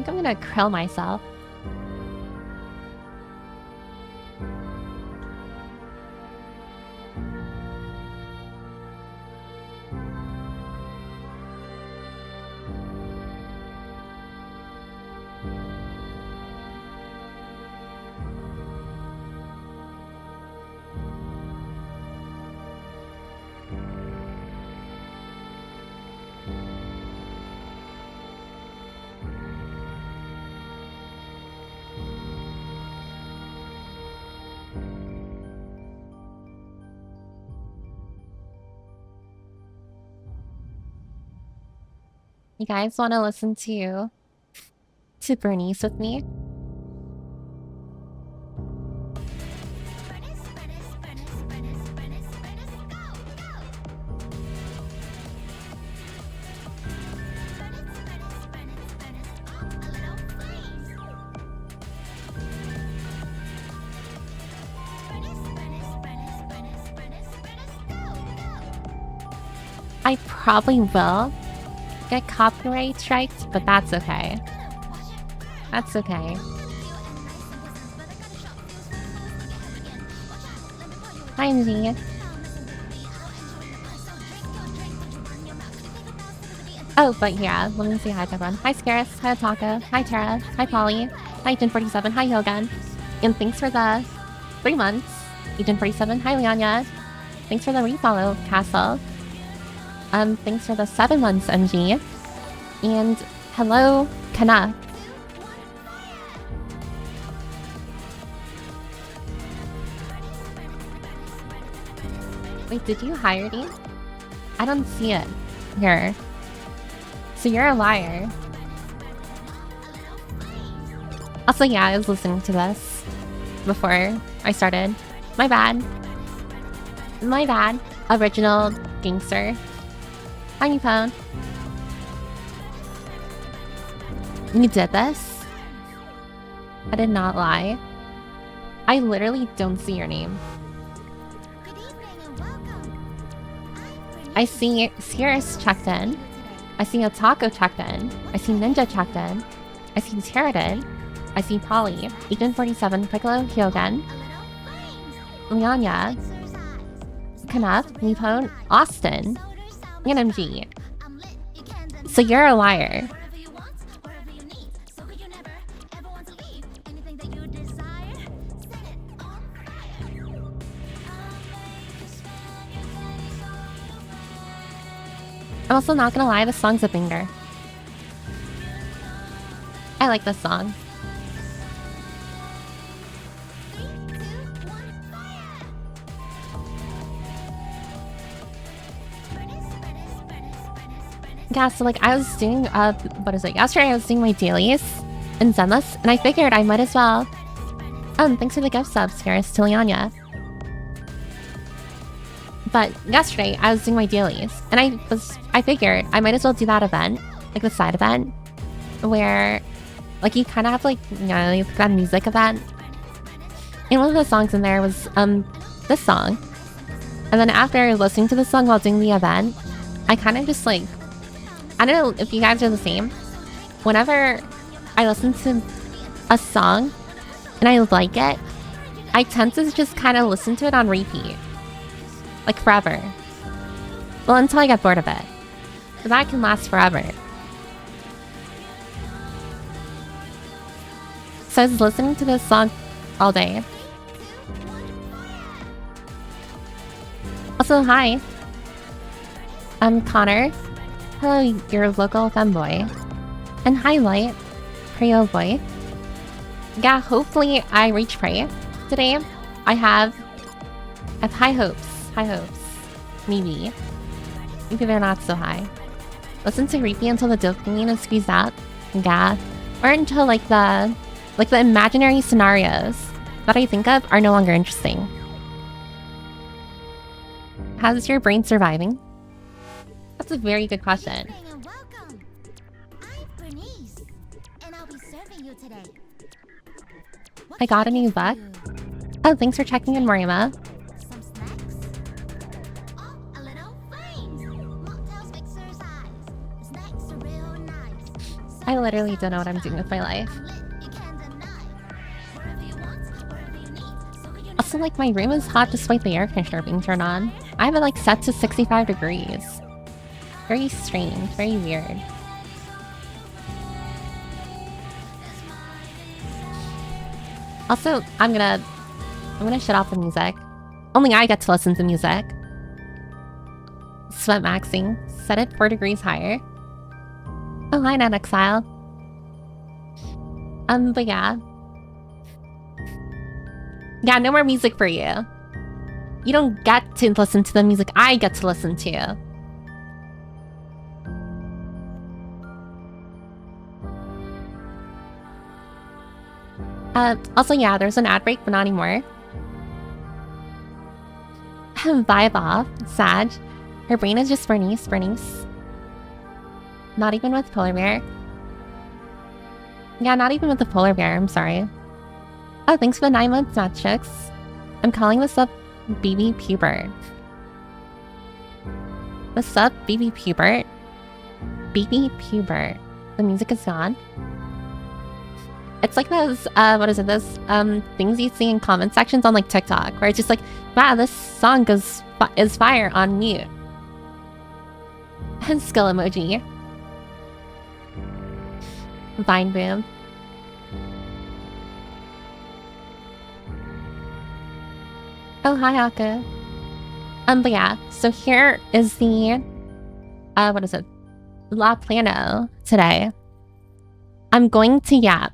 think I'm gonna krill myself. You guys want to listen to Burnice with me? I probably will get copyright strikes, but that's okay. That's okay. Hi, Mzee. Oh, but yeah, let me say hi to everyone. Hi, Scaris. Hi, Ataka. Hi, Tara. Hi, Polly. Hi, Agent 47. Hi, Yogan. And thanks for the 3 months. Agent 47. Hi, Lianya. Thanks for the refollow, Castle. Thanks for the 7 months, MG. And hello, Kana. Wait, did you hire me? I don't see it here. So you're a liar. Also, yeah, I was listening to this before I started. My bad. My bad. Original gangster. Hi, new phone. You did this? I did not lie. I literally don't see your name. I see Sirius checked in. I see Otako checked in. I see Ninja checked in. I see Pterodid. I see Polly. Agent 47, Piccolo, Hyogen. Lianya. Knuff, Nipone, Austin. And MG. So you're a liar. I'm also not gonna lie, this song's a banger. I like this song. Yeah, so like I was doing what is it? Yesterday I was doing my dailies in Zenless, and I figured I might as well. Thanks for the gift subs, Garrus Tiliania. But yesterday I was doing my dailies, and I figured I might as well do that event, like the side event, where like you kind of have like, you know, like that music event. And one of the songs in there was this song. And then after listening to the song while doing the event, I kind of just like, I don't know if you guys are the same. Whenever I listen to a song and I like it, I tend to just kind of listen to it on repeat. Like forever. Well, until I get bored of it. So that can last forever. So I was listening to this song all day. Also, hi. I'm Connor. Hello, your local femboy. And hi, Light. Preo boy. Yeah, hopefully I reach prey today. I have high hopes. High hopes. Maybe. Maybe they're not so high. Listen to repeat until the dopamine is squeezed out. Yeah. Or until like the imaginary scenarios that I think of are no longer interesting. How's your brain surviving? That's a very good question. Welcome. I'm Burnice, and I'll be serving you today. I got a new book. Oh, thanks for checking in, Morima. Some snacks? Oh, a little flames. Mocktails exercise. The snacks are real nice. So I literally don't know what I'm doing with my life. Also, like, my room is hot despite the air conditioner being turned on. I have it, like, set to 65 degrees. Very strange, very weird. Also, I'm gonna shut off the music. Only I get to listen to music. Sweat maxing. Set it 4 degrees higher. Oh, hi, Net Exile. But yeah. Yeah, no more music for you. You don't get to listen to the music I get to listen to. Also, yeah, there's an ad break, but not anymore. Vibe off. Sag. Her brain is just Burnice. Not even with polar bear. Yeah, not even with the polar bear, I'm sorry. Oh, thanks for the 9 months, Matrix. I'm calling this up BB Pubert. What's up, BB Pubert? BB Pubert. The music is gone. It's like those, what is it, those, things you see in comment sections on, like, TikTok, where it's just like, wow, this song is fire on mute. And skill emoji. Vine boom. Oh, hi, Aka. But yeah, so here is the, what is it? La Plano today. I'm going to yap.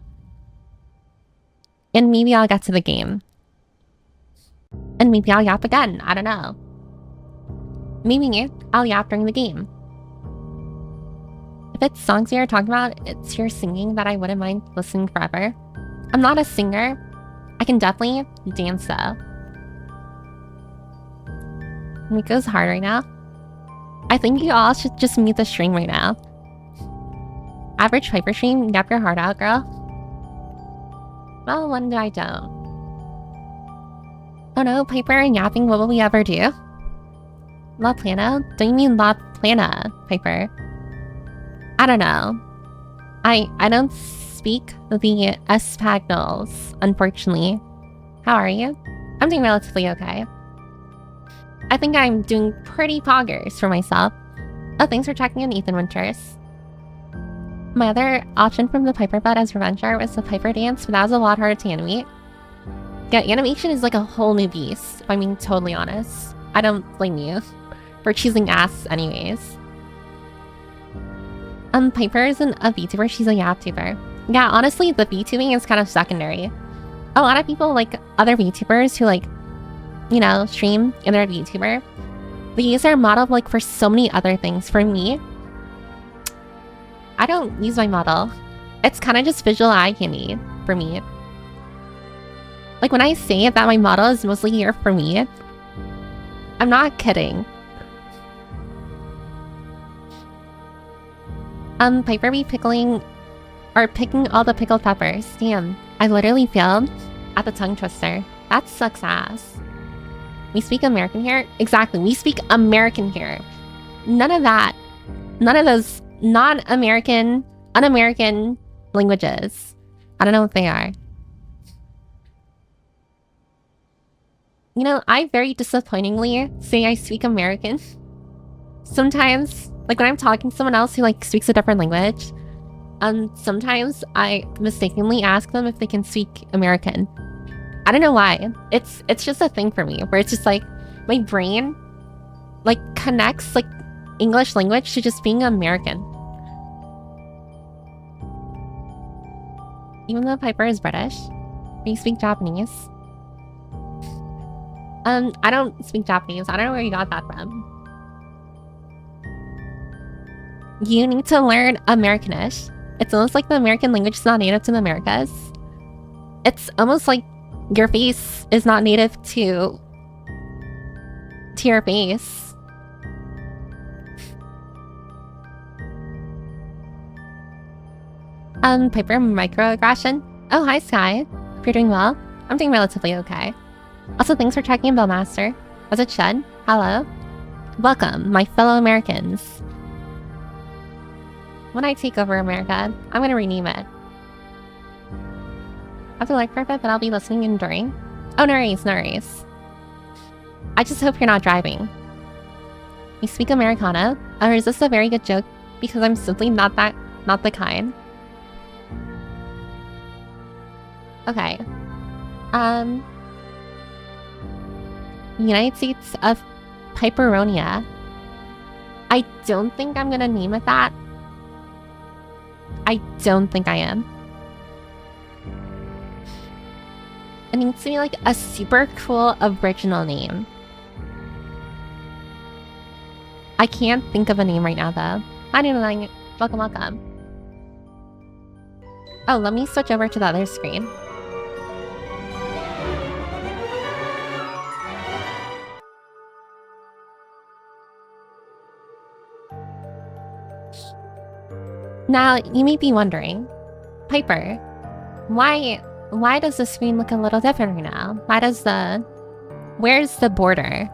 And maybe I'll get to the game. And maybe I'll yap again, I don't know. Maybe I'll yap during the game. If it's songs you're talking about, it's your singing that I wouldn't mind listening forever. I'm not a singer. I can definitely dance though. Miko's hard right now. I think you all should just mute the stream right now. Average Piper stream, yap your heart out, girl. Well, when do I don't? Oh no, Piper and yapping, what will we ever do? La Plana? Don't you mean La Plana, Piper? I don't know. I don't speak the Espagnol's, unfortunately. How are you? I'm doing relatively okay. I think I'm doing pretty poggers for myself. Oh, thanks for checking in, Ethan Winters. My other option from the Piper Butt as revenge art was the Piper dance, but that was a lot harder to animate. Yeah, animation is like a whole new beast, if I'm being totally honest. I don't blame you for choosing ass anyways. Piper isn't a VTuber, she's a YapTuber. Yeah, honestly, the VTubing is kind of secondary. A lot of people, like other VTubers who like, you know, stream and they're a VTuber, they use their model like for so many other things. For me, I don't use my model. It's kind of just visual eye candy for me. Like when I say that my model is mostly here for me, I'm not kidding. Piper be picking all the pickled peppers. Damn, I literally failed at the tongue twister. That sucks ass. We speak American here? Exactly, we speak American here. None of that. None of those non-American, un-American languages. I don't know what they are. You know, I very disappointingly say I speak American. Sometimes, like when I'm talking to someone else who like speaks a different language, sometimes I mistakenly ask them if they can speak American. I don't know why. It's just a thing for me where it's just like my brain like connects like English language to just being American. Even though Piper is British, you speak Japanese. I don't speak Japanese. I don't know where you got that from. You need to learn Americanish. It's almost like the American language is not native to the Americas. It's almost like your face is not native to your face. Piper microaggression. Oh, hi Sky. Hope you're doing well. I'm doing relatively okay. Also, thanks for checking in, Bellmaster. As it should. Hello. Welcome, my fellow Americans. when I take over America, I'm gonna rename it. I have to look for a bit, but I'll be listening and enduring. Oh, no worries, no worries. I just hope you're not driving. You speak Americana? Or is this a very good joke? Because I'm simply not the kind. Okay. United States of Piperonia. I don't think I'm gonna name it that. I don't think I am. It needs to be like a super cool original name. I can't think of a name right now though. I don't know. Welcome, welcome. Oh, let me switch over to the other screen. Now, you may be wondering, Piper, why does the screen look a little different right now? Where's the border?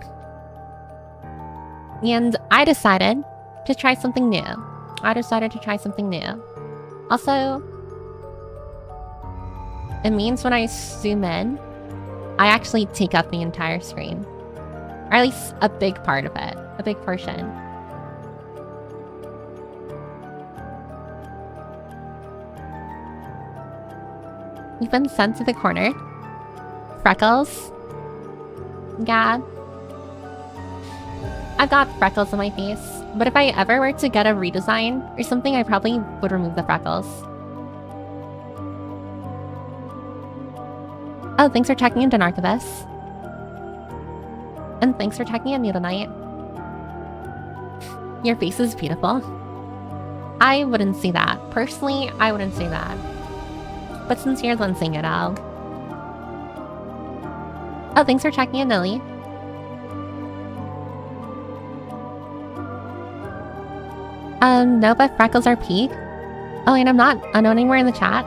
And I decided to try something new. Also, it means when I zoom in, I actually take up the entire screen. Or at least a big part of it. A big portion. You've been sent to the corner. Freckles. Yeah. I've got freckles on my face, but if I ever were to get a redesign or something, I probably would remove the freckles. Oh, thanks for checking into Narcovus. And thanks for checking in Needle Knight. Your face is beautiful. I wouldn't say that. Personally, I wouldn't say that. But since you're saying it, I'll... Oh, thanks for checking in, Lily. No, but freckles are peak. Oh, and I'm not anywhere in the chat.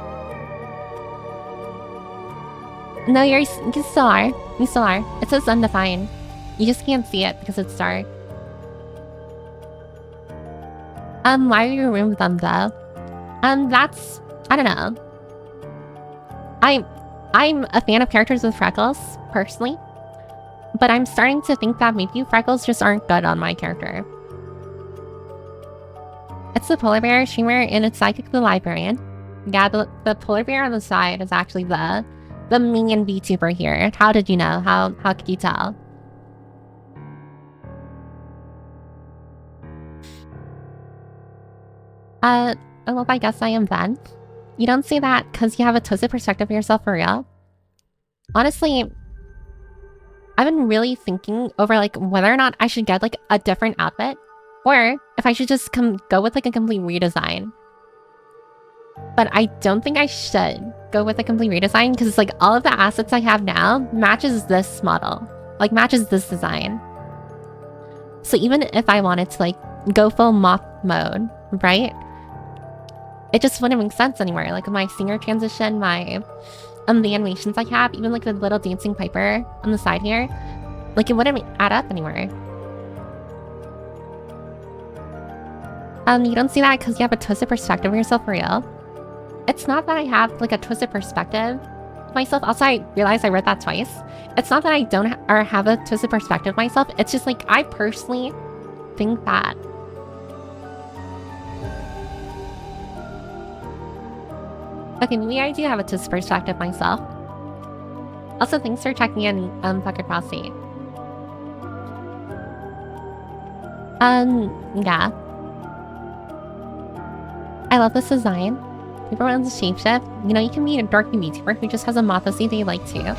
No, you still are. You still are. It says undefined. You just can't see it because it's dark. Why do you remove them though? That's... I don't know. I'm a fan of characters with freckles, personally. But I'm starting to think that maybe freckles just aren't good on my character. It's the polar bear streamer and it's Psychic the Librarian. Yeah, the polar bear on the side is actually the main VTuber here. How did you know? How could you tell? Well, I guess I am then. You don't say that because you have a twisted perspective of yourself for real. Honestly, I've been really thinking over like whether or not I should get like a different outfit. Or if I should just go with like a complete redesign. But I don't think I should go with a complete redesign because it's like all of the assets I have now matches this model. Like matches this design. So even if I wanted to like go full moth mode, right? It just wouldn't make sense anymore. Like my singer transition, the animations I have, even like the little dancing Piper on the side here. Like it wouldn't add up anymore. You don't see that because you have a twisted perspective of yourself for real. It's not that I have like a twisted perspective of myself. Also, I realized I read that twice. It's not that I don't have a twisted perspective of myself. It's just like I personally think that. Okay, maybe I do have a twisted perspective myself. Also, thanks for checking in, Tucker Crossy. Yeah. I love this design. People runs a shapeshift. You know, you can be a dorky VTuber who just has a Mothosy they like too.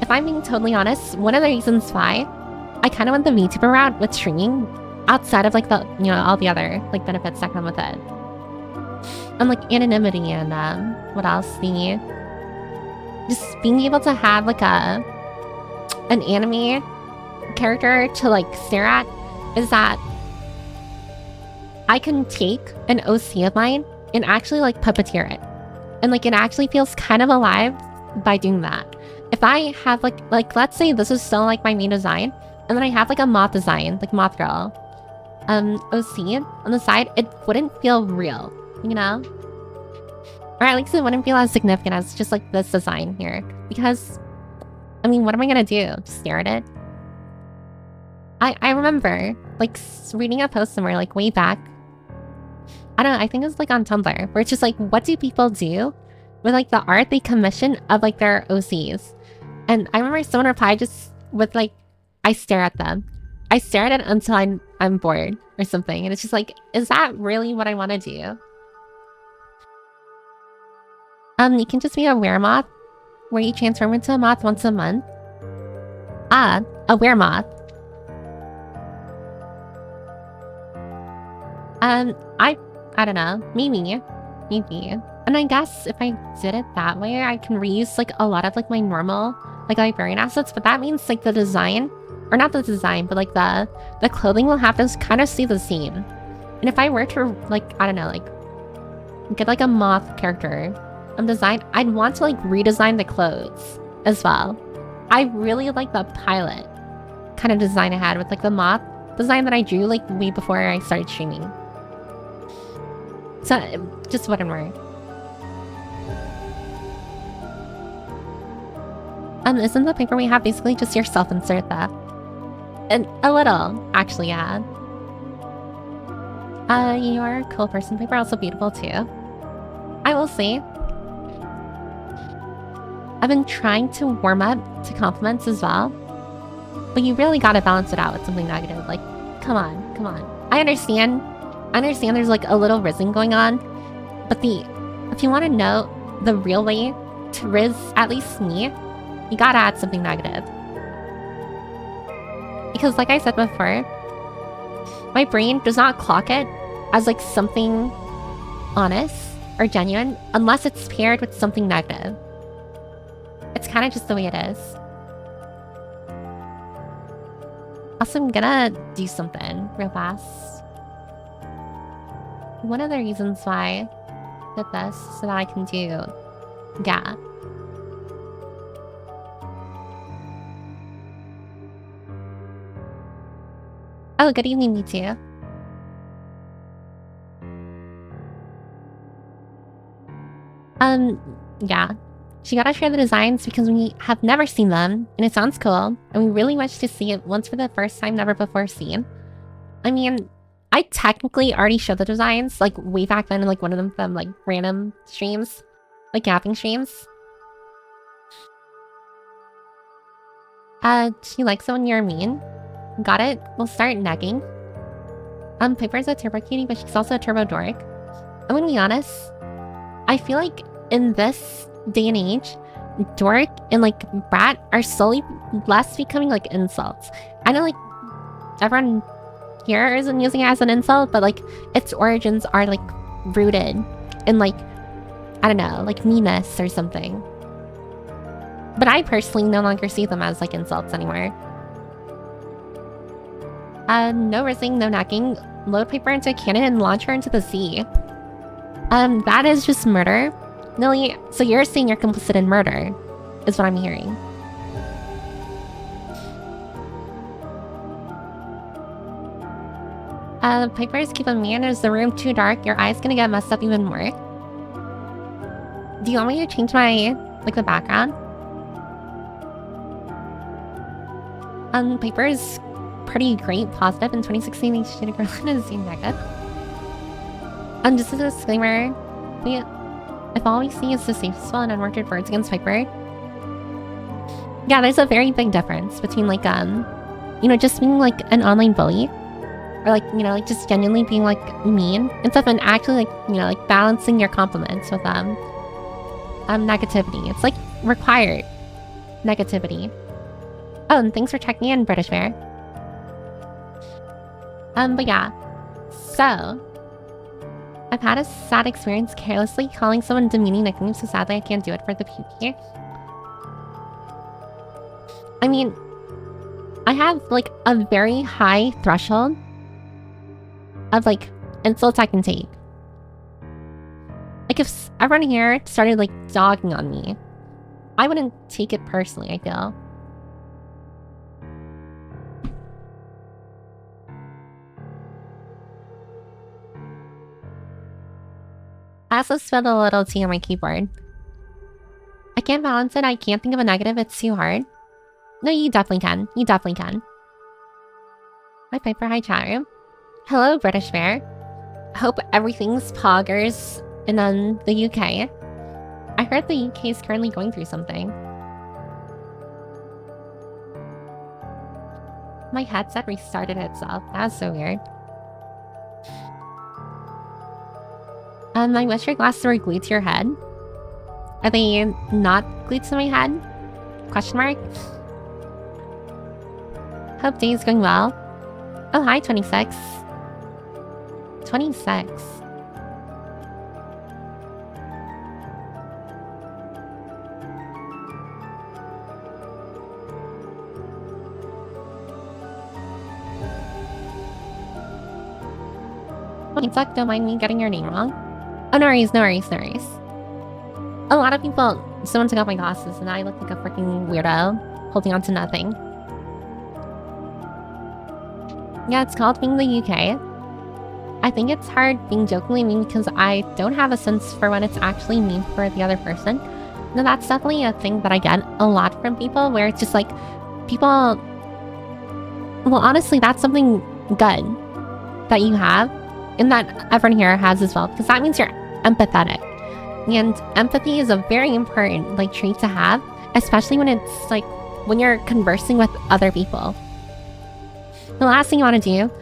If I'm being totally honest, one of the reasons why I kind of went the VTuber route with streaming, outside of like the, you know, all the other like benefits that come with it. And like anonymity and what else? Just being able to have like an anime character to like stare at is that I can take an OC of mine and actually like puppeteer it. And like it actually feels kind of alive by doing that. If I have like let's say this is still like my main design, and then I have like a moth design, like Moth Girl. OC on the side, it wouldn't feel real, you know? Or at least it wouldn't feel as significant as just like this design here. Because, I mean, what am I gonna do? Just stare at it? I remember, like, reading a post somewhere, like, way back. I don't know, I think it was, like, on Tumblr, where it's just, like, what do people do with, like, the art they commission of, like, their OCs? And I remember someone replied just with, like, I stare at them. I stare at it until I'm bored or something. And it's just like, is that really what I want to do? You can just be a weremoth, where you transform into a moth once a month. Ah, a weremoth. I don't know. Maybe. And I guess if I did it that way, I can reuse like a lot of like my normal like librarian assets, but that means like the design, or not the design, but like the clothing will have to kind of stay the same. And if I were to like, I don't know, like get like a moth character design, I'd want to like redesign the clothes as well. I really like the pilot kind of design I had with like the moth design that I drew like way before I started streaming. So it just wouldn't work. Isn't the paper we have basically just your self-insert though? And a little, actually, yeah. Your cool person paper also beautiful too. I will say, I've been trying to warm up to compliments as well, but you really gotta balance it out with something negative. Like, come on. I understand there's like a little rizzing going on, but if you want to know the real way to rizz at least me, you gotta add something negative. Because like I said before, my brain does not clock it as like something honest or genuine unless it's paired with something negative. It's kind of just the way it is. Also, I'm gonna do something real fast. One of the reasons why I did this so that I can do... Yeah. Oh, good evening, me too. Yeah. She gotta share the designs because we have never seen them, and it sounds cool, and we really wish to see it once for the first time never before seen. I mean, I technically already showed the designs, like, way back then in, like, one of them, like, random streams. Like, yapping streams. She likes it when you're mean. Got it? We'll start negging. Piper's a turbo cutie, but she's also a turbo dork. I'm gonna be honest. I feel like in this day and age, dork and, like, brat are slowly less becoming, like, insults. I know, like, everyone here isn't using it as an insult, but, like, its origins are, like, rooted in, like, I don't know, like, meanness or something. But I personally no longer see them as, like, insults anymore. No rizzing, no necking. Load Piper into a cannon and launch her into the sea. That is just murder. Lily, so you're saying you're complicit in murder, is what I'm hearing. Piper's keep a man. Is the room too dark? Your eye's gonna get messed up even more. Do you want me to change my, like, the background? Piper's pretty great positive in 2016. He should have grown as a negative. Just as a disclaimer, if all we see is distasteful and unwarranted words against Piper, yeah, there's a very big difference between, like, you know, just being, like, an online bully, or, like, you know, like, just genuinely being, like, mean and stuff, and actually, like, you know, like, balancing your compliments with, negativity. It's, like, required negativity. Oh, and thanks for checking in, British Bear. But yeah. So, I've had a sad experience carelessly calling someone demeaning nicknames, so sadly I can't do it for the PP. I mean, I have, like, a very high threshold of, like, insults I can take. Like, if everyone here started, like, dogging on me, I wouldn't take it personally, I feel. also spilled a little tea on my keyboard. I can't balance it. I can't think of a negative. It's too hard. No, you definitely can. You definitely can. Hi, Piper. Hi, chat room. Hello, British Bear. Hope everything's poggers in the UK. I heard the UK is currently going through something. My headset restarted itself. That was so weird. I wish your glasses were glued to your head. Are they not glued to my head? Question mark? Hope day is going well. Oh, hi, 26. 26. Suck, don't mind me getting your name wrong. Oh, no worries, no worries, no worries. A lot of people, someone took off my glasses and I look like a freaking weirdo holding on to nothing. Yeah, it's called being the UK. I think it's hard being jokingly mean because I don't have a sense for when it's actually mean for the other person. No, that's definitely a thing that I get a lot from people where it's just like, people... Well, honestly, that's something good that you have. And that everyone here has as well, because that means you're empathetic. And empathy is a very important trait to have, especially when it's when you're conversing with other people. The last thing you want to do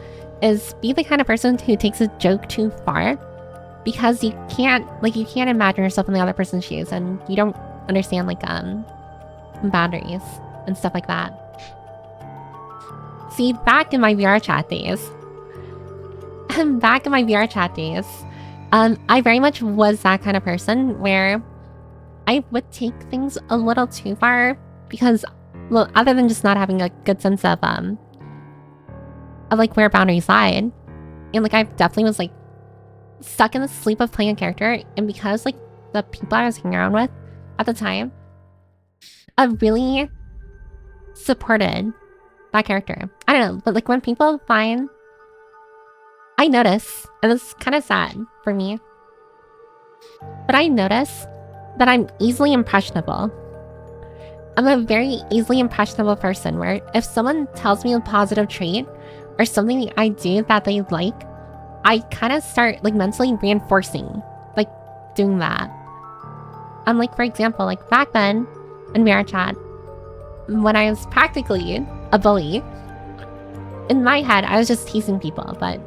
is be the kind of person who takes a joke too far, because you can't imagine yourself in the other person's shoes, and you don't understand boundaries and stuff like that. See, back in my VR chat days, I very much was that kind of person where I would take things a little too far because, well, other than just not having a good sense of where boundaries lied, and I definitely was stuck in the sleep of playing a character, and because the people I was hanging around with at the time, I really supported that character. I don't know, but when people find... I notice, and it's kind of sad for me, but I notice that I'm easily impressionable. I'm a very easily impressionable person where if someone tells me a positive trait or something I do that they like, I kind of start mentally reinforcing doing that. For example, back then in VR chat, when I was practically a bully, in my head I was just teasing people, but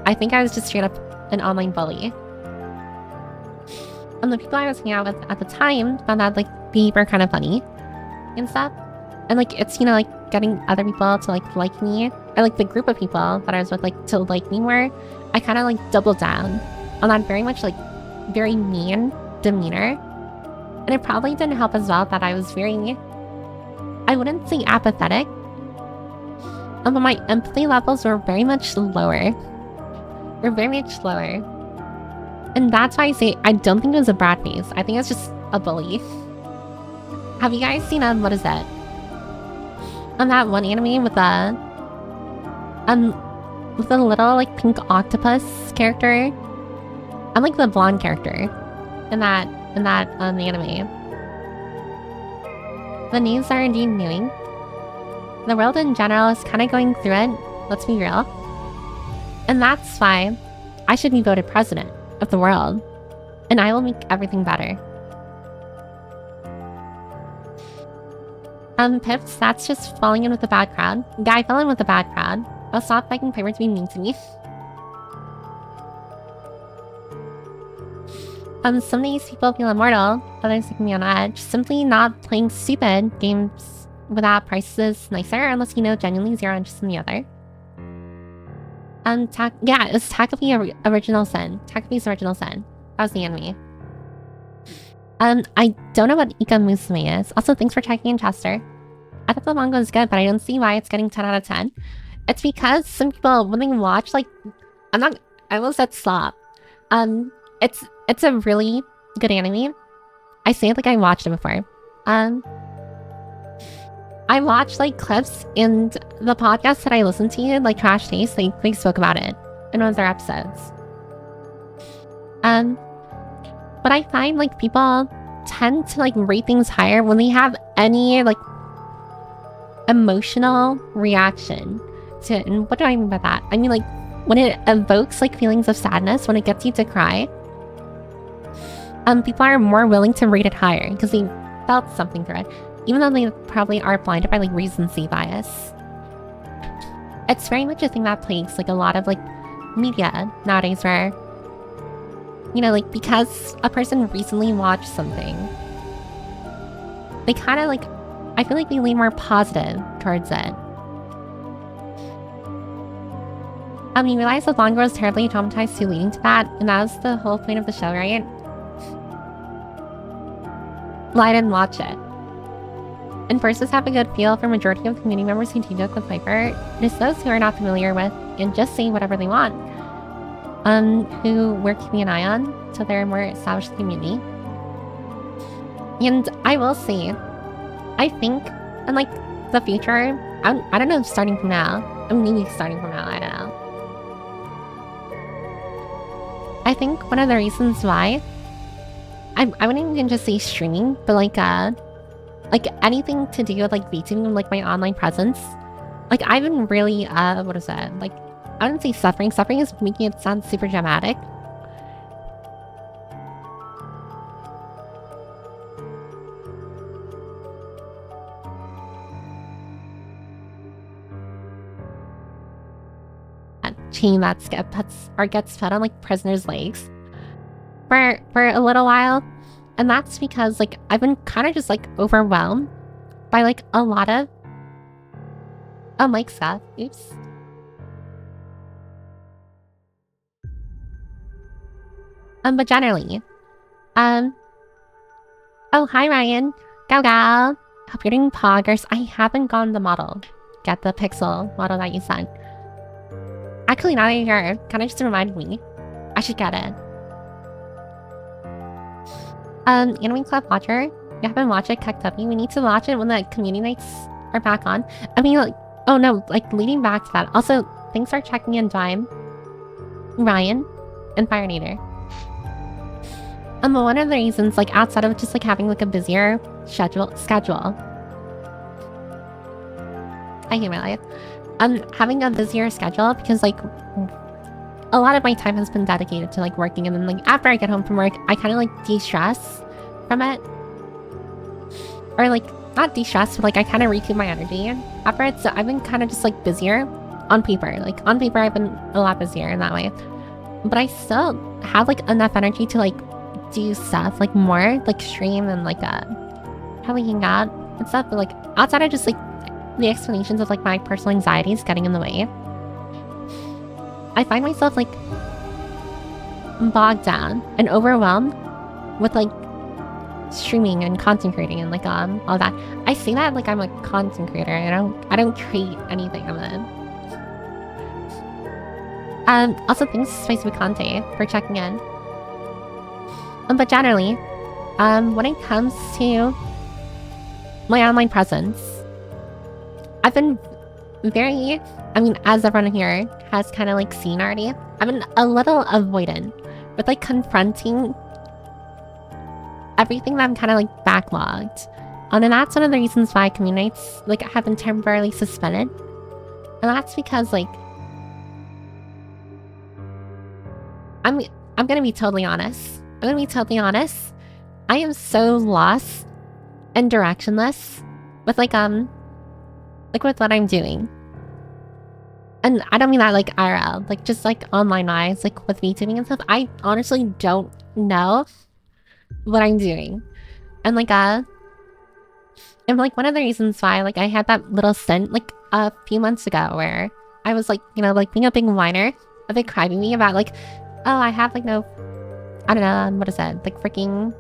I think I was just straight up an online bully. And the people I was hanging out with at the time found that behavior kind of funny and stuff. And it's getting other people to like me, or the group of people that I was with to like me more. I kind of doubled down on that very much very mean demeanor. And it probably didn't help as well that I was very, I wouldn't say apathetic, but my empathy levels were very much lower. And that's why I say I don't think it was a brat face. I think it's just a bully. Have you guys seen what is that? That one anime with a little pink octopus character. I'm the blonde character in that anime. The news are indeed new. The world in general is kind of going through it. Let's be real. And that's why I should be voted president of the world. And I will make everything better. Pips, that's just falling in with a bad crowd. Yeah, I fell in with a bad crowd. I'll stop begging Piper to be mean to me. Some days people feel immortal, others leave me on edge. Simply not playing stupid games without prices nicer, unless you know genuinely zero interest in the other. Yeah, it's Takabe Original Sin. Takabe's Original Sin. That was the enemy. I don't know what Ika Musume is. Also, thanks for checking in, Chester. I thought the manga was good, but I don't see why it's getting 10 out of 10. It's because some people, when they watch, I almost said slop. It's a really good anime. I say it I watched it before. I watched clips, and the podcast that I listened to, Trash Taste, they spoke about it in one of their episodes. But I find like people tend to like rate things higher when they have any like emotional reaction to it. And what do I mean by that? I mean like when it evokes like feelings of sadness, when it gets you to cry, people are more willing to rate it higher because they felt something through it, even though they probably are blinded by like recency bias. It's very much a thing that plagues like a lot of like media nowadays, where, you know, like because a person recently watched something, they kind of like, I feel like they lean more positive towards it. You realize the blonde girl was terribly traumatized too, leading to that, and that was the whole point of the show, right? Well, I didn't watch it. And versus have a good feel for majority of the community members who team up with Piper, it is those who are not familiar with and just say whatever they want, who we're keeping an eye on, so they're more established community. And I will say, I think in like the future, I don't know, starting from now, maybe starting from now, I don't know. I think one of the reasons why I wouldn't even just say streaming, but like anything to do with like VTubing, like my online presence, like I've been really what is that? Like I wouldn't say suffering. Suffering is making it sound super dramatic. Chain that gets fed on like prisoners' legs for a little while, and that's because like I've been kind of just like overwhelmed by like a lot of mic stuff. Oops. But generally, oh hi Ryan, go. Hope you're doing poggers. I haven't gotten the model. Get the pixel model that you sent. Actually, now that you're here, kind of just remind me, I should get it. Anime Club Watcher, you haven't watched it, Kaktuppy. We need to watch it when the community nights are back on. I mean, like, oh no, like leading back to that. Also, thanks for checking in, Dime, Ryan, and Firenator. But one of the reasons, like outside of just like having like a busier schedule. I hate my life. Having a busier schedule because like a lot of my time has been dedicated to like working, and then like after I get home from work, I kind of like de-stress from it, or like not de-stress, but like I kind of recoup my energy after it. So I've been kind of just like busier on paper. Like on paper, I've been a lot busier in that way, but I still have like enough energy to like do stuff like more like stream and like probably hang out and stuff. But like outside of just like the explanations of like my personal anxieties getting in the way, I find myself like bogged down and overwhelmed with like streaming and content creating and like all that. I say that like I'm a content creator. I don't create anything of it. Also thanks Spicy Conte for checking in. But generally, when it comes to my online presence, I've been very, I mean, as everyone here has kind of like seen already, I've been a little avoidant with like confronting everything that I'm kind of like backlogged on, and that's one of the reasons why community nights like have been temporarily suspended. And that's because like I'm gonna be totally honest. I am so lost and directionless with like with what I'm doing. And I don't mean that like IRL, like just like online wise, like with VTubing and stuff. I honestly don't know what I'm doing. And like and like one of the reasons why like I had that little stint like a few months ago where I was like, you know, like being a big whiner, a big crybaby about like, oh, I have like no, I don't know, what is that, like freaking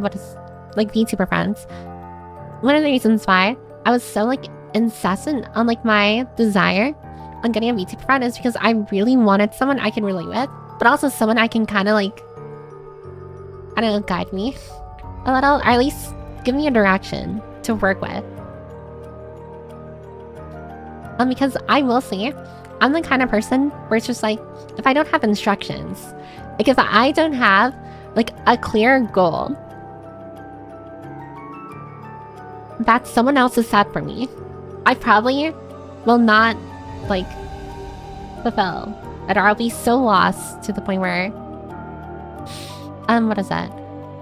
what is like VTuber friends. One of the reasons why I was so like incessant on like my desire on getting a VTuber friend is because I really wanted someone I can relate with, but also someone I can kind of like, I don't know, guide me a little, or at least give me a direction to work with. Because I will say, I'm the kind of person where it's just like, if I don't have instructions, like if I don't have like a clear goal that someone else has set for me, I probably will not like fulfill it, or I'll be so lost to the point where what is that?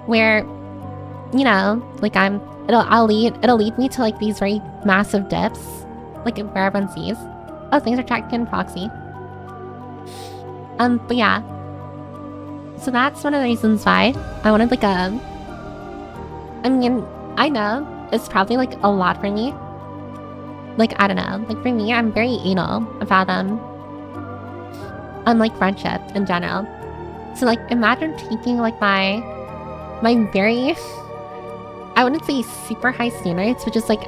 Where, you know, like it'll lead me to like these very massive dips, like where everyone sees, oh, things are tracked in proxy. But yeah. So that's one of the reasons why I wanted like I mean, I know it's probably like a lot for me. Like, I don't know, like for me, I'm very anal about like friendship in general. So like imagine taking like my very, I wouldn't say super high standards, but just like,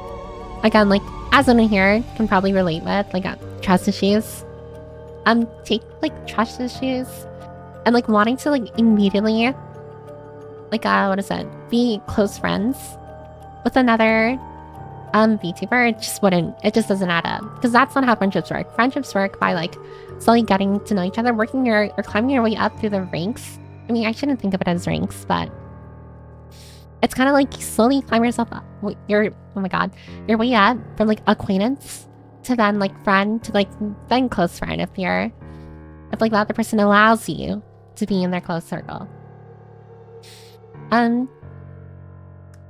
again, like as anyone here can probably relate with, like trust issues. Take like trust issues and like wanting to like immediately like what is it? Be close friends with another VTuber. It just doesn't add up. Because that's not how friendships work. Friendships work by like slowly getting to know each other, working or climbing your way up through the ranks. I mean, I shouldn't think of it as ranks, but it's kind of like slowly climb yourself up. Oh my god, your way up from like acquaintance to then like friend to like then close friend if like the other person allows you to be in their close circle.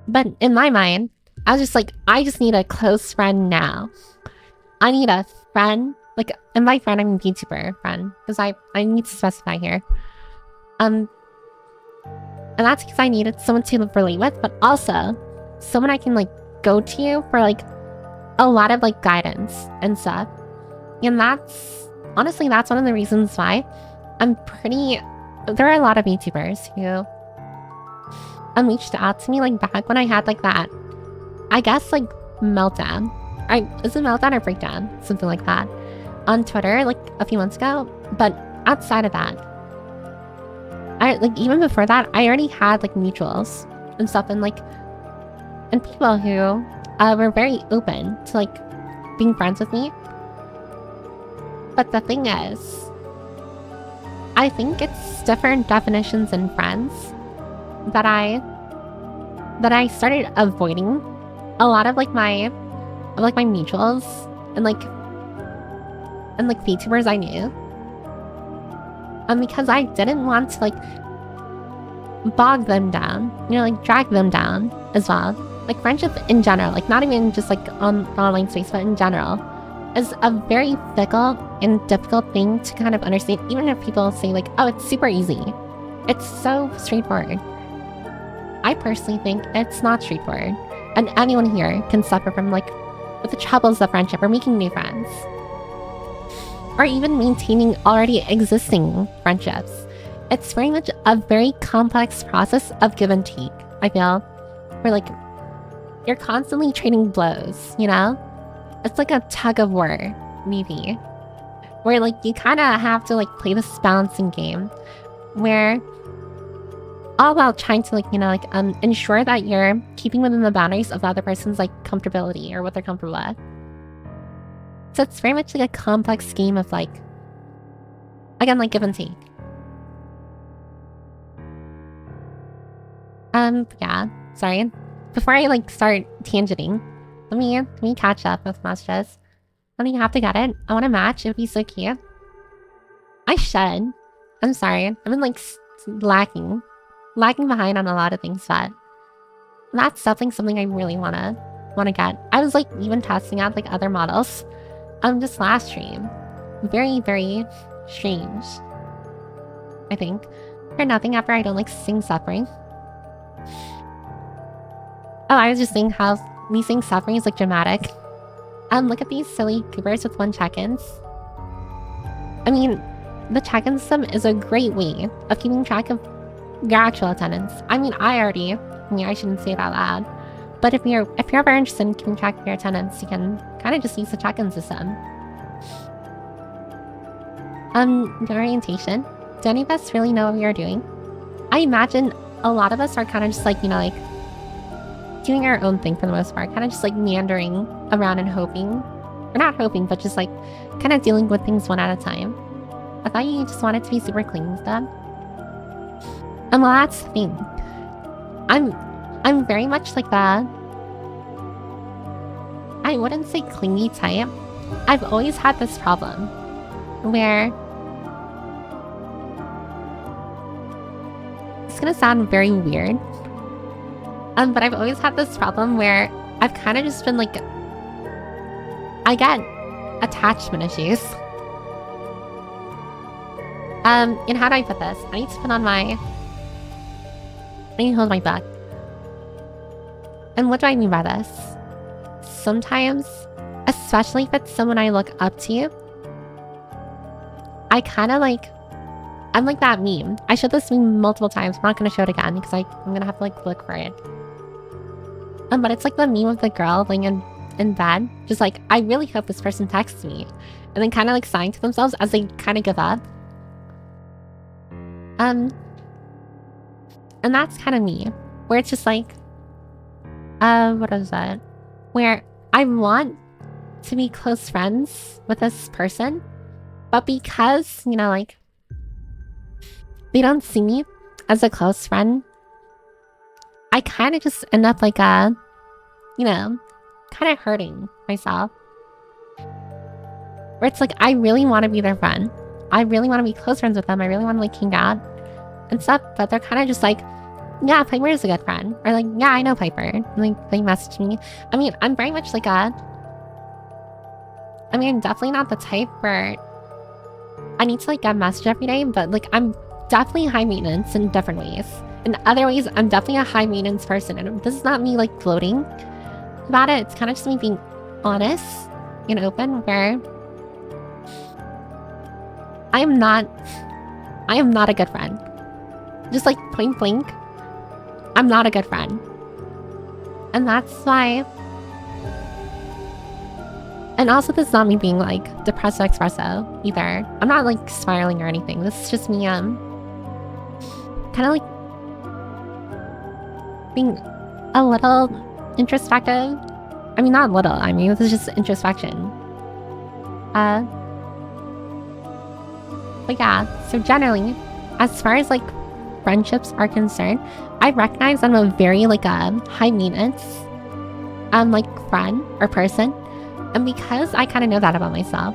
But in my mind, I was just like, I just need a close friend now. I need a friend, like, and by friend I mean VTuber friend, because I need to specify here. And that's because I needed someone to relate with, but also someone I can like go to for like a lot of like guidance and stuff. And that's honestly, that's one of the reasons why there are a lot of VTubers who reached out to me like back when I had like that, I guess like meltdown. Is it meltdown or breakdown? Something like that. On Twitter like a few months ago. But outside of that, even before that, I already had like mutuals and stuff and people who were very open to like being friends with me. But the thing is, I think it's different definitions in friends that I started avoiding a lot of like my mutuals and like VTubers I knew. Because I didn't want to like bog them down, you know, like drag them down as well. Like friendship in general, like not even just like on the online space, but in general, is a very fickle and difficult thing to kind of understand, even if people say like, oh, it's super easy. It's so straightforward. I personally think it's not straightforward. And anyone here can suffer from like with the troubles of friendship or making new friends. Or even maintaining already existing friendships. It's very much a very complex process of give and take, I feel. Where like, you're constantly trading blows, you know? It's like a tug of war, maybe. Where like, you kind of have to like play this balancing game. Where, all while trying to like, you know, like ensure that you're keeping within the boundaries of the other person's like comfortability or what they're comfortable with. So it's very much like a complex game of like, again, like give and take. Yeah, sorry. Before I like start tangenting, let me catch up with messages. I don't even have to get it. I want to match. It would be so cute. I should. I'm sorry. I've been like lagging behind on a lot of things, but that's something I really wanna get. I was like even testing out like other models. Just last stream. Very, very strange. I think. For nothing ever, I don't like sing suffering. Oh, I was just saying how me saying suffering is like dramatic. Look at these silly goobers with 1 check-ins. I mean, the check-in system is a great way of keeping track of your actual attendance. I mean, I shouldn't say it out loud. But if you're ever interested in keeping track of your attendance, you can kind of just use the check-in system. The orientation. Do any of us really know what we are doing? I imagine a lot of us are kind of just like, you know, like doing our own thing for the most part, kind of just like meandering around and hoping, or not hoping, but just like kind of dealing with things one at a time. I thought you just wanted to be super clean with them. well, that's the thing. I'm very much like that. I wouldn't say clingy type. I've always had this problem where it's gonna sound very weird. But I've always had this problem where I've kind of just been like, I get attachment issues. And how do I put this? I need to put on I need to hold my butt. And what do I mean by this? Sometimes, especially if it's someone I look up to, I kind of like, I'm like that meme. I showed this meme multiple times. I'm not going to show it again because I'm going to have to like look for it. But it's like the meme of the girl laying in bed. Just like, I really hope this person texts me. And then kind of like sighing to themselves as they kind of give up. And that's kind of me. Where it's just like, what is that? Where I want to be close friends with this person. But because, you know, like, they don't see me as a close friend, I kind of just end up like you know, kind of hurting myself. Where it's like, I really want to be their friend. I really want to be close friends with them. I really want to like hang out and stuff. But they're kind of just like, yeah, Piper is a good friend. Or like, yeah, I know Piper. And like, they message me. I mean, I'm very much like I'm definitely not the type where I need to like get a message every day. But like, I'm definitely high maintenance in different ways. In other ways, I'm definitely a high maintenance person. And this is not me like gloating about it. It's kind of just me being honest and open where I am not a good friend. Just like point blank, I'm not a good friend. And that's why. And also, this is not me being like depresso espresso either. I'm not like spiraling or anything. This is just me kind of like being a little introspective. I mean, not little. I mean, this is just introspection. But yeah, so generally, as far as like friendships are concerned, I recognize I'm a very like high maintenance like friend or person. And because I kind of know that about myself,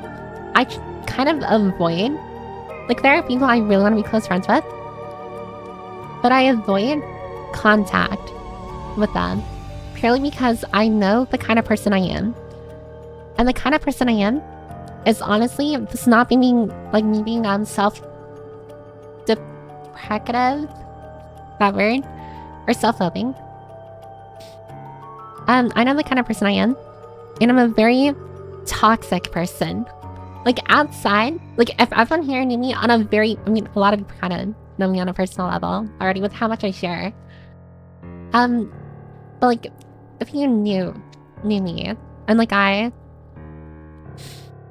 I kind of avoid, like there are people I really want to be close friends with, but I avoid contact with them purely because I know the kind of person I am. And the kind of person I am is honestly, this is not being like me being self-deprecative, that word, or self-loathing. I know the kind of person I am, and I'm a very toxic person. Like outside, like if everyone here knew me on a very, I mean, a lot of people kind of know me on a personal level already with how much I share. But like, if you knew me, and like I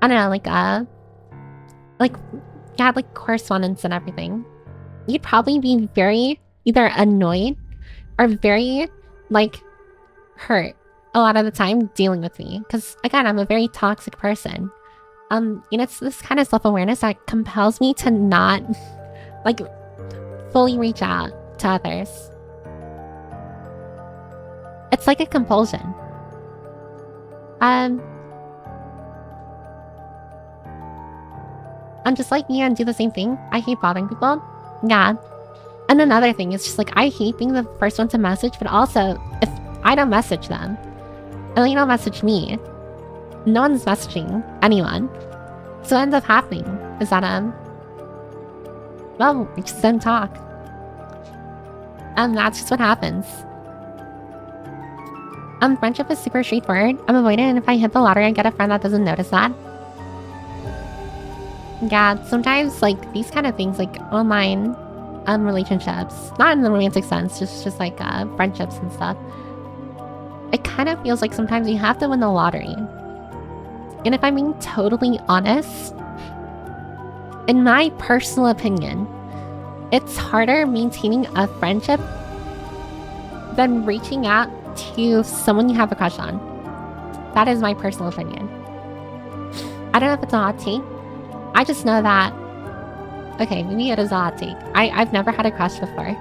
don't know, like you had like correspondence and everything, you'd probably be very either annoyed or very like hurt a lot of the time dealing with me. Because again, I'm a very toxic person. It's this kind of self-awareness that compels me to not like fully reach out to others. It's like a compulsion. I'm just like me and do the same thing. I hate bothering people. Yeah. And another thing is just like, I hate being the first one to message, but also if I don't message them, and they don't message me, no one's messaging anyone. So what ends up happening is that, well, we just don't talk. And that's just what happens. Friendship is super straightforward. I'm avoidant, and if I hit the lottery, I get a friend that doesn't notice that. Yeah, sometimes, like, these kind of things, like, online relationships, not in the romantic sense, just like, friendships and stuff, it kind of feels like sometimes you have to win the lottery. And if I'm being totally honest, in my personal opinion, it's harder maintaining a friendship than reaching out to someone you have a crush on. That is my personal opinion. I don't know if it's a hot take. I just know that, okay, maybe it is a hot take. I've never had a crush before.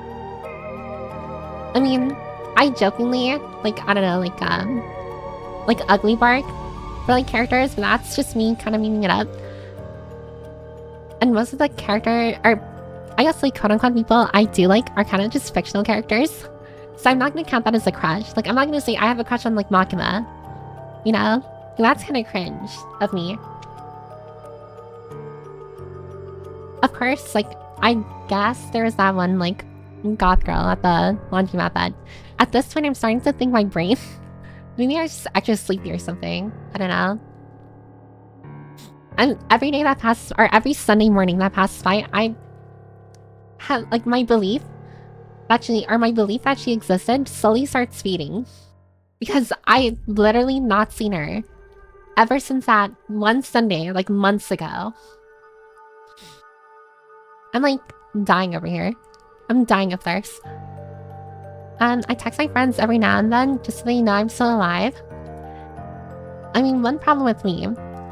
I mean, I jokingly, like, I don't know, like ugly bark for like characters, but that's just me kind of meaning it up. And most of the character, or I guess like quote unquote people I do like are kind of just fictional characters. So I'm not gonna count that as a crush. Like I'm not gonna say I have a crush on like Makima. You know? That's kind of cringe of me. Of course, like I guess there was that one like goth girl at the laundromat bed. At this point I'm starting to think my brain maybe I was just extra sleepy or something. I don't know. And every day that passes, or every Sunday morning that passes by, I have like my belief that she existed slowly starts fading. Because I literally not seen her ever since that one Sunday, like months ago. I'm like dying over here. I'm dying of thirst. I text my friends every now and then just so they know I'm still alive. I mean, one problem with me,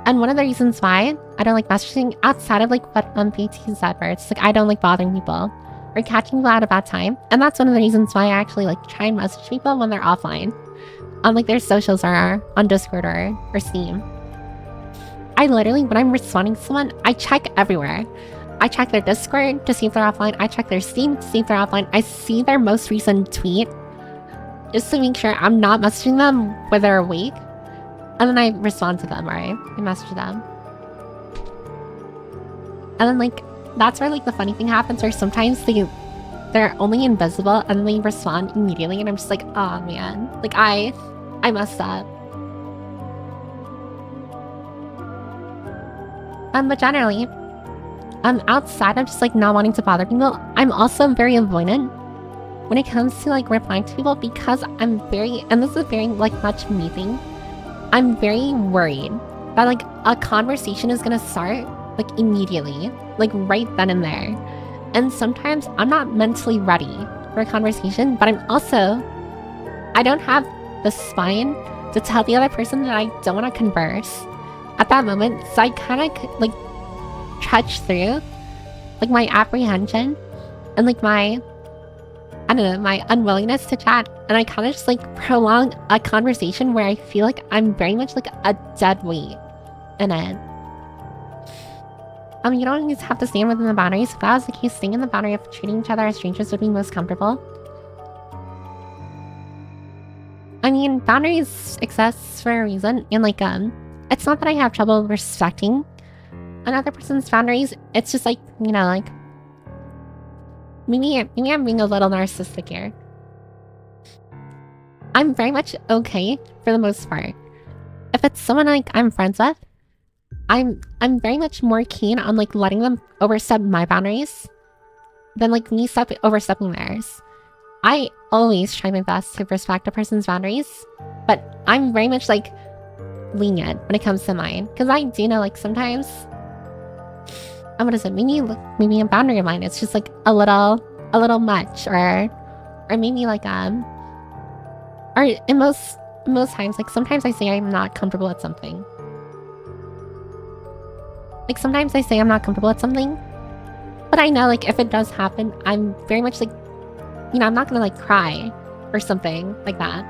and one of the reasons why I don't like messaging outside of like what PT said, where it's like I don't like bothering people or catching people at a bad time. And that's one of the reasons why I actually like try and message people when they're offline. On like their socials are on Discord or Steam. I literally, when I'm responding to someone, I check everywhere. I check their Discord to see if they're offline. I check their Steam to see if they're offline. I see their most recent tweet just to make sure I'm not messaging them when they're awake. And then I respond to them, right? I message them. And then like, that's where like the funny thing happens where sometimes they're only invisible and then they respond immediately and I'm just like, oh man. Like I messed up. But generally, outside of just like not wanting to bother people, I'm also very avoidant when it comes to like replying to people because I'm very, and this is very like much me thing, I'm very worried that like a conversation is gonna start like immediately, like right then and there. And sometimes I'm not mentally ready for a conversation, but I don't have the spine to tell the other person that I don't want to converse at that moment. So I kind of like trudge through like my apprehension and like my, I don't know, my unwillingness to chat. And I kind of just like prolong a conversation where I feel like I'm very much like a dead weight in it. You don't always have to stand within the boundaries. If that was the case, staying in the boundary of treating each other as strangers would be most comfortable. I mean, boundaries exist for a reason, and like, it's not that I have trouble respecting another person's boundaries. It's just like, you know, like, maybe I'm being a little narcissistic here. I'm very much okay for the most part. If it's someone like I'm friends with, I'm very much more keen on like letting them overstep my boundaries than like me overstepping theirs. I always try my best to respect a person's boundaries, but I'm very much like lenient when it comes to mine because I do know like sometimes, what is it? Maybe a boundary of mine. It's just like a little much, or maybe like or in most times, like sometimes I say I'm not comfortable with something. Like sometimes I say I'm not comfortable with something, but I know like if it does happen, I'm very much like, you know, I'm not gonna like cry or something like that.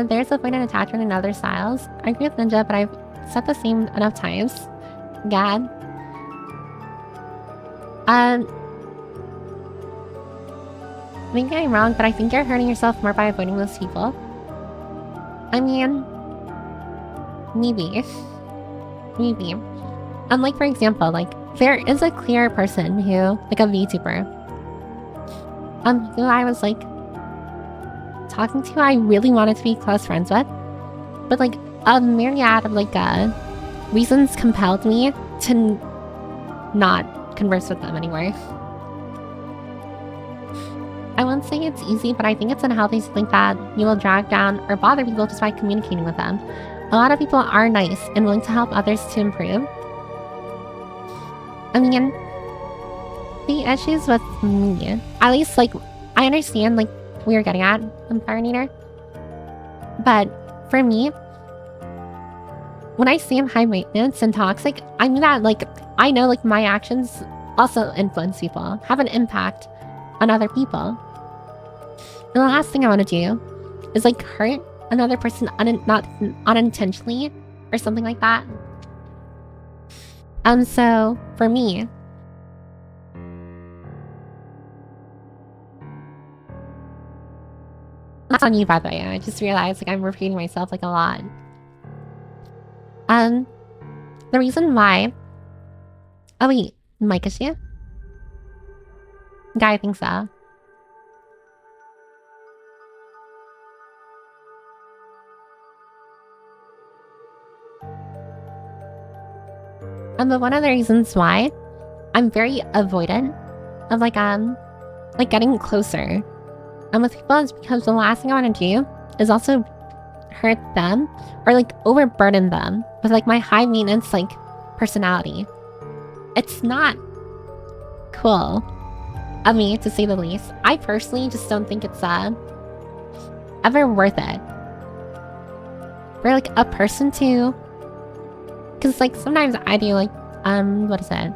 There's a point in attachment in other styles. I agree with Ninja, but I've said the same enough times. Gad. Maybe I'm wrong, but I think you're hurting yourself more by avoiding those people. I mean, maybe. Maybe. Like for example, like there is a clear person who, like a VTuber, who I was like talking to, I really wanted to be close friends with, but like a myriad of like reasons compelled me to not converse with them anymore. I won't say it's easy, but I think it's unhealthy to think that you will drag down or bother people just by communicating with them. A lot of people are nice and willing to help others to improve. I mean, the issues with me, at least like, I understand like we were getting at Empire Eater, but for me, when I say I'm high maintenance and toxic, I mean that like, I know like my actions also influence people, have an impact on other people. the last thing I want to do is like hurt another person not unintentionally or something like that. So for me, that's on you, by the way. I just realized like I'm repeating myself like a lot. The reason why. Oh wait, mic issue? Yeah, I think so. But one of the reasons why I'm very avoidant of like getting closer with people is because the last thing I want to do is also hurt them or like overburden them with like my high maintenance like personality. It's not cool of me, to say the least. I personally just don't think it's ever worth it for like a person to, because like sometimes I do like what is it,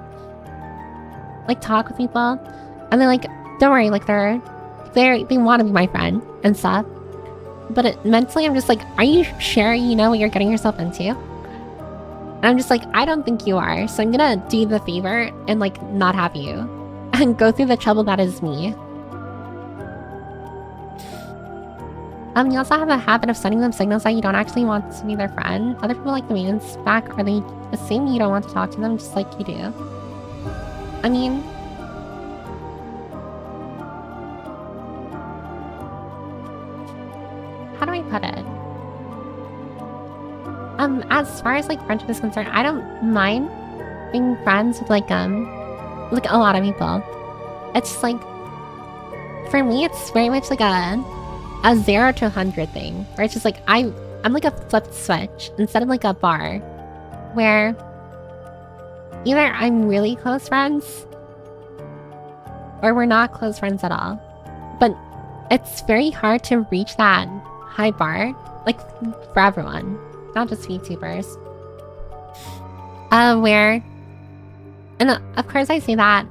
like talk with people and they're like, don't worry, like they want to be my friend and stuff, but mentally I'm just like, are you sure you know what you're getting yourself into? And I'm just like, I don't think you are, so I'm gonna do the favor and like not have you and go through the trouble that is me. You also have a habit of sending them signals that you don't actually want to be their friend. Other people like the maintenance back, or they assume you don't want to talk to them just like you do. I mean, how do I put it? As far as like friendship is concerned, I don't mind being friends with like a lot of people. It's just like, for me, it's very much like a 0 to 100 thing, where it's just like I'm like a flipped switch instead of like a bar, where either I'm really close friends or we're not close friends at all. But it's very hard to reach that high bar, like for everyone, not just VTubers. And of course I say that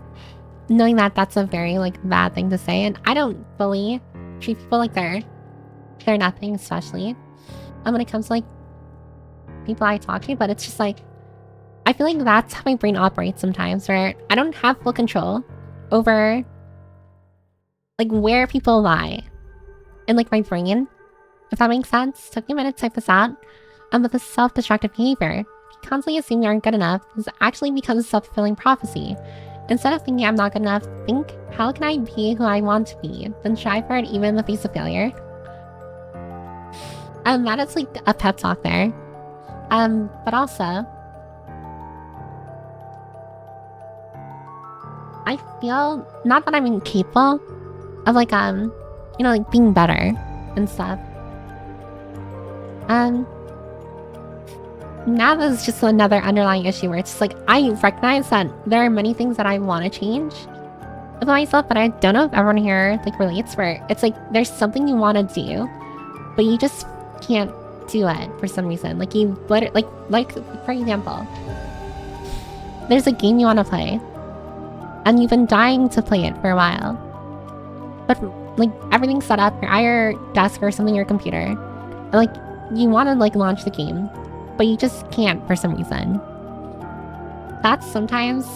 knowing that that's a very like bad thing to say, and I don't fully treat people like they're nothing, especially when it comes to like people I talk to. But it's just like, I feel like that's how my brain operates sometimes, where I don't have full control over like where people lie in like my brain, if that makes sense. Took me a minute to type this out. But the self-destructive behavior, constantly assuming you aren't good enough, is actually becomes a self-fulfilling prophecy. Instead of thinking I'm not good enough, think, how can I be who I want to be? Then strive for it even in the face of failure. That is like a pep talk there. But also, I feel not that I'm incapable of like you know, like being better and stuff. Now there's just another underlying issue where it's just like, I recognize that there are many things that I want to change about myself, but I don't know if everyone here like relates, where it's like there's something you want to do, but you just can't do it for some reason. Like you like for example, there's a game you want to play and you've been dying to play it for a while, but like everything's set up, you're at your desk or something, your computer, and like you want to like launch the game, but you just can't for some reason. That's sometimes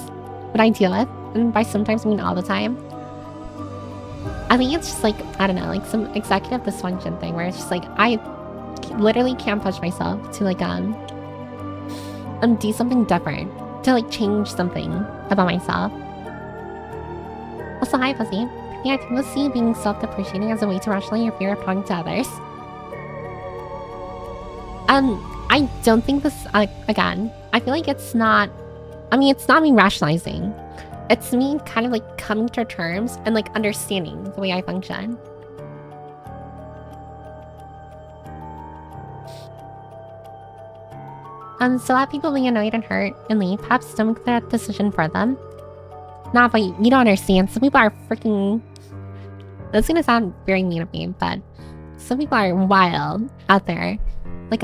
what I deal with, and by sometimes I mean all the time. I think it's just like, I don't know, like some executive dysfunction thing where it's just like I literally can't push myself to like do something different, to like change something about myself. Also, hi Pussy. Yeah, I can see being self-depreciating as a way to rationalize your fear of talking to others. I don't think this, again, I feel like it's not, I mean, it's not me rationalizing. It's me kind of like coming to terms and like understanding the way I function. So let people be annoyed and hurt and leave. Perhaps don't make that decision for them. Nah, but you don't understand. Some people are freaking, that's gonna sound very mean of me, but some people are wild out there. Like,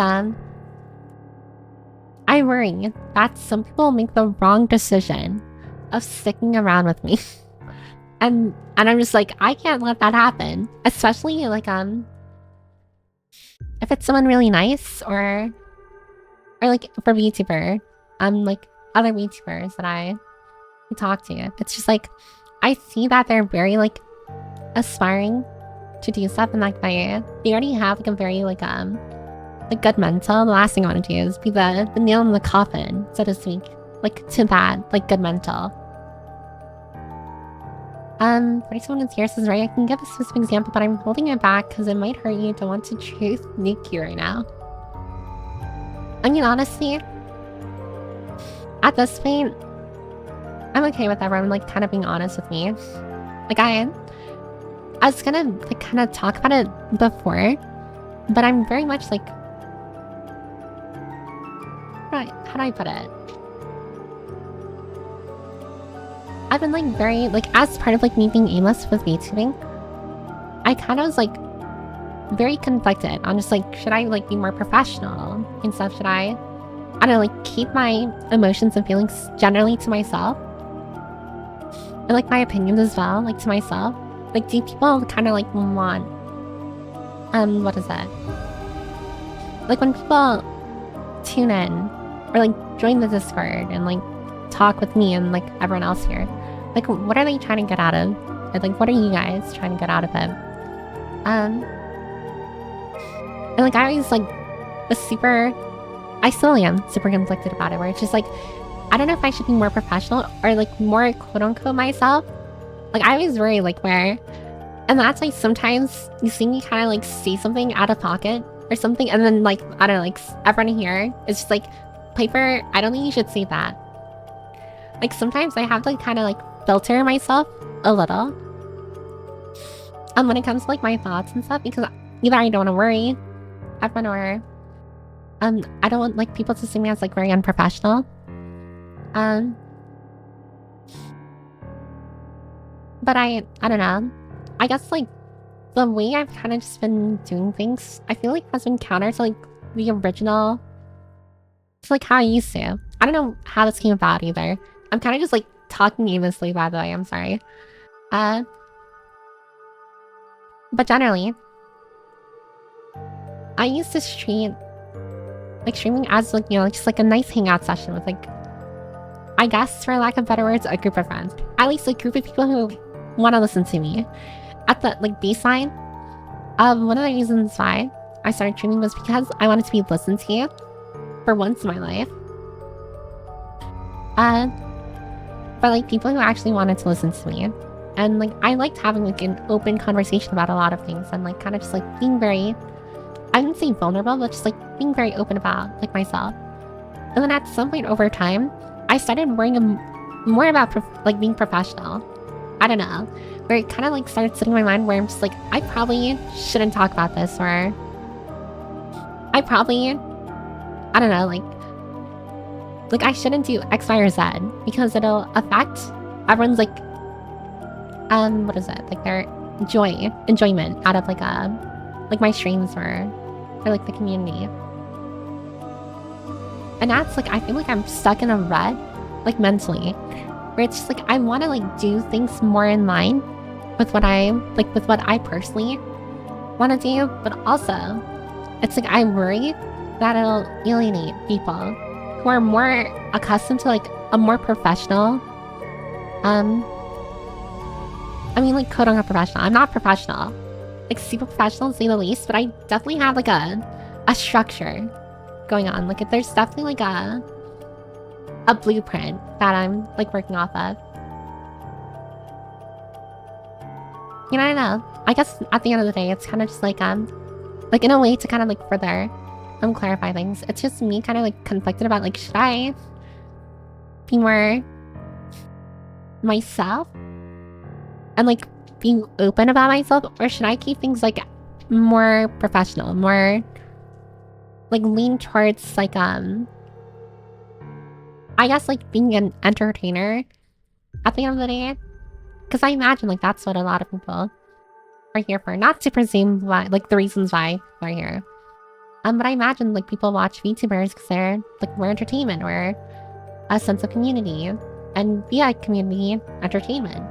I worry that some people make the wrong decision of sticking around with me. And I'm just like, I can't let that happen. Especially like if it's someone really nice or like for VTuber, like other VTubers that I talk to. It's just like I see that they're very like aspiring to do stuff and like they already have like a very like good mental. The last thing I want to do is be the nail in the coffin, so to speak. Like to that, like good mental. 47 is here says, right, I can give a specific example, but I'm holding it back because it might hurt you. Don't want to truth nuke you right now. I mean, honestly, at this point, I'm okay with everyone like kind of being honest with me. Like I was gonna like kind of talk about it before, but I'm very much like, how do I put it? I've been like very like as part of like me being aimless with VTubing, I kind of was like very conflicted on just like, should I like be more professional and stuff? Should I don't know, like keep my emotions and feelings generally to myself? And like my opinions as well, like to myself. Like do people kind of like want what is that? Like when people tune in or like join the Discord and like talk with me and like everyone else here, like what are they trying to get out of it? Like what are you guys trying to get out of it? And like I always like I still am super conflicted about it, where it's just like I don't know if I should be more professional or like more quote unquote myself. Like I always worry like where, and that's like sometimes you see me kind of like say something out of pocket or something, and then like I don't know, like everyone here is just like, Piper, I don't think you should say that. Like sometimes I have to kind of like filter myself a little when it comes to like my thoughts and stuff, because either I don't want to worry everyone or I don't want like people to see me as like very unprofessional. But I don't know. I guess like the way I've kind of just been doing things, I feel like has been counter to like the original. It's like how I used to. I don't know how this came about either. I'm kind of just like talking aimlessly, by the way. I'm sorry. But generally, I used to stream like streaming as like, you know, just like a nice hangout session with like, I guess for lack of better words, a group of friends. At least a group of people who want to listen to me. At the like baseline, one of the reasons why I started streaming was because I wanted to be listened to for once in my life. But like people who actually wanted to listen to me. And like I liked having like an open conversation about a lot of things and like kind of just like being very, I wouldn't say vulnerable, but just like being very open about like myself. And then at some point over time, I started worrying more about like being professional. I don't know, where it kind of like started sitting in my mind where I'm just like, I probably shouldn't talk about this, or I probably, I don't know, like I shouldn't do X, Y, or Z because it'll affect everyone's like, what is it? Like their enjoyment out of like my streams or like the community. And that's like, I feel like I'm stuck in a rut, like mentally, where it's just like, I want to like do things more in line with what with what I personally want to do. But also it's like, I worry that it'll alienate people who are more accustomed to like a more professional, I mean like quote unquote professional. I'm not professional, like super professional to say the least, but I definitely have like a structure going on. Like if there's definitely like a blueprint that I'm like working off of. You know, I don't know. I guess at the end of the day, it's kind of just like in a way to kind of like further clarify things. It's just me kind of like conflicted about like, should I be more myself and like being open about myself, or should I keep things like more professional, more like lean towards like I guess like being an entertainer at the end of the day, because I imagine like that's what a lot of people are here for. Not to presume why, like the reasons why they're here, but I imagine like people watch VTubers because they're like more entertainment or a sense of community, and via community entertainment.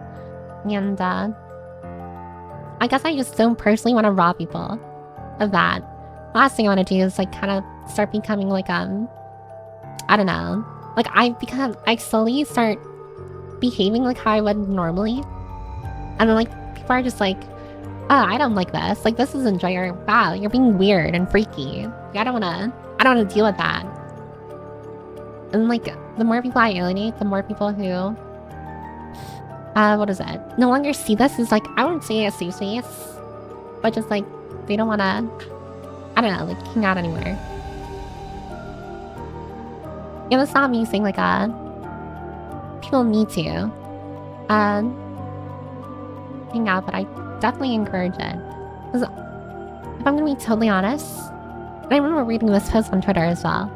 And I guess I just don't personally want to rob people of that. Last thing I want to do is like kind of start becoming like I don't know, like I slowly start behaving like how I would normally, and then like people are just like, oh, I don't like this. Like this isn't wow, you're being weird and freaky. Like, I don't wanna deal with that. And like the more people I alienate, the more people who what is it? No longer see this as like, I wouldn't say a safe space, but just like they don't wanna, I don't know, like hang out anywhere. Yeah, that's not me saying like people need to hang out, but I definitely encourage it. Because if I'm gonna be totally honest, and I remember reading this post on Twitter as well.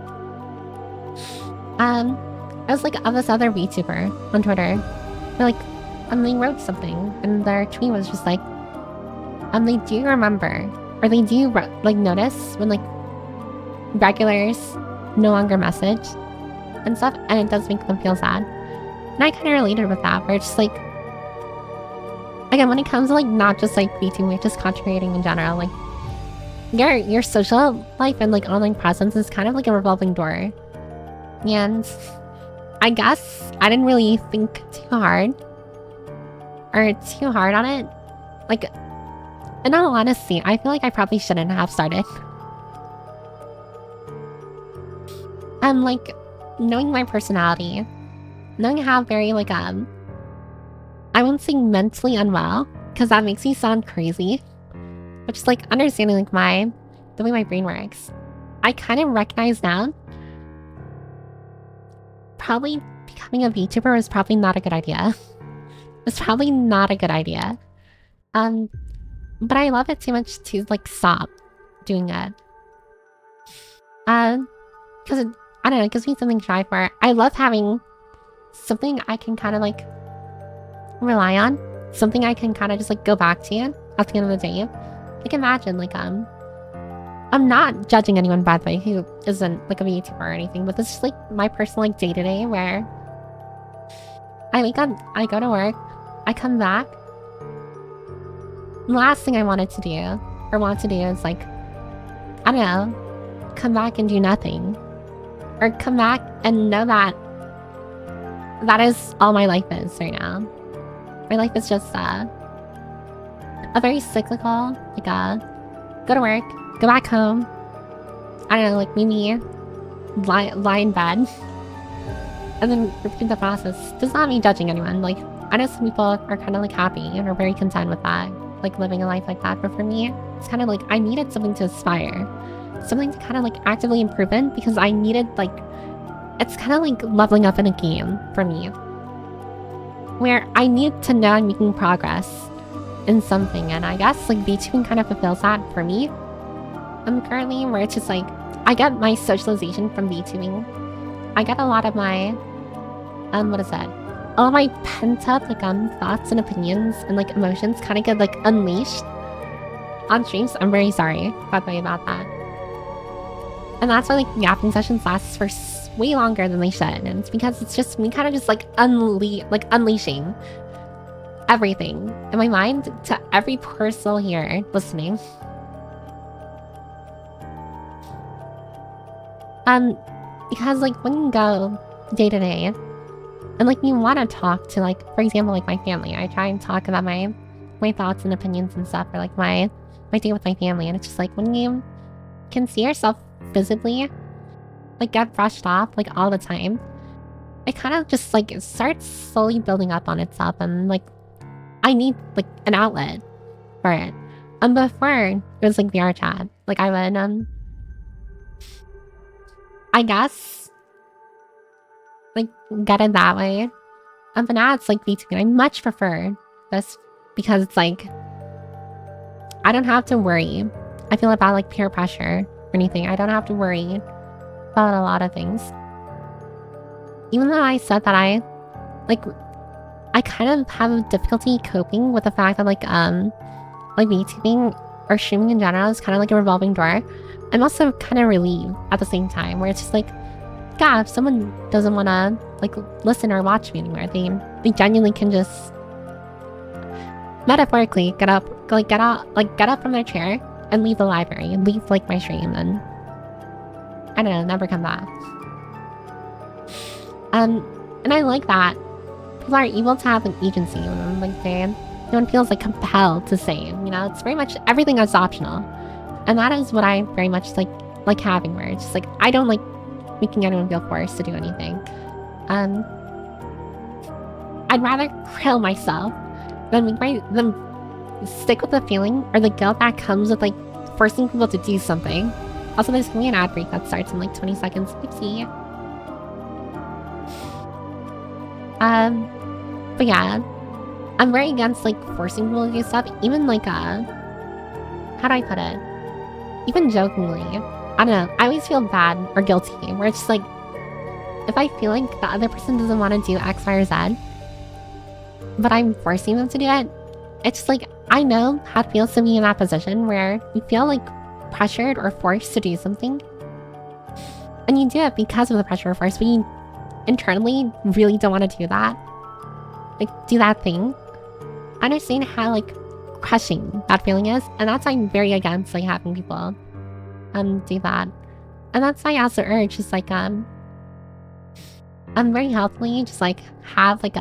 I was like of this other VTuber on Twitter. They're like, they wrote something, and their tweet was just like, they do remember, or they do like notice when like regulars no longer message and stuff, and it does make them feel sad. And I kind of related with that, where it's just like, again, when it comes to like not just like VTubing, just content creating in general, like your social life and like online presence is kind of like a revolving door. And I guess I didn't really think too hard on it. Like, in all honesty, I feel like I probably shouldn't have started. Like, knowing my personality, knowing how very like I won't say mentally unwell, because that makes me sound crazy, but just like understanding like the way my brain works, I kind of recognize now probably becoming a VTuber was probably not a good idea. It's probably not a good idea. But I love it too much to like stop doing it. Because I don't know, it gives me something to try for. I love having something I can kind of like rely on, something I can kind of just like go back to at the end of the day. Like imagine like I'm not judging anyone, by the way, who isn't like a VTuber or anything, but this is like my personal like day-to-day where I wake up, I go to work, I come back. The last thing I want to do is like, I don't know, come back and do nothing. Or come back and know that that is all my life is right now. My life is just a very cyclical, like go to work, go back home, I don't know, like maybe lie in bed, and then repeat the process. Does not mean judging anyone. Like, I know some people are kind of like happy and are very content with that, like living a life like that, but for me, it's kind of like I needed something to aspire, something to kind of like actively improve in, because I needed like, it's kind of like leveling up in a game for me, where I need to know I'm making progress in something, and I guess like VTubing kind of fulfills that for me. I'm currently where it's just like, I get my socialization from VTubing. I get a lot of my, what is that? All of my pent up like thoughts and opinions and like emotions kind of get like unleashed on streams. I'm very sorry, by the way, about that. And that's why like yapping sessions last for way longer than they should, and it's because it's just me kind of just like unleashing everything in my mind to every person here listening. Because like when you go day to day and like you want to talk to like, for example, like my family, I try and talk about my thoughts and opinions and stuff, or like my day with my family, and it's just like when you can see yourself visibly like get brushed off like all the time, it kind of just like it starts slowly building up on itself, and like I need like an outlet for it. Before it was like VR chat, like I would I guess like get it that way. But now it's like VTubing. I much prefer this because it's like I don't have to worry. I feel about like peer pressure or anything. I don't have to worry about a lot of things. Even though I said that I kind of have difficulty coping with the fact that like VTubing or streaming in general is kind of like a revolving door. I'm also kind of relieved at the same time, where it's just like, yeah, if someone doesn't want to like listen or watch me anymore, they genuinely can just metaphorically get up, get up from their chair and leave the library and leave like my stream and I don't know, never come back. And I like that. People are able to have an agency when like no one feels like compelled to save, you know? It's very much everything is optional. And that is what I very much like having, where it's just like I don't like making anyone feel forced to do anything. I'd rather kill myself than stick with the feeling or the guilt that comes with like forcing people to do something. Also, there's gonna be an ad break that starts in like 20 seconds. Oopsie. But yeah, I'm very against like forcing people to do stuff. Even like how do I put it? Even jokingly, I don't know. I always feel bad or guilty where it's just like if I feel like the other person doesn't want to do X, Y, or Z, but I'm forcing them to do it. It's just like I know how it feels to be in that position where you feel like pressured or forced to do something, and you do it because of the pressure or force, but you internally really don't want to do that. Like do that thing. I understand how like crushing that feeling is, and that's why I'm very against like having people do that. And that's why I also urge just like I'm very healthily just like have like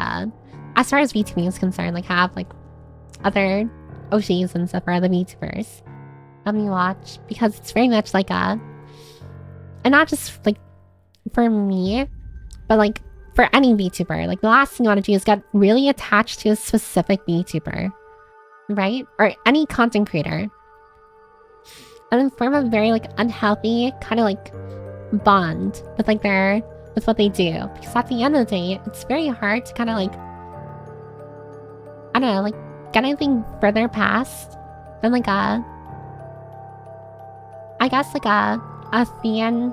as far as VTubing is concerned, like have like other OGs and stuff or other VTubers you watch, because it's very much like and not just like for me, but like for any VTuber, like the last thing you want to do is get really attached to a specific VTuber, right? Or any content creator, and then form a very like unhealthy kind of like bond with like with what they do, because at the end of the day, it's very hard to kind of like I don't know, like get anything further past than like I guess like a fan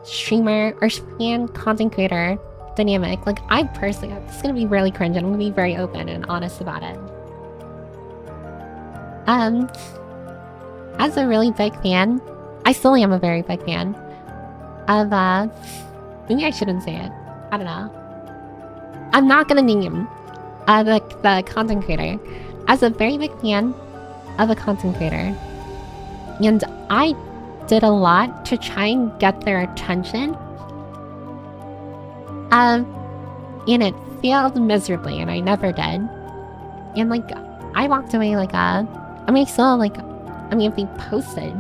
streamer or fan content creator dynamic. Like I personally, it's gonna be really cringe and I'm gonna be very open and honest about it. As a really big fan, I still am a very big fan of maybe I shouldn't say it. I don't know. I'm not gonna name the content creator. As a very big fan of a content creator, and I did a lot to try and get their attention. And it failed miserably, and I never did. And like, I walked away like I mean, if they posted,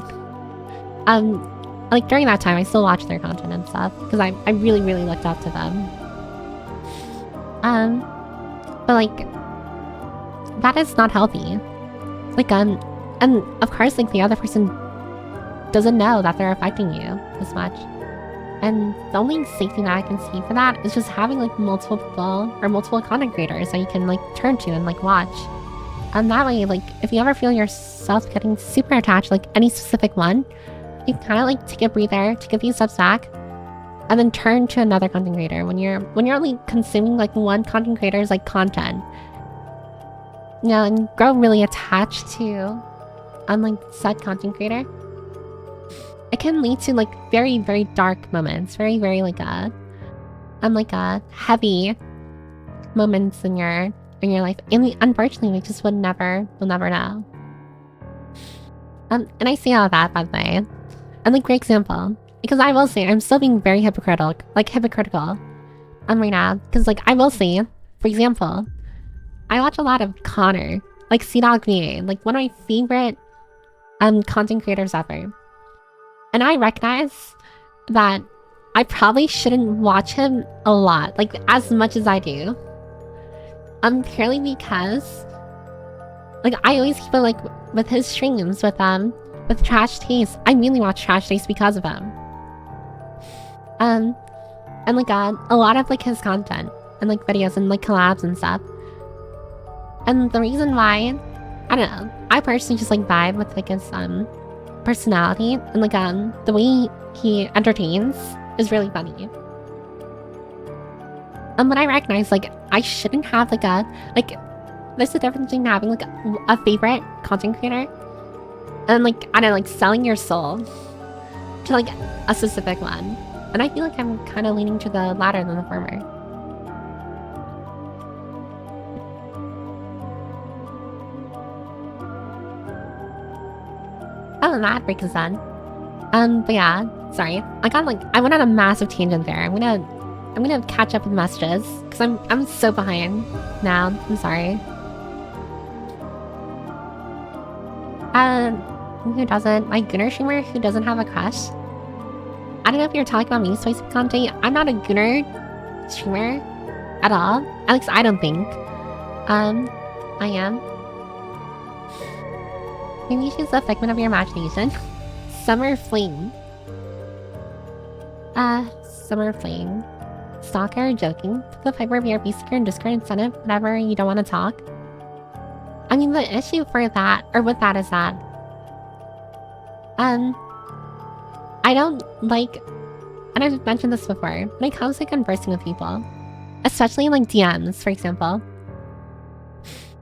like during that time, I still watched their content and stuff because I really looked up to them. But like, that is not healthy. Like, and of course, like the other person doesn't know that they're affecting you as much. And the only safety net I can see for that is just having like multiple people or multiple content creators that you can like turn to and like watch. And that way, like if you ever feel yourself getting super attached, like any specific one, you kind of like take a breather, take a few steps back, and then turn to another content creator. When you're only consuming like one content creator's like content, you know, and grow really attached to like said content creator, it can lead to like very dark moments, very like heavy moments in your life, and unfortunately we just we'll never know. And I say all that, by the way, and like for example, because I will say I'm still being very hypocritical right now, because like I will say, for example, I watch a lot of Connor, like CDogVA, like one of my favorite content creators ever. And I recognize that I probably shouldn't watch him a lot, like as much as I do. Purely because like I always keep it like with his streams with Trash Taste. I mainly watch Trash Taste because of him. And like a lot of like his content and like videos and like collabs and stuff. And the reason why, I don't know, I personally just like vibe with like his personality and like the way he entertains is really funny. But I recognize like I shouldn't have like there's a difference between having like a favorite content creator and like I don't know, like selling your soul to like a specific one. And I feel like I'm kind of leaning to the latter than the former. how that break is done. But yeah, sorry. I went on a massive tangent there. I'm gonna catch up with messages because I'm so behind now. I'm sorry. Who doesn't? My Gunner streamer who doesn't have a crush. I don't know if you're talking about me, Spicy Picante. I'm not a Gunner streamer at all. At least I don't think. I am. Maybe she's a figment of your imagination. Summer Fling. Summer Fling. Stalker, joking. The Piper BRB seeker and Discord incentive, whatever, you don't want to talk. I mean, the issue for that, or with that, is that I don't like, and I've mentioned this before, when it comes to conversing with people, especially in like DMs, for example,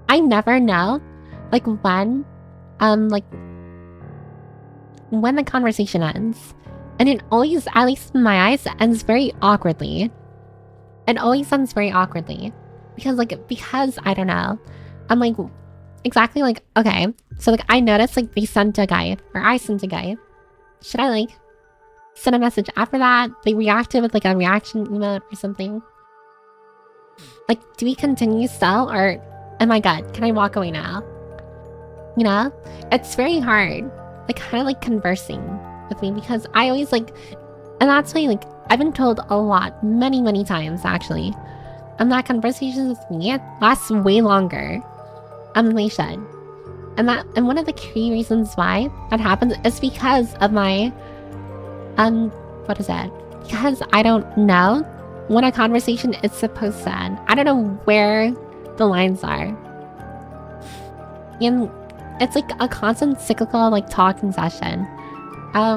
I never know like when the conversation ends. And it always, at least in my eyes, ends very awkwardly. It always ends very awkwardly. Because I don't know. I'm like, exactly like, okay. So like I noticed like they sent a guide, or I sent a guide. Should I like send a message after that? They reacted with like a reaction emote or something. Like, do we continue still, or am I good? Can I walk away now? You know? It's very hard. Like kind of like conversing with me, because I always like, and that's why like I've been told a lot, many times actually, that conversations with me last way longer than they should. And one of the key reasons why that happens is because of my what is that? Because I don't know when a conversation is supposed to end. I don't know where the lines are. And it's like a constant cyclical like talking session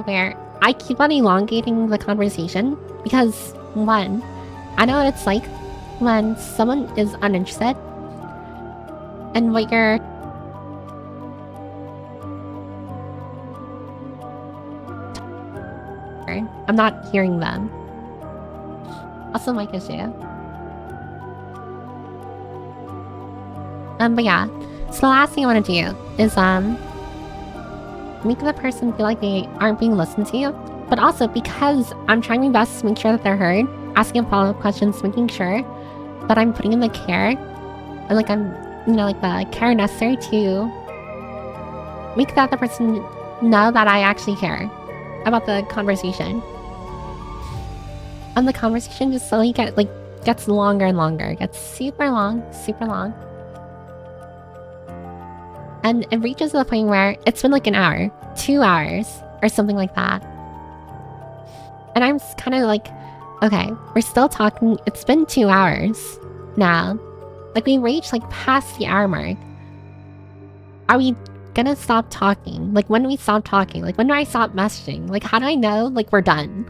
where I keep on elongating the conversation because, one, I know what it's like when someone is uninterested and what you're I'm not hearing them. Also mic issue. But yeah. So the last thing I want to do is make the person feel like they aren't being listened to, but also because I'm trying my best to make sure that they're heard, asking follow-up questions, making sure that I'm putting in the care, and like I'm, you know, like the care necessary to make the other person know that I actually care about the conversation. And the conversation just slowly gets longer and longer. It gets super long. And it reaches to the point where it's been like an hour, 2 hours, or something like that. And I'm kind of like, okay, we're still talking. It's been 2 hours now. Like we reached like past the hour mark. Are we gonna stop talking? Like when do we stop talking? Like when do I stop messaging? Like how do I know like we're done?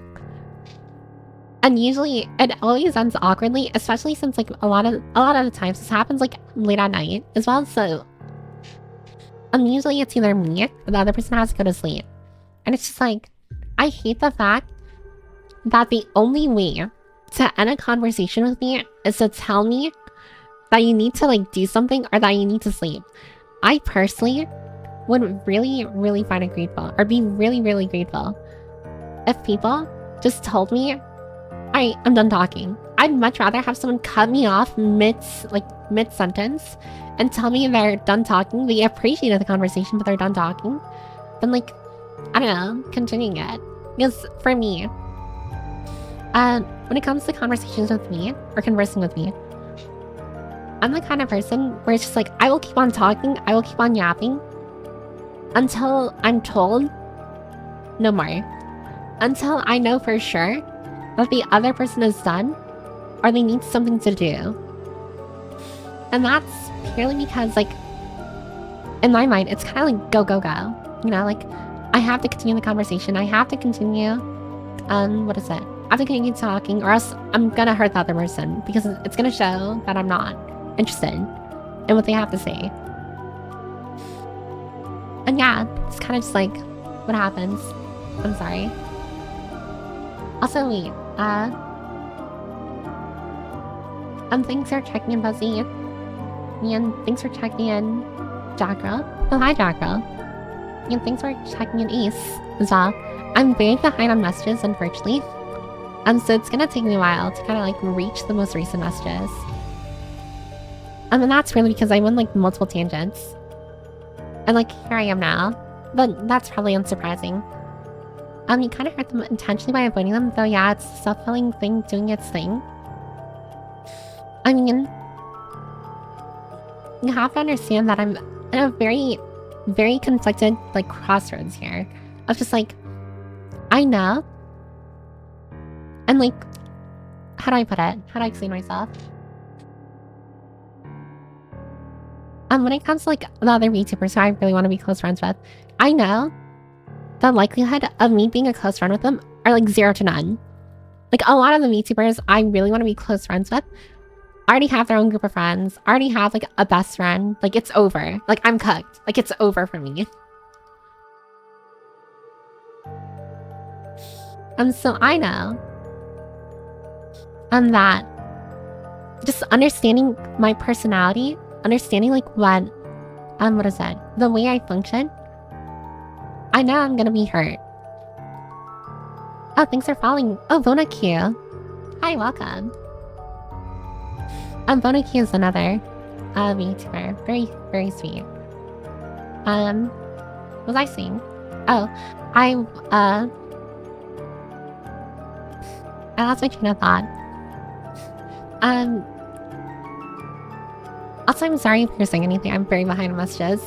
And usually it always ends awkwardly, especially since like a lot of the times this happens like late at night as well. So usually it's either me or the other person has to go to sleep. And it's just like, I hate the fact that the only way to end a conversation with me is to tell me that you need to like do something or that you need to sleep. I personally would really find it grateful, or be really grateful, if people just told me, I'm done talking. I'd much rather have someone cut me off mid-sentence and tell me they're done talking, they appreciated the conversation but they're done talking, than like, I don't know, continuing it. Because for me, when it comes to conversations with me, or conversing with me, I'm the kind of person where it's just like, I will keep on talking, I will keep on yapping, until I'm told no more. Until I know for sure that the other person is done, or they need something to do. And that's purely because, like, in my mind, it's kind of like go. You know, like, I have to continue the conversation. I have to continue, what is it? I have to continue talking, or else I'm gonna hurt the other person, because it's gonna show that I'm not interested in what they have to say. And yeah, it's kind of just like what happens. I'm sorry. Also, wait, thanks for checking in, Buzzy. And thanks for checking in, Jackra. Oh, hi, Jackra. And thanks for checking in, Ace, as well. I'm very behind on messages, unfortunately. So it's gonna take me a while to kind of like reach the most recent messages. And that's really because I went like multiple tangents. And like here I am now. But that's probably unsurprising. You kind of hurt them intentionally by avoiding them, though yeah, it's a self-fulfilling thing doing its thing. I mean, you have to understand that I'm in a very, very conflicted like crossroads here. Of just like, I know. And like, how do I put it? How do I explain myself? When it comes to like the other VTubers who I really want to be close friends with, I know the likelihood of me being a close friend with them are like 0 to none. Like a lot of the VTubers I really want to be close friends with already have their own group of friends, already have like a best friend. Like it's over. Like I'm cooked. Like it's over for me. So I know that just understanding my personality, understanding like what is it? The way I function, I know I'm gonna be hurt. Oh, thanks for following. Oh, Bona Q. Hi, welcome. Bona Q is another VTuber. Very, very sweet. What was I saying? Oh, I lost my train of thought. Also, I'm sorry if you're saying anything. I'm very behind on messages.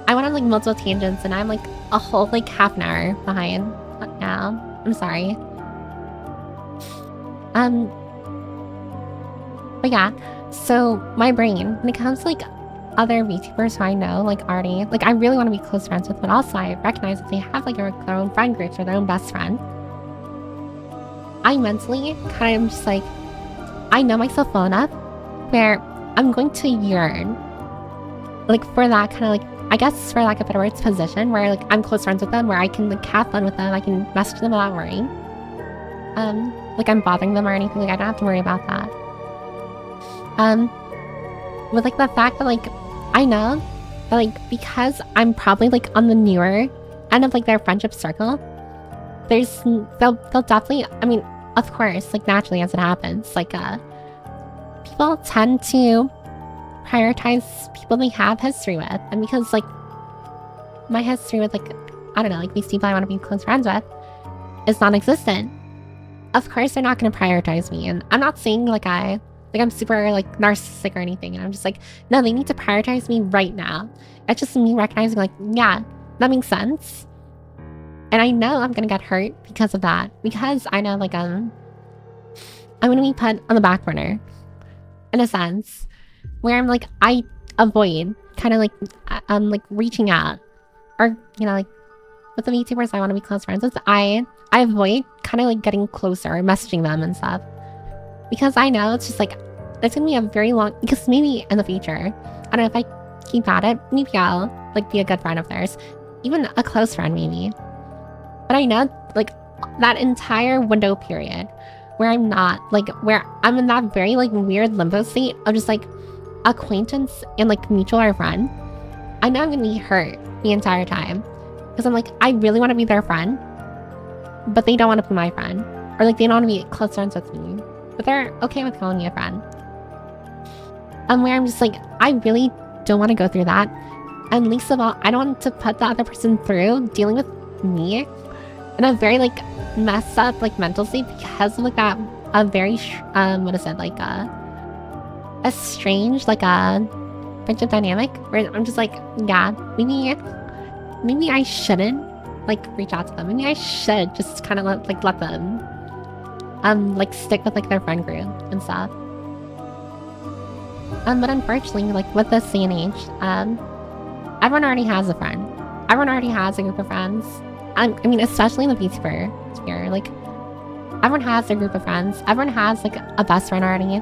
I went on like multiple tangents and I'm like a whole like half an hour behind now. I'm sorry. But yeah, so my brain, when it comes to like other VTubers who I know like already, like I really want to be close friends with, but also I recognize that they have like their own friend groups or their own best friend. I mentally kind of just like, I know myself well enough where I'm going to yearn like for that kind of like, I guess for lack of better words, position where like I'm close friends with them, where I can like have fun with them, I can message them without worrying. Like I'm bothering them or anything, like I don't have to worry about that. With like the fact that like, I know that like, because I'm probably like on the newer end of like their friendship circle, they'll definitely, I mean, of course, like naturally as it happens, like people tend to prioritize people they have history with. And because like my history with like, I don't know, like these people I want to be close friends with is non-existent, of course they're not going to prioritize me. And I'm not saying like I'm super like narcissistic or anything, and I'm just like, no, they need to prioritize me right now. It's just me recognizing like, yeah, that makes sense. And I know I'm gonna get hurt because of that, because I know like I'm gonna be put on the back burner in a sense where I'm like, I avoid kind of like like reaching out, or you know, like with the VTubers I want to be close friends with, I avoid kind of like getting closer, messaging them and stuff, because I know it's just like there's gonna be a very long, because maybe in the future, I don't know, if I keep at it, maybe I'll like be a good friend of theirs, even a close friend maybe. But I know like that entire window period where I'm not like, where I'm in that very like weird limbo state of just like acquaintance and like mutual or friend, I know I'm gonna be hurt the entire time, because I'm like, I really want to be their friend, but they don't want to be my friend, or like they don't want to be close friends with me, but they're okay with calling me a friend. Where I'm just like, I really don't want to go through that, and least of all, I don't want to put the other person through dealing with me in a very like messed up like mental state because of like that a very what is it, like a strange like a friendship dynamic where I'm just like, yeah, maybe I shouldn't like reach out to them. Maybe I should just kind of let them like stick with like their friend group and stuff. But unfortunately, like with this day and age, everyone already has a friend. Everyone already has a group of friends. I mean, especially in the VTuber sphere, like everyone has their group of friends. Everyone has like a best friend already.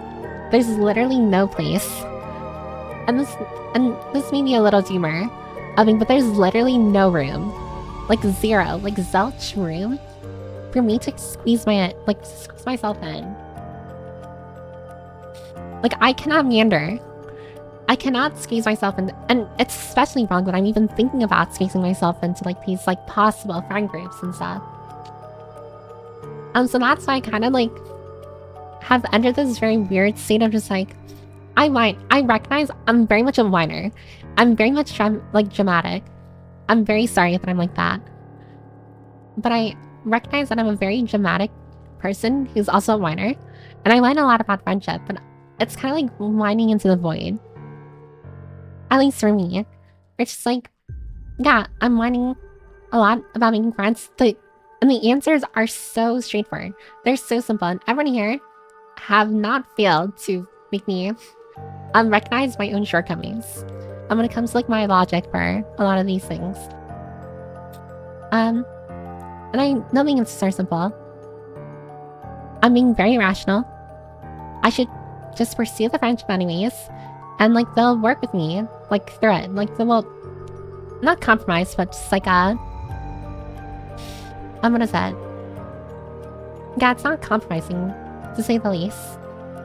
There's literally no place, and this may be a little doomer, I mean, but there's literally no room, like zero, like zilch room for me to squeeze myself in. Like I cannot meander I cannot squeeze myself in, and it's especially wrong when I'm even thinking about squeezing myself into like these like possible friend groups and stuff. So that's why I kind of like have entered this very weird state of just like, I recognize I'm very much a whiner. I'm very much dramatic. I'm very sorry that I'm like that. But I recognize that I'm a very dramatic person who's also a whiner. And I whine a lot about friendship, but it's kind of like whining into the void. At least for me. It's just like, yeah, I'm whining a lot about making friends. And the answers are so straightforward. They're so simple. And everyone here have not failed to make me recognize my own shortcomings. When it comes to like my logic for a lot of these things. And I know the answers are simple. I'm being very rational. I should just pursue the friendship anyways. And like they'll work with me like through it. Like they will not compromise, but just like what is that? Yeah, it's not compromising, to say the least.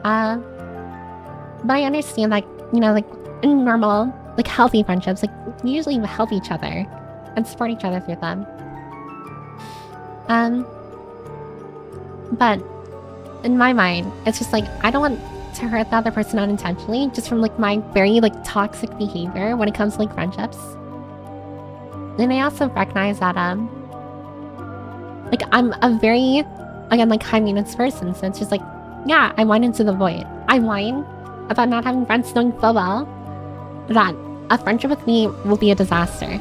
But I understand that, you know, like in normal, like healthy friendships, like we usually help each other and support each other through them. But in my mind, it's just like I don't want to hurt the other person unintentionally, just from like my very like toxic behavior when it comes to like friendships. And I also recognize that like I'm a very, again, like high maintenance person, so it's just like, yeah, I whine into the void. I whine about not having friends, knowing full well that a friendship with me will be a disaster.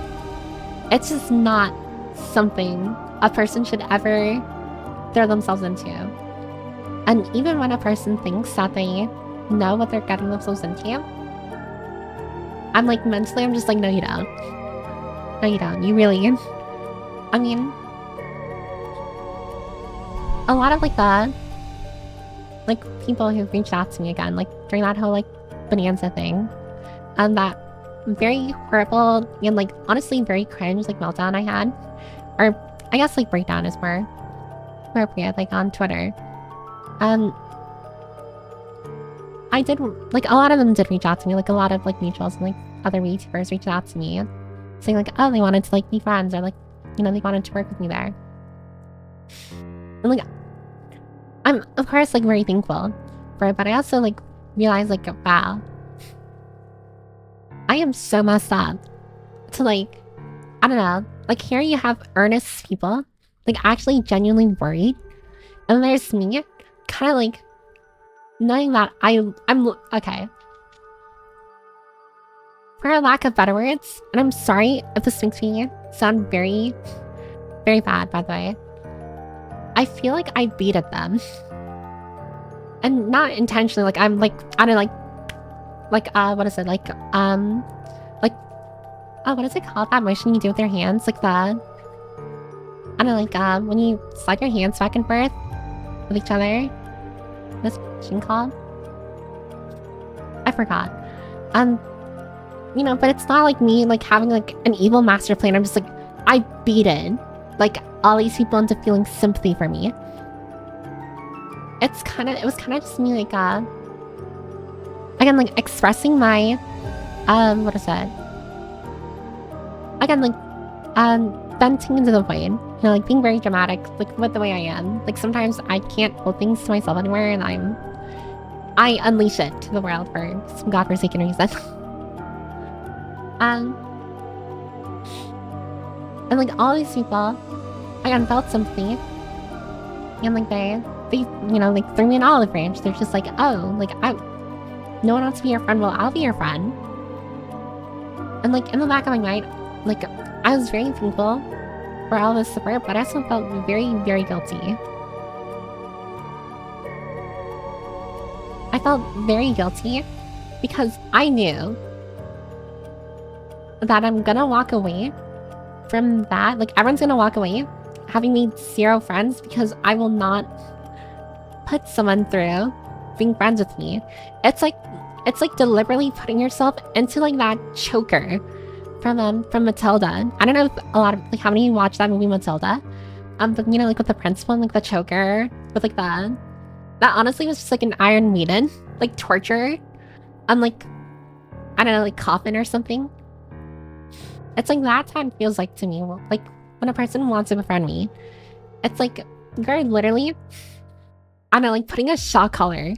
It's just not something a person should ever throw themselves into. And even when a person thinks that they know what they're getting themselves into, I'm like mentally, I'm just like, no, you don't. No, you don't. You really. I mean, a lot of like the like people who've reached out to me again, like during that whole like bonanza thing, and that very horrible and like honestly very cringe like meltdown I had, or I guess like breakdown is more appropriate, like on Twitter. I did like a lot of them did reach out to me, like a lot of like mutuals and like other VTubers reached out to me saying like, oh, they wanted to like be friends, or like, you know, they wanted to work with me there. And like I'm of course like very thankful for it, but I also like realized like, wow, I am so messed up to like, I don't know, like here you have earnest people like actually genuinely worried, and there's me kind of like knowing that I'm okay, for a lack of better words, and I'm sorry if this makes me sound very, very bad, by the way. I feel like I beat at them. And not intentionally, like I'm like, I don't like what is it, like what is it called, that motion you do with your hands, like the, I don't know, like when you slide your hands back and forth with each other. What's motion called? I forgot. You know, but it's not like me like having like an evil master plan. I'm just like, I beat it like all these people into feeling sympathy for me. It was kind of just me like again, like expressing my what is that, again, like venting into the void, you know, like being very dramatic like with the way I am. Like sometimes I can't hold things to myself anymore, and I unleash it to the world for some godforsaken reason. And like all these people, again, felt sympathy, and like they you know, like threw me an olive branch. They're just like, oh, like no one wants to be your friend, well, I'll be your friend. And like in the back of my mind, like I was very thankful for all this support, but I also felt very, very guilty. I felt very guilty because I knew that I'm gonna walk away from that. Like everyone's gonna walk away having made 0 friends because I will not put someone through being friends with me. It's like deliberately putting yourself into like that choker from Matilda. I don't know if a lot of like how many of you watched that movie Matilda. But you know, like with the principal and like the choker with like that honestly was just like an Iron Maiden like torture. Like I don't know, like coffin or something. It's like that's how it feels like to me. Like when a person wants to befriend me, it's like you're literally, I don't know, like putting a shock collar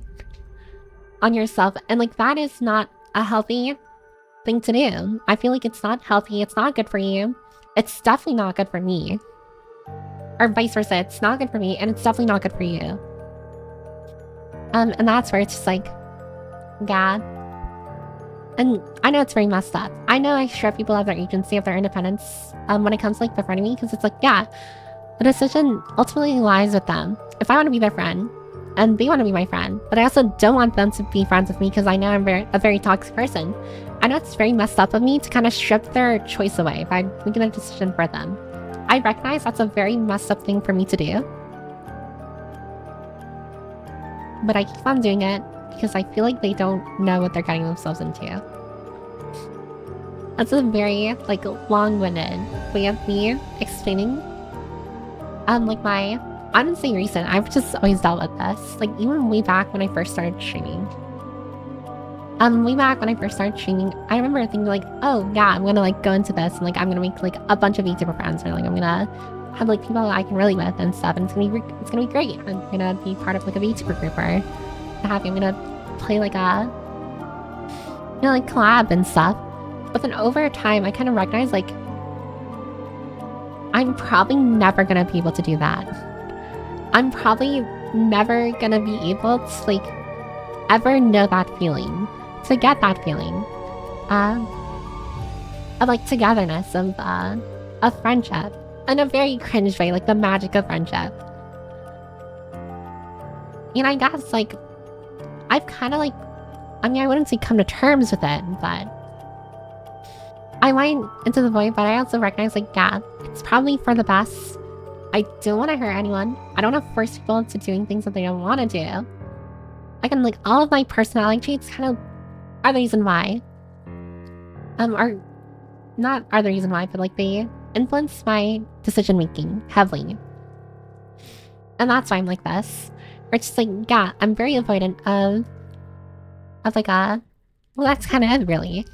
on yourself, and like that is not a healthy thing to do. I feel like it's not healthy. It's not good for you. It's definitely not good for me. Or vice versa. It's not good for me, and it's definitely not good for you. And that's where it's just like, God. And I know it's very messed up. I know I strip people of their agency, of their independence, when it comes to like befriending me, because it's like, yeah, the decision ultimately lies with them. If I want to be their friend, and they want to be my friend, but I also don't want them to be friends with me because I know I'm a very toxic person. I know it's very messed up of me to kind of strip their choice away if I'm making a decision for them. I recognize that's a very messed up thing for me to do. But I keep on doing it because I feel like they don't know what they're getting themselves into. That's a very, like, long-winded way of me explaining, like, my... I wouldn't say recent, I've just always dealt with this. Like, even way back when I first started streaming. Way back when I first started streaming, I remember thinking, like, oh, yeah, I'm gonna, like, go into this, and, like, I'm gonna make, like, a bunch of VTuber friends, or, like, I'm gonna have, like, people I can relate with and stuff, and it's gonna be great. I'm gonna be part of, like, a VTuber group, or I'm gonna play, like, a... you know, like, collab and stuff. But then over time, I kind of recognized, like, I'm probably never gonna be able to do that. I'm probably never gonna be able to, like, ever know that feeling. To get that feeling. Of, like, togetherness, of friendship. In a very cringe way, like, the magic of friendship. And I guess, like, I've kind of, like... I mean, I wouldn't say come to terms with it, but... I went into the void, but I also recognize, like, yeah, it's probably for the best. I don't want to hurt anyone. I don't want to force people into doing things that they don't want to do. Again, like, all of my personality traits kind of are the reason why. Are not are the reason why, but, like, they influence my decision-making heavily. And that's why I'm like this. Where it's just like, yeah, I'm very avoidant of, like, well, that's kind of it, really.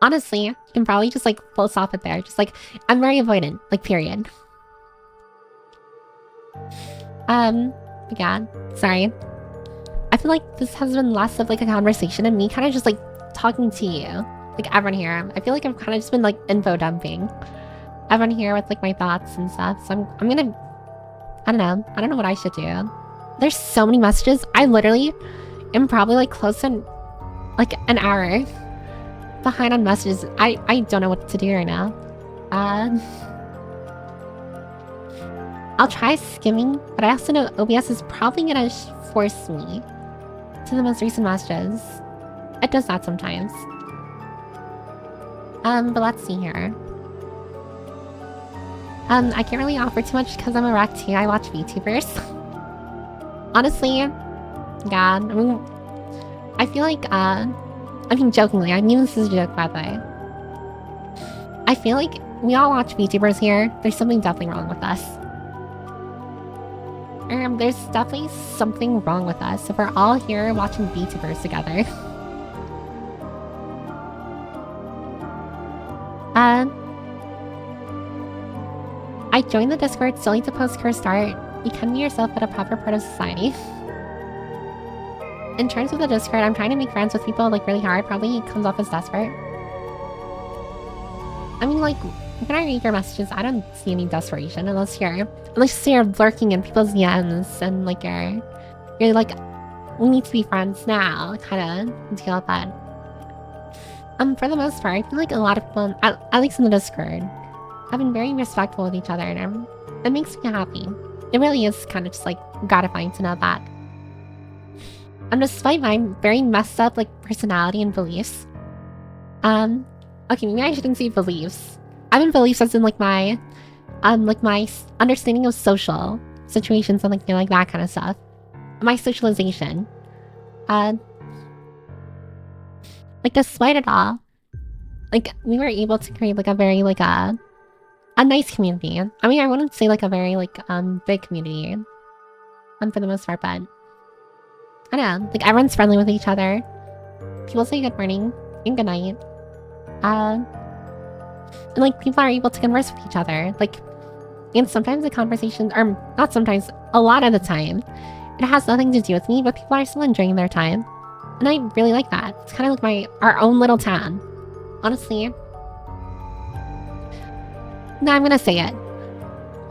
Honestly, you can probably just, like, full stop it there. Just, like, I'm very avoidant, like, period. Yeah, sorry. I feel like this has been less of, like, a conversation and me kind of just, like, talking to you. Like, everyone here. I feel like I've kind of just been, like, info dumping. Everyone here with, like, my thoughts and stuff. So I'm gonna... I don't know what I should do. There's so many messages. I literally am probably, like, close to, like, an hour behind on messages. I don't know what to do right now. I'll try skimming, but I also know OBS is probably gonna force me to the most recent messages. It does that sometimes. But let's see here. I can't really offer too much because I'm a wreck too. I watch VTubers. Honestly, God, I mean, I feel like, I mean, jokingly, I mean this is a joke, by the way. I feel like we all watch VTubers here. There's something definitely wrong with us. There's definitely something wrong with us if we're all here watching VTubers together. I joined the Discord solely to post cursed art. You can be yourself but a proper part of society. In terms of the Discord, I'm trying to make friends with people, like, really hard. Probably it comes off as desperate. I mean, like, when I read your messages, I don't see any desperation unless you're lurking in people's DMs and, like, you're like, we need to be friends now, kind of deal with that. For the most part, I feel like a lot of people, at least in the Discord, have been very respectful with each other, and it makes me happy. It really is kind of just, like, gratifying to know that. Despite my very messed up, like, personality and beliefs. Okay, maybe I shouldn't say beliefs. I mean beliefs as in, like, my understanding of social situations and, like, you know, like, that kind of stuff. My socialization. Like, despite it all, like, we were able to create, like, a very, like, a nice community. I mean, I wouldn't say, like, a very, like, big community. For the most part, but I don't know, like everyone's friendly with each other. People say good morning and good night. And like people are able to converse with each other. Like, and sometimes the conversations are not sometimes, a lot of the time, it has nothing to do with me, but people are still enjoying their time. And I really like that. It's kind of like our own little town. Honestly. No, I'm gonna say it.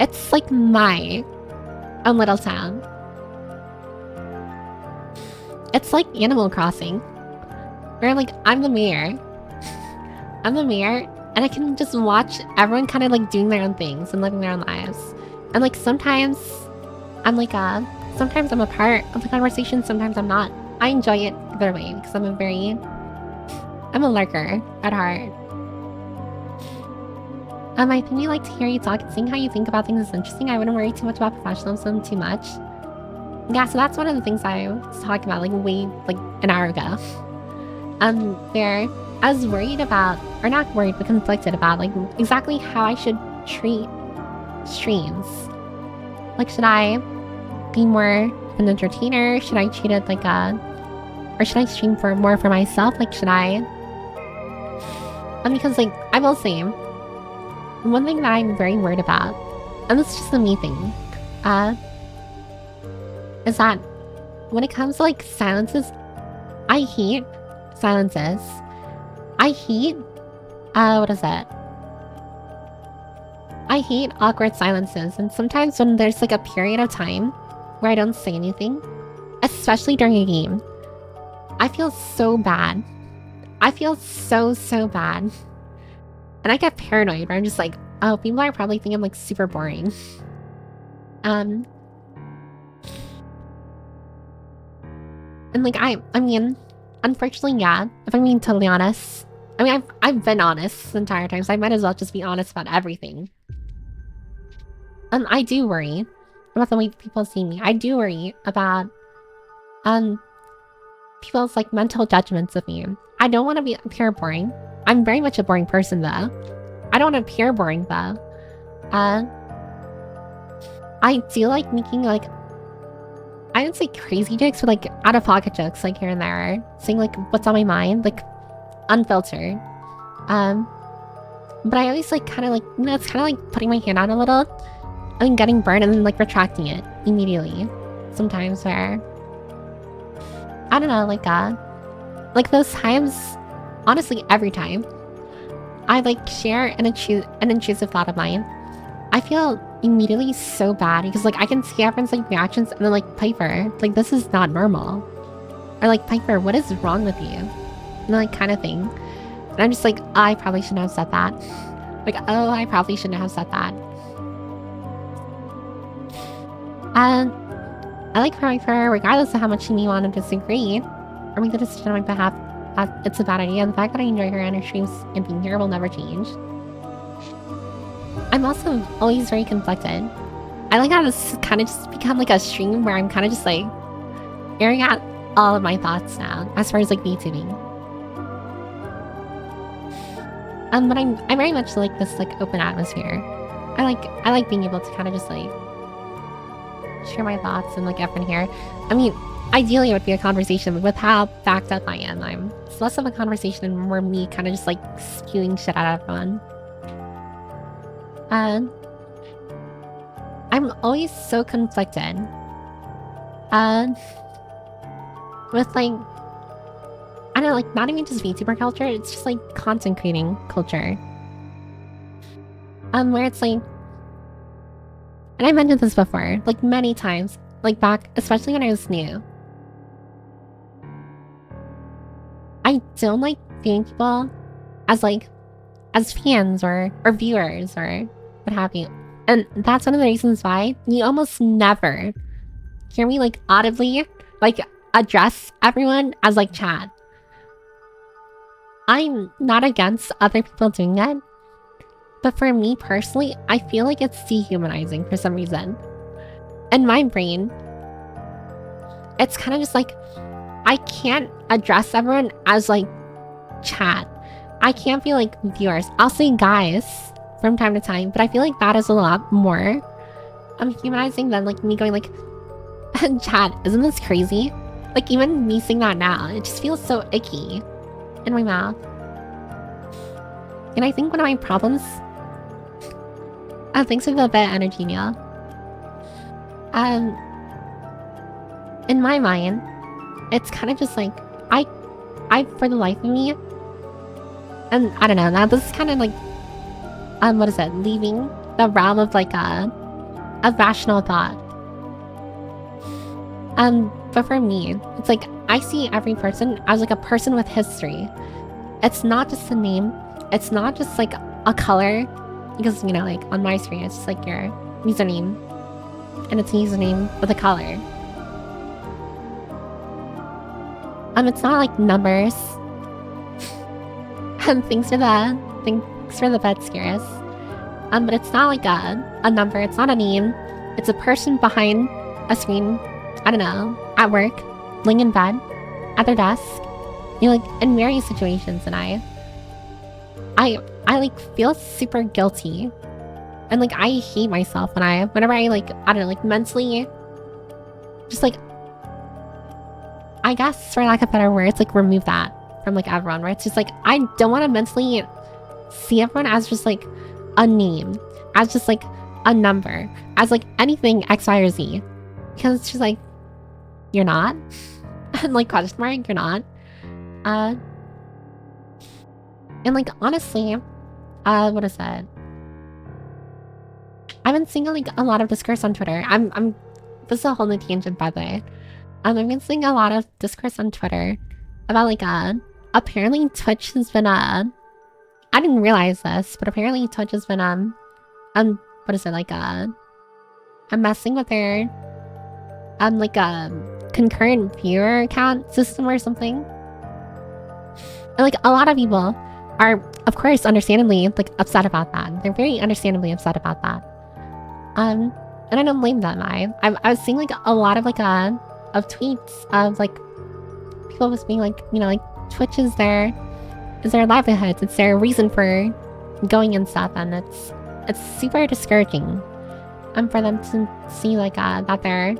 It's like my own little town. It's like Animal Crossing. Where like, I'm the mayor. I'm the mayor, and I can just watch everyone kind of like doing their own things and living their own lives. And like sometimes I'm like sometimes I'm a part of the conversation, sometimes I'm not. I enjoy it either way because I'm a lurker at heart. I think we like to hear you talk, and seeing how you think about things is interesting. I wouldn't worry too much about professionalism too much. Yeah, so that's one of the things I was talking about like an hour ago. Where I was worried about, or not worried, but conflicted about like exactly how I should treat streams. Like, should I be more of an entertainer? Should I treat it like or should I stream more for myself? Like, should I? Because like, I will say, one thing that I'm very worried about, and this is just a me thing, is that when it comes to like silences, I hate silences. I hate, what is it? I hate awkward silences, and sometimes when there's like a period of time where I don't say anything, especially during a game, I feel so bad. I feel so bad. And I get paranoid where I'm just like, oh, people are probably thinking I'm like super boring. And like I mean, unfortunately, yeah, if I'm being totally honest, I mean, I've been honest the entire time, so I might as well just be honest about everything. I do worry about the way people see me. I do worry about people's like mental judgments of me. I don't want to appear boring. I'm very much a boring person though. I don't want to appear boring though. I do like making like, I don't say crazy jokes, but like out of pocket jokes like here and there, saying like what's on my mind, like unfiltered. But I always like kind of like, you know, it's kind of like putting my hand out a little and getting burned and then like retracting it immediately. Sometimes where, I don't know, like those times, honestly every time I like share an intrusive thought of mine, I feel immediately so bad because like I can see everyone's like reactions and then like, Piper, like this is not normal. Or like, Piper, what is wrong with you? And like kind of thing. And I'm just like, I probably shouldn't have said that. Like, oh, I probably shouldn't have said that. And I like Piper, regardless of how much she may want to disagree or make the decision on my behalf, it's a bad idea. The fact that I enjoy her and her streams and being here will never change. I'm also always very conflicted. I like how this kind of just become like a stream where I'm kind of just like airing out all of my thoughts now as far as like VTubing. But I very much like this like open atmosphere. I like being able to kind of just like share my thoughts and like everyone here. I mean, ideally it would be a conversation, but with how backed up I am, it's less of a conversation and more me kind of just like spewing shit at everyone. I'm always so conflicted. With like, I don't know, like not even just VTuber culture, it's just like content creating culture. Where it's like, and I mentioned this before, like many times, like back, especially when I was new. I don't like viewing people as like, as fans or viewers or what have you. And that's one of the reasons why you almost never hear me like audibly like address everyone as like chat. I'm not against other people doing that, but for me personally, I feel like it's dehumanizing for some reason. In my brain, it's kind of just like, I can't address everyone as like chat. I can't be like viewers. I'll say guys from time to time, but I feel like that is a lot more humanizing than like me going like, chat, isn't this crazy? Like, even me saying that now, it just feels so icky in my mouth. And I think one of my problems... thanks for the bit, energy, Neil. In my mind, it's kind of just like, I, for the life of me, and I don't know, now this is kind of like, what is it, leaving the realm of like a rational thought. But for me, it's like, I see every person as like a person with history. It's not just a name, it's not just like a color, because, you know, like on my screen, it's just like your username, and it's a username with a color. It's not like numbers. Thanks for the bed scares. But it's not like a number, it's not a name. It's a person behind a screen, I don't know, at work, laying in bed, at their desk. You know, like, in various situations, and I like feel super guilty. And like, I hate myself whenever I like, I don't know, like mentally, just like, I guess for lack of better words, like remove that from like everyone, where it's just like, I don't want to mentally see everyone as just like a name, as just like a number, as like anything X, Y, or Z, because it's just like, you're not. And like, question mark, you're not. And like, honestly, what is that? I've been seeing like a lot of discourse on Twitter. This is a whole new tangent, by the way. I've been seeing a lot of discourse on Twitter about like apparently Twitch has been I didn't realize this, but apparently Twitch has been what is it, like I'm messing with their like a concurrent viewer account system or something. And like, a lot of people are, of course, understandably like upset about that. They're very understandably upset about that. And I don't blame them. I was seeing like a lot of like of tweets of like people just being like, you know, like Twitch is their livelihood, it's their reason for going and stuff, and it's super discouraging for them to see like that their,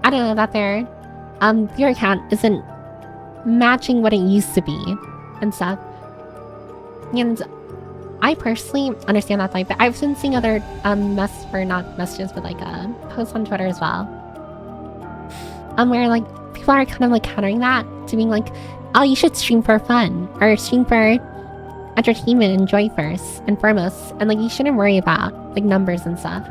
I don't know, that their viewer account isn't matching what it used to be and stuff. And I personally understand that, like, I've been seeing other not messages, but like posts on Twitter as well, where like people are kind of like countering that to being like, oh, you should stream for fun or stream for entertainment and joy first and foremost, and like you shouldn't worry about like numbers and stuff.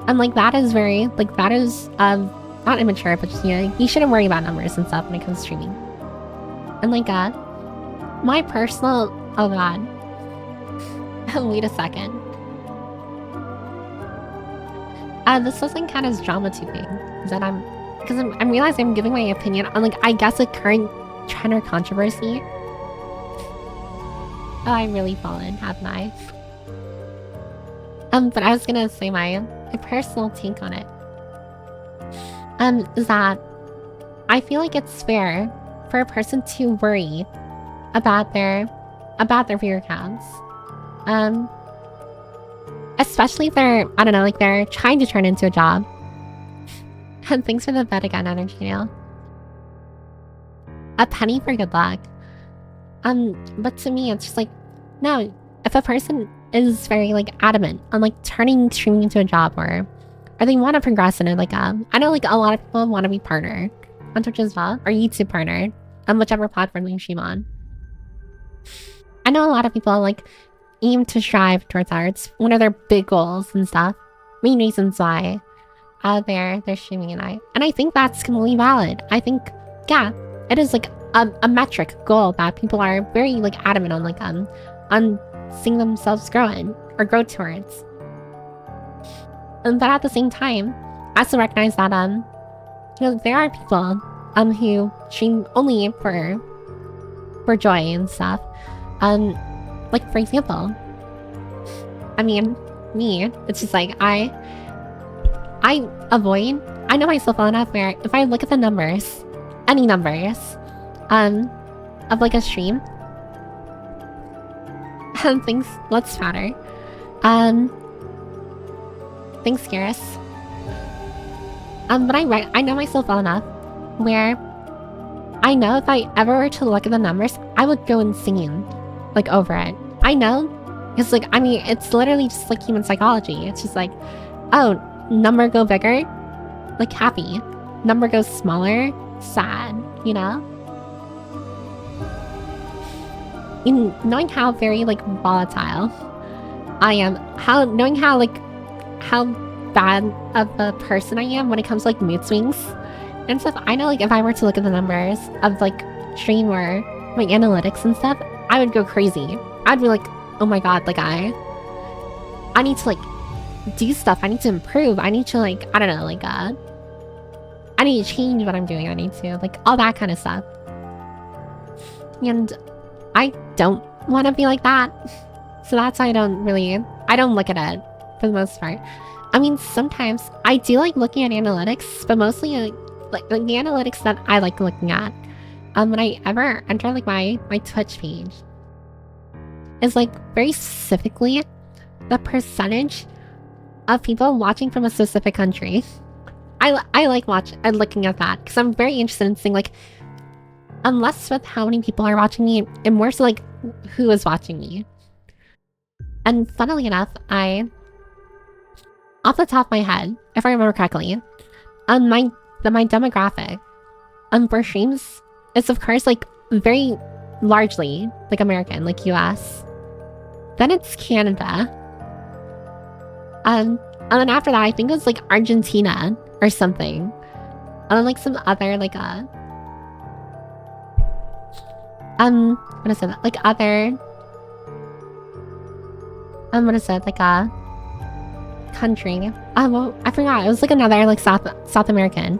And like, that is very like, that is not immature, but just, you know, you shouldn't worry about numbers and stuff when it comes to streaming. And like my personal, oh god, wait a second, this was like kind of drama tubing, that I'm realizing I'm giving my opinion on like, I guess, a current trend or controversy. Oh, I'm really fallen, haven't I? But I was gonna say my personal take on it. Is that I feel like it's fair for a person to worry about their viewer counts. Especially if they're, I don't know, like they're trying to turn into a job. And thanks for the bed again, energy nail. A penny for good luck. But to me, it's just like, no, if a person is very like adamant on like turning streaming into a job, or they want to progress in it, like I know like a lot of people want to be partner on Twitch as well, or YouTube partner on whichever platform you stream on. I know a lot of people like aim to strive towards that. It's one of their big goals and stuff. Main reasons why they're streaming, and I think that's completely valid. I think, yeah, it is like a metric goal that people are very like adamant on, like on seeing themselves grow towards. But at the same time, I also recognize that you know, there are people who stream only for joy and stuff. Like, for example, I mean, me, it's just like I know myself well enough where if I look at the numbers, any numbers of like a stream, things, let's matter. Thanks, Garrus. But I know myself well enough where I know if I ever were to look at the numbers, I would go insane, like, over it. I know. It's like, I mean, it's literally just like human psychology. It's just like, oh, number go bigger, like happy. Number goes smaller, sad, you know? In knowing how very, like, volatile I am, knowing how bad of a person I am when it comes to, like, mood swings and stuff, I know, like, if I were to look at the numbers of, like, stream or my analytics and stuff, I would go crazy. I'd be like, oh my god, like, I need to, like, do stuff. I need to improve. I need to, like, I don't know, like, I need to change what I'm doing. I need to, like, all that kind of stuff. And I don't want to be like that. So that's why I don't look at it for the most part. I mean, sometimes I do like looking at analytics, but mostly like the analytics that I like looking at when I ever enter like my Twitch page is like very specifically the percentage of people watching from a specific country. I like looking at that because I'm very interested in seeing like, less with how many people are watching me and more so like who is watching me. And funnily enough, off the top of my head, if I remember correctly, my demographic for streams is of course like very largely like American, like US. Then it's Canada. And then after that, I think it was like Argentina or something. And then like some other like what is it? Like other what is it? Like a country. Well, I forgot. It was like another like South American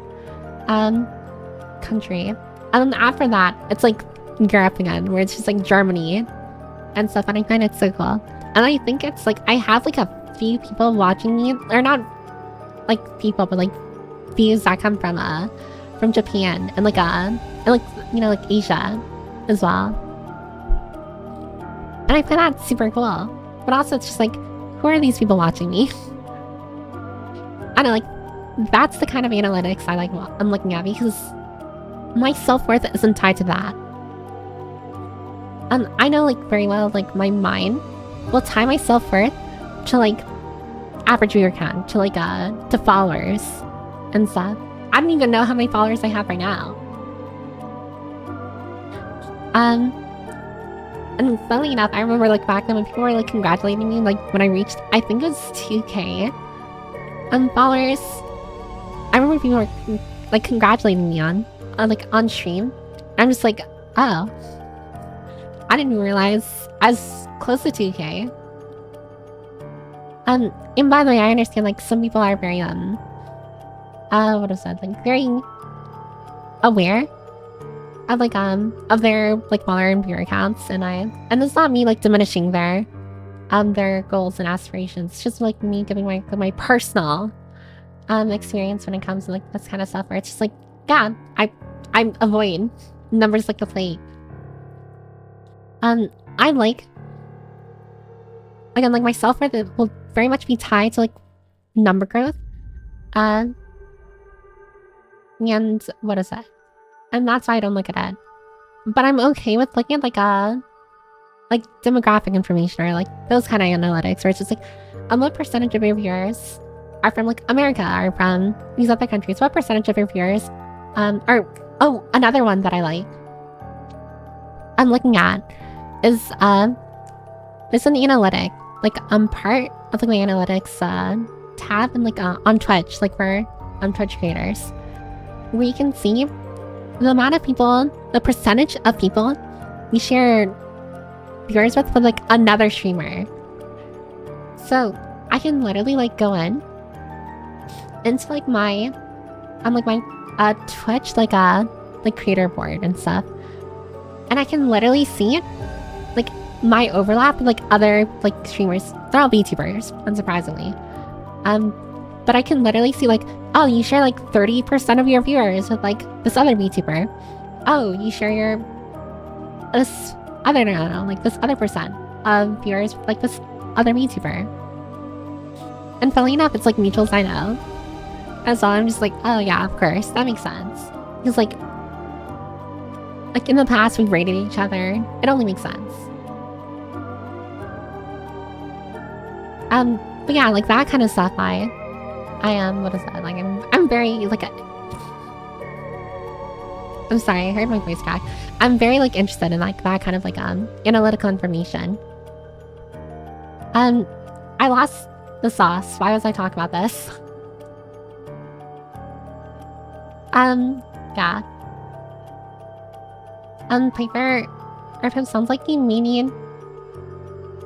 country. And then after that, it's like Europe again, where it's just like Germany and stuff. And I find it so cool. And I think it's like I have like a few people watching me, or not like people, but like views that come from Japan and like you know, like Asia as well. And I find that super cool. But also it's just like, who are these people watching me? I don't know, like, that's the kind of analytics I'm looking at because my self-worth isn't tied to that. And I know like very well, like my mind will tie my self-worth to like average viewer count, to like to followers and stuff. I don't even know how many followers I have right now. And funnily enough, I remember like back then when people were like congratulating me, like when I reached, I think it was 2K followers. I remember people were like congratulating me on stream. I'm just like, oh, I didn't realize I was close to 2K. And by the way, I understand like some people are very what is that, like very aware of like of their like follower and viewer accounts, and it's not me like diminishing their goals and aspirations. It's just like me giving my personal experience when it comes to like this kind of stuff, where it's just like, yeah, I avoid numbers like the plague. I like again, like my self-worth will very much be tied to like number growth, and what is that? And that's why I don't look at it. But I'm okay with looking at like demographic information or like those kind of analytics where it's just like, what percentage of your viewers are from like America or from these other countries? What percentage of your viewers another one that I like I'm looking at is there's an analytic, like part of like my analytics tab and like on Twitch, like for Twitch creators, where you can see the amount of people, the percentage of people we share viewers with like another streamer. So I can literally like go into like my Twitch like creator board and stuff, and I can literally see like my overlap with like other like streamers. They're all VTubers, unsurprisingly. But I can literally see like, oh, you share like 30% of your viewers with like this other VTuber. Oh, you share this other percent of viewers with like this other VTuber. And funnily enough, it's like mutuals I know. And so I'm just like, oh yeah, of course, that makes sense. Because like in the past we've rated each other. It only makes sense. But yeah, like that kind of stuff. I am. What is that? Like I'm very like. I'm sorry, I heard my voice crack. I'm very like interested in like that kind of like analytical information. I lost the sauce. Why was I talking about this? Yeah. Piper, Irvin sounds like you may need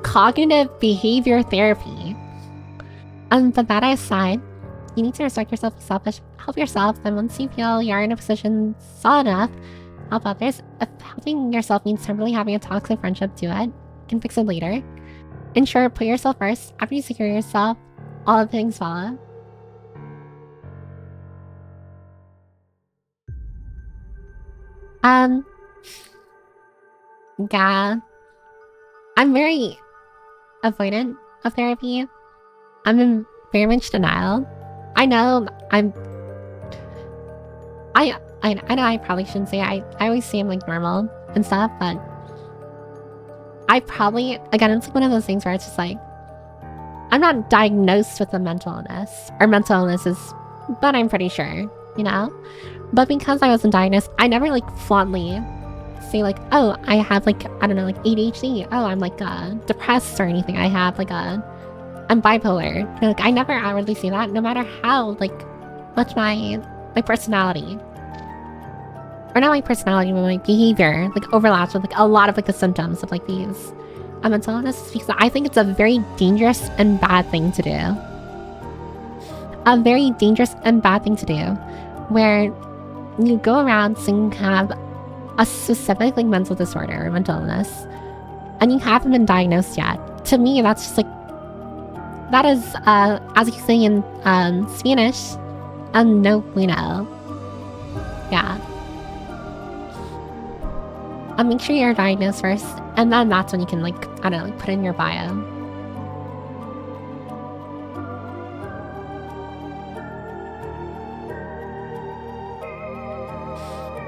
cognitive behavior therapy. But that aside, you need to respect yourself, be selfish, help yourself, and once you feel you're in a position solid enough, help others. If helping yourself means temporarily having a toxic friendship, do it. You can fix it later. Ensure, put yourself first. After you secure yourself, all the things follow. Yeah. I'm very avoidant of therapy. I'm in very much denial. I know I know I probably shouldn't say I always seem like normal and stuff, but I probably, again, it's like one of those things where it's just like, I'm not diagnosed with a mental illness, or mental illnesses, but I'm pretty sure, you know? But because I wasn't diagnosed, I never like fondly say like, oh, I have like, I don't know, like ADHD. Oh, I'm like depressed or anything. I have like I'm bipolar. You know, like I never outwardly say that, no matter how like much my personality, or not my personality, but my behavior like overlaps with like a lot of like the symptoms of like these mental illnesses, because I think it's a very dangerous and bad thing to do. A very dangerous and bad thing to do, where you go around saying you have a specific like mental disorder or mental illness, and you haven't been diagnosed yet. To me, that's just like, that is, as you say in Spanish, no bueno. Yeah. Make sure you're diagnosed first, and then that's when you can like, I don't know, like put in your bio.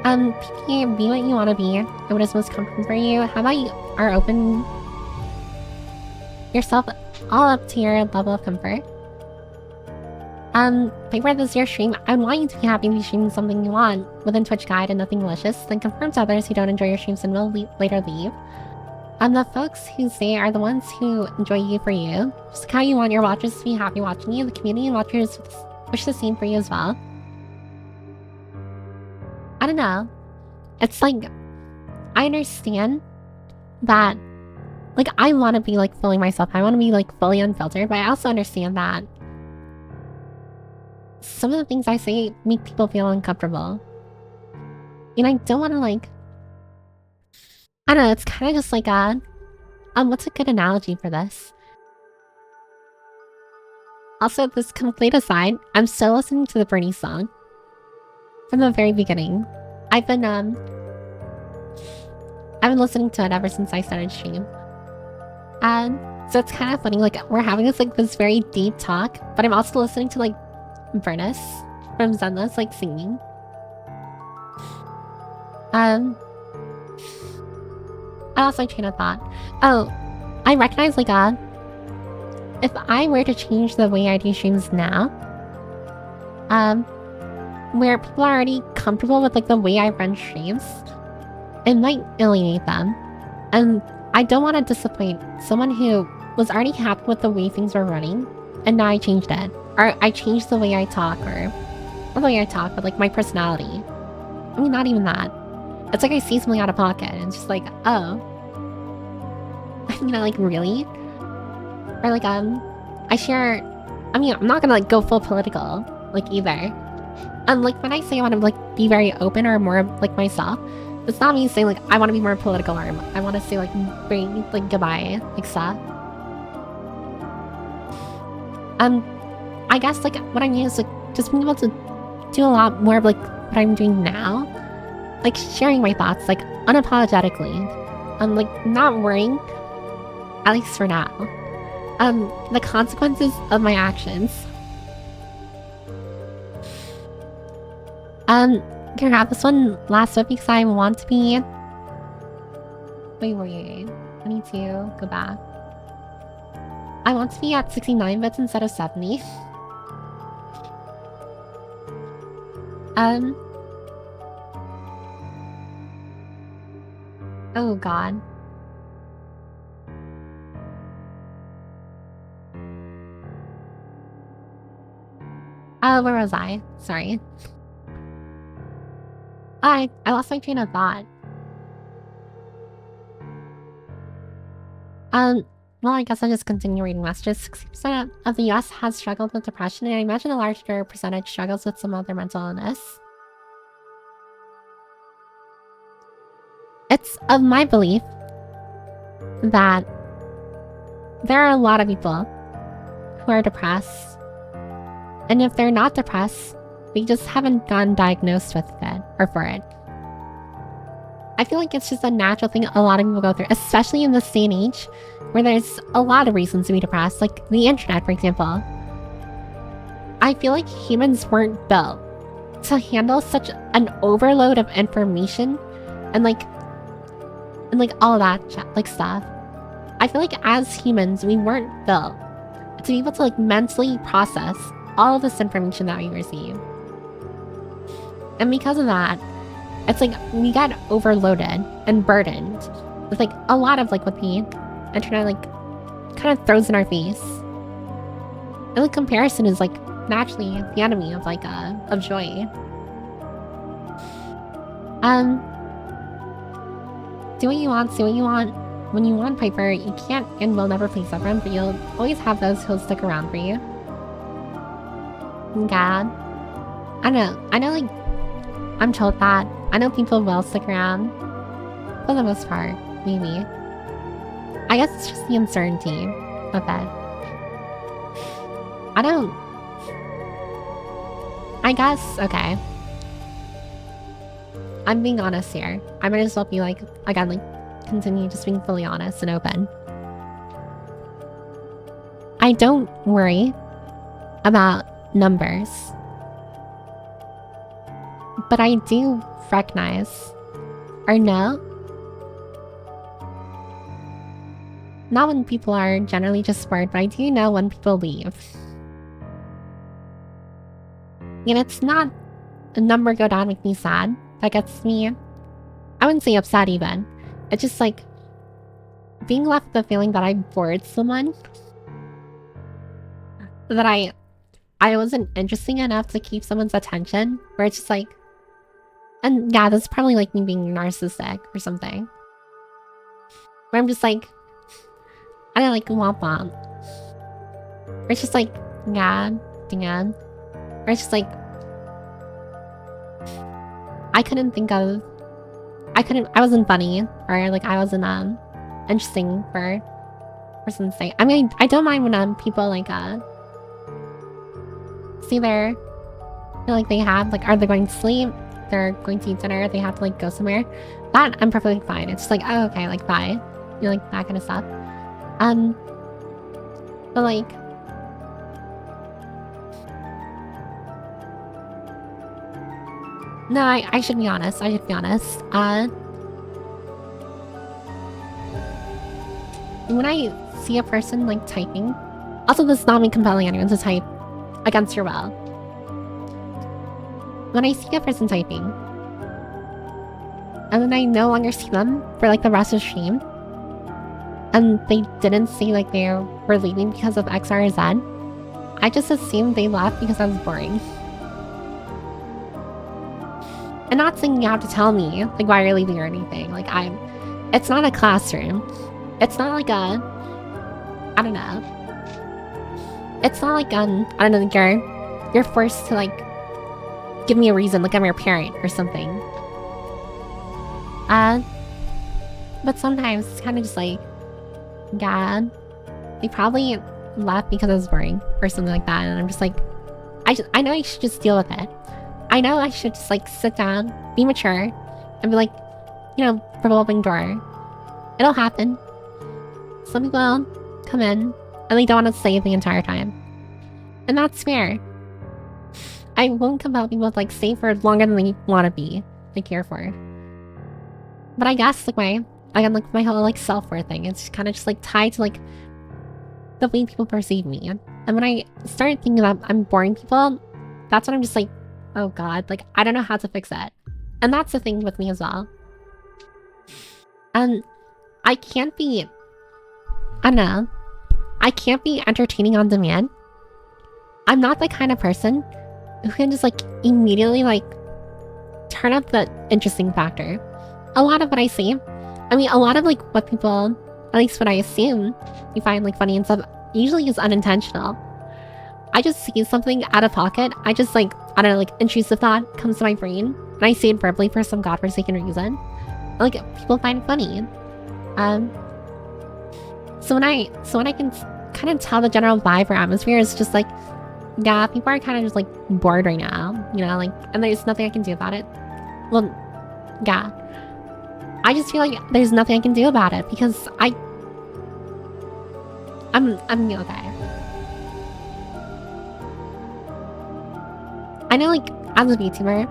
PK, be what you want to be, and what is most comfortable for you. How about you are open yourself all up to your level of comfort. Paper, this is your stream. I want you to be happy to be streaming something you want within Twitch Guide and nothing malicious. Then confirm to others who don't enjoy your streams and will later leave. The folks who say are the ones who enjoy you for you. Just how you want your watchers to be happy watching you. The community and watchers wish the same for you as well. I don't know. It's like, I understand that, like, I want to be, like, fully myself. I want to be, like, fully unfiltered, but I also understand that some of the things I say make people feel uncomfortable. And I don't want to, like, I don't know, it's kind of just like what's a good analogy for this? Also, this complete aside, I'm still listening to the Burnice song from the very beginning. I've been listening to it ever since I started stream. So it's kind of funny, like, we're having this very deep talk, but I'm also listening to, like, Burnice from Zenless, like, singing. I lost my train of thought. Oh, I recognize, like, if I were to change the way I do streams now, where people are already comfortable with, like, the way I run streams, it might alienate them. And I don't want to disappoint someone who was already happy with the way things were running, and now I changed it. Or I changed the way I talk, or not the way I talk, but, like, my personality. I mean, not even that. It's like I see something out of pocket, and it's just like, oh. You know, like, really? Or, like, I share... I mean, I'm not gonna, like, go full political, like, either. Like, when I say I want to, like, be very open or more, like, myself, it's not me saying, like, I want to be more political, or I want to say, like, very, like, goodbye, like, stuff. I guess, like, what I mean is, like, just being able to do a lot more of, like, what I'm doing now. Like, sharing my thoughts, like, unapologetically. Like, not worrying, at least for now, the consequences of my actions. Can I have this one last up because I want to be... Wait. I need to go back. I want to be at 69 bits instead of 70. Oh god. Where was I? Sorry. I lost my train of thought. Well, I guess I'll just continue reading messages. 60% of the US has struggled with depression, and I imagine a larger percentage struggles with some other mental illness. It's of my belief that there are a lot of people who are depressed, and if they're not depressed, they just haven't gotten diagnosed with it or for it. I feel like it's just a natural thing a lot of people go through, especially in this day and age where there's a lot of reasons to be depressed, like the internet, for example. I feel like humans weren't built to handle such an overload of information and all of that stuff. I feel like as humans, we weren't built to be able to mentally process all of this information that we receive. And because of that, it's we get overloaded and burdened with a lot of what the internet kind of throws in our face. And comparison is naturally the enemy of of joy. Do what you want, say what you want. When you want Piper, you can't and will never please everyone, but you'll always have those who'll stick around for you. God. I know I'm told that. I know people will stick around. For the most part, maybe. I guess it's just the uncertainty of it. Okay. I'm being honest here. I might as well be again, continue just being fully honest and open. I don't worry about numbers. But I do recognize, or know, not when people are generally just bored, but I do know when people leave. And it's not a number go down make me sad that gets me, I wouldn't say upset even. It's just being left with the feeling that I bored someone. That I wasn't interesting enough to keep someone's attention. Where it's just and yeah, that's probably me being narcissistic or something. Where I'm just I don't womp womp. Or it's just yeah, damn. Or it's just I wasn't funny, or I wasn't interesting for person to say. I mean, I don't mind when people see their they have are they going to sleep, they're going to eat dinner, they have to go somewhere. That I'm perfectly fine. It's just oh, okay, bye. That kind of stuff. But no, I should be honest. When I see a person typing, also this is not me compelling anyone to type against your will. When I see a person typing, and then I no longer see them for the rest of the stream, and they didn't say they were leaving because of X, Y, or Z, I just assumed they left because I was boring. And not saying you have to tell me why you're leaving or anything. It's not a classroom. It's not I don't know. It's not I don't know, you're forced to give me a reason, I'm your parent or something. But sometimes it's kind of just God, they probably left because I was boring or something like that, and I'm just I know I should just deal with it. I know I should just sit down, be mature, and be revolving door. It'll happen. Some people come in and they don't want to say the entire time. And that's fair. I won't compel people to like stay for longer than they want to be like here for. But I guess like my whole like self-worth thing, it's kind of just like tied to like the way people perceive me. And when I start thinking that I'm boring people, that's when I'm just like, oh god, like I don't know how to fix it. And that's the thing with me as well. And I can't be, I don't know, I can't be entertaining on demand. I'm not the kind of person who can just like immediately like turn up the interesting factor. A lot of what I see, I mean, a lot of like what people, at least what I assume you find like funny and stuff, usually is unintentional. I just see something out of pocket. I just like, I don't know, like intrusive thought comes to my brain and I say it verbally for some godforsaken reason. And, like people find it funny. So when I can kind of tell the general vibe or atmosphere is just like, yeah, people are kind of just like bored right now, you know, like, and there's nothing I can do about it. Well, yeah. I just feel like there's nothing I can do about it because I'm okay. I know, like, as a VTuber,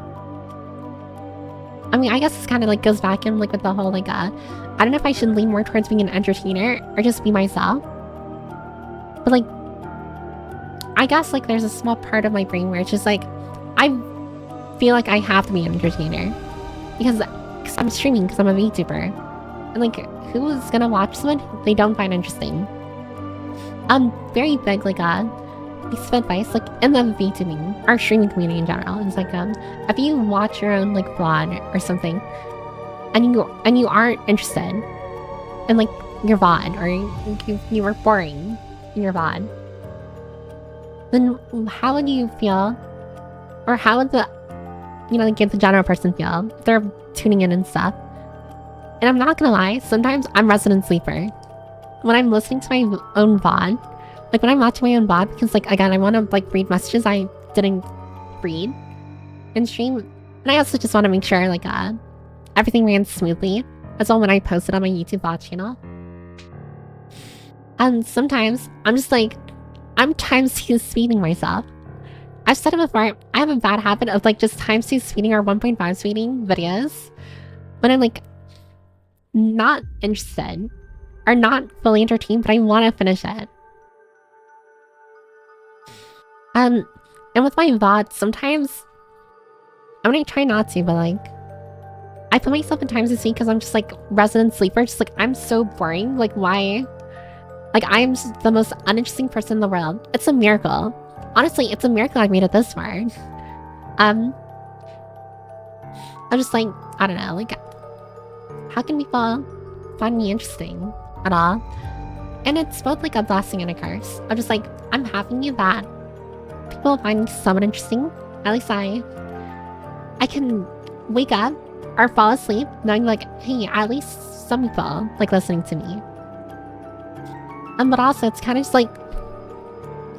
I mean, I guess this kind of like goes back in like with the whole like, I don't know if I should lean more towards being an entertainer or just be myself. But like, I guess like there's a small part of my brain where it's just like, I feel like I have to be an entertainer because I'm streaming because I'm a VTuber. And like, who is gonna watch someone they don't find interesting? I'm very big like piece of advice like in the VTubing or streaming community in general. It's like if you watch your own like VOD or something and you aren't interested in like your VOD or you were boring in your VOD, then how would you feel, or how would the, you know, like the general person feel if they're tuning in and stuff? And I'm not gonna lie, sometimes I'm resident sleeper when I'm listening to my own VOD. Like when I'm watching my own VOD, because like again, I want to like read messages I didn't read in stream, and I also just want to make sure like everything ran smoothly as well when I posted on my YouTube VOD channel. And sometimes I'm just like, I'm ×2 speeding myself. I've said it before, I have a bad habit of like just ×2 speeding or 1.5 speeding videos when I'm like not interested or not fully entertained, but I want to finish it. And with my VOD, sometimes I'm gonna try not to, but like I put myself in ×2 speed because I'm just like resident sleeper, just like I'm so boring. Like why? Like I'm just the most uninteresting person in the world. It's a miracle. Honestly, it's a miracle I made it this far. I'm just like, I don't know, like how can people find me interesting at all? And it's both like a blessing and a curse. I'm just like, I'm happy that people find me somewhat interesting. At least I can wake up or fall asleep knowing like, hey, at least some people like listening to me. But also it's kind of just like,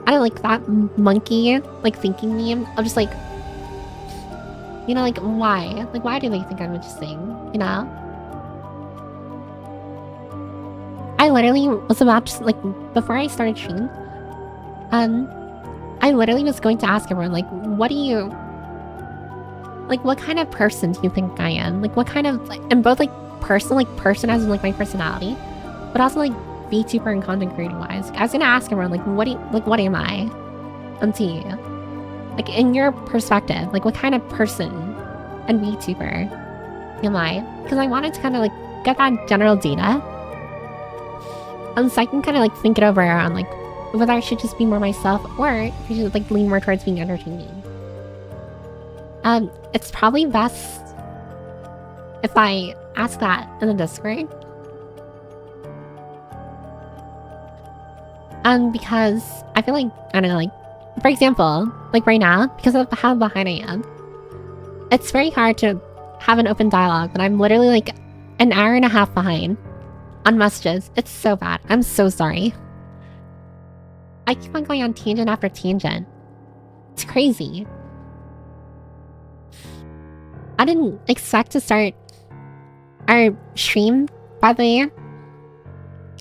I don't like that monkey like thinking meme. I'm just like, you know, like why? Like why do they think I'm interesting? You know? I literally was about to like, before I started streaming, I literally was going to ask everyone like, what do you, like what kind of person do you think I am? Like what kind of, like, and both like person as in like my personality, but also like VTuber and content creating wise. I was gonna ask everyone like, what am I? To you, like in your perspective, like what kind of person and VTuber am I? Because I wanted to kind of like get that general data, so I can kind of like think it over on like whether I should just be more myself or I should like lean more towards being entertaining. It's probably best if I ask that in the Discord. Because I feel like, I don't know, like, for example, like right now, because of how behind I am, it's very hard to have an open dialogue when I'm literally like an hour and a half behind on messages. It's so bad. I'm so sorry. I keep on going on tangent after tangent. It's crazy. I didn't expect to start our stream, by the way,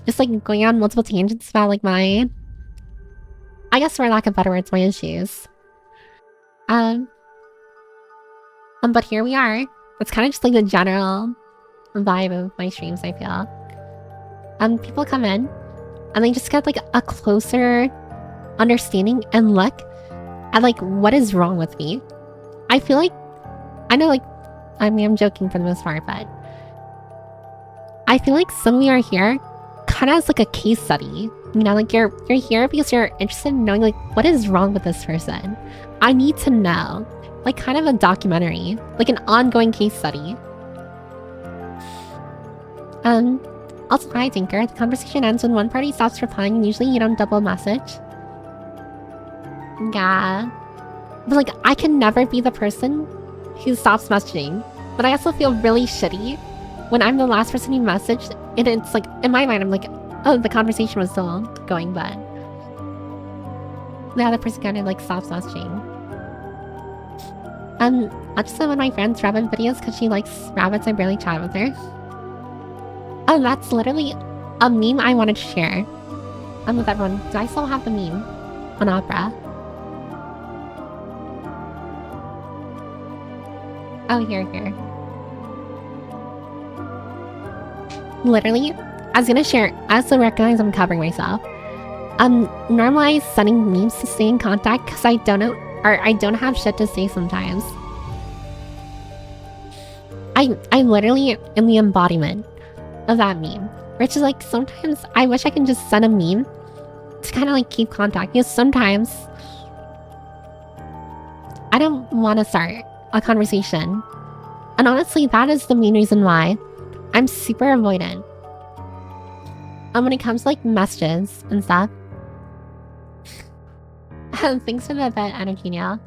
just like going on multiple tangents about like my, I guess for lack of better words, my issues. But here we are. It's kind of just like the general vibe of my streams, I feel. People come in and they just get like a closer understanding and look at like what is wrong with me. I feel like, I know like, I mean, I'm joking for the most part, but I feel like some of you are here kind of as like a case study. You know, like you're here because you're interested in knowing like what is wrong with this person. I need to know. Like kind of a documentary, like an ongoing case study. Also, hi Tinker. The conversation ends when one party stops replying and usually you don't double message. Yeah. But like, I can never be the person who stops messaging. But I also feel really shitty when I'm the last person who messaged and it's like, in my mind, I'm like, oh, the conversation was still going, but the other person kind of like stops messaging. I just saw one of my friend's rabbit videos because she likes rabbits. I barely chat with her. Oh, that's literally a meme I wanted to share. With everyone. Do I still have the meme on Opera? Oh, here. Literally, I was gonna share. I also recognize I'm covering myself. Normalize sending memes to stay in contact because I don't know. Or I don't have shit to say sometimes. I literally am the embodiment of that meme. Which is like, sometimes I wish I can just send a meme to kind of like keep contact. Because sometimes I don't want to start a conversation. And honestly, that is the main reason why I'm super avoidant. And when it comes to like messages and stuff. Thanks for the vet energy, Neil.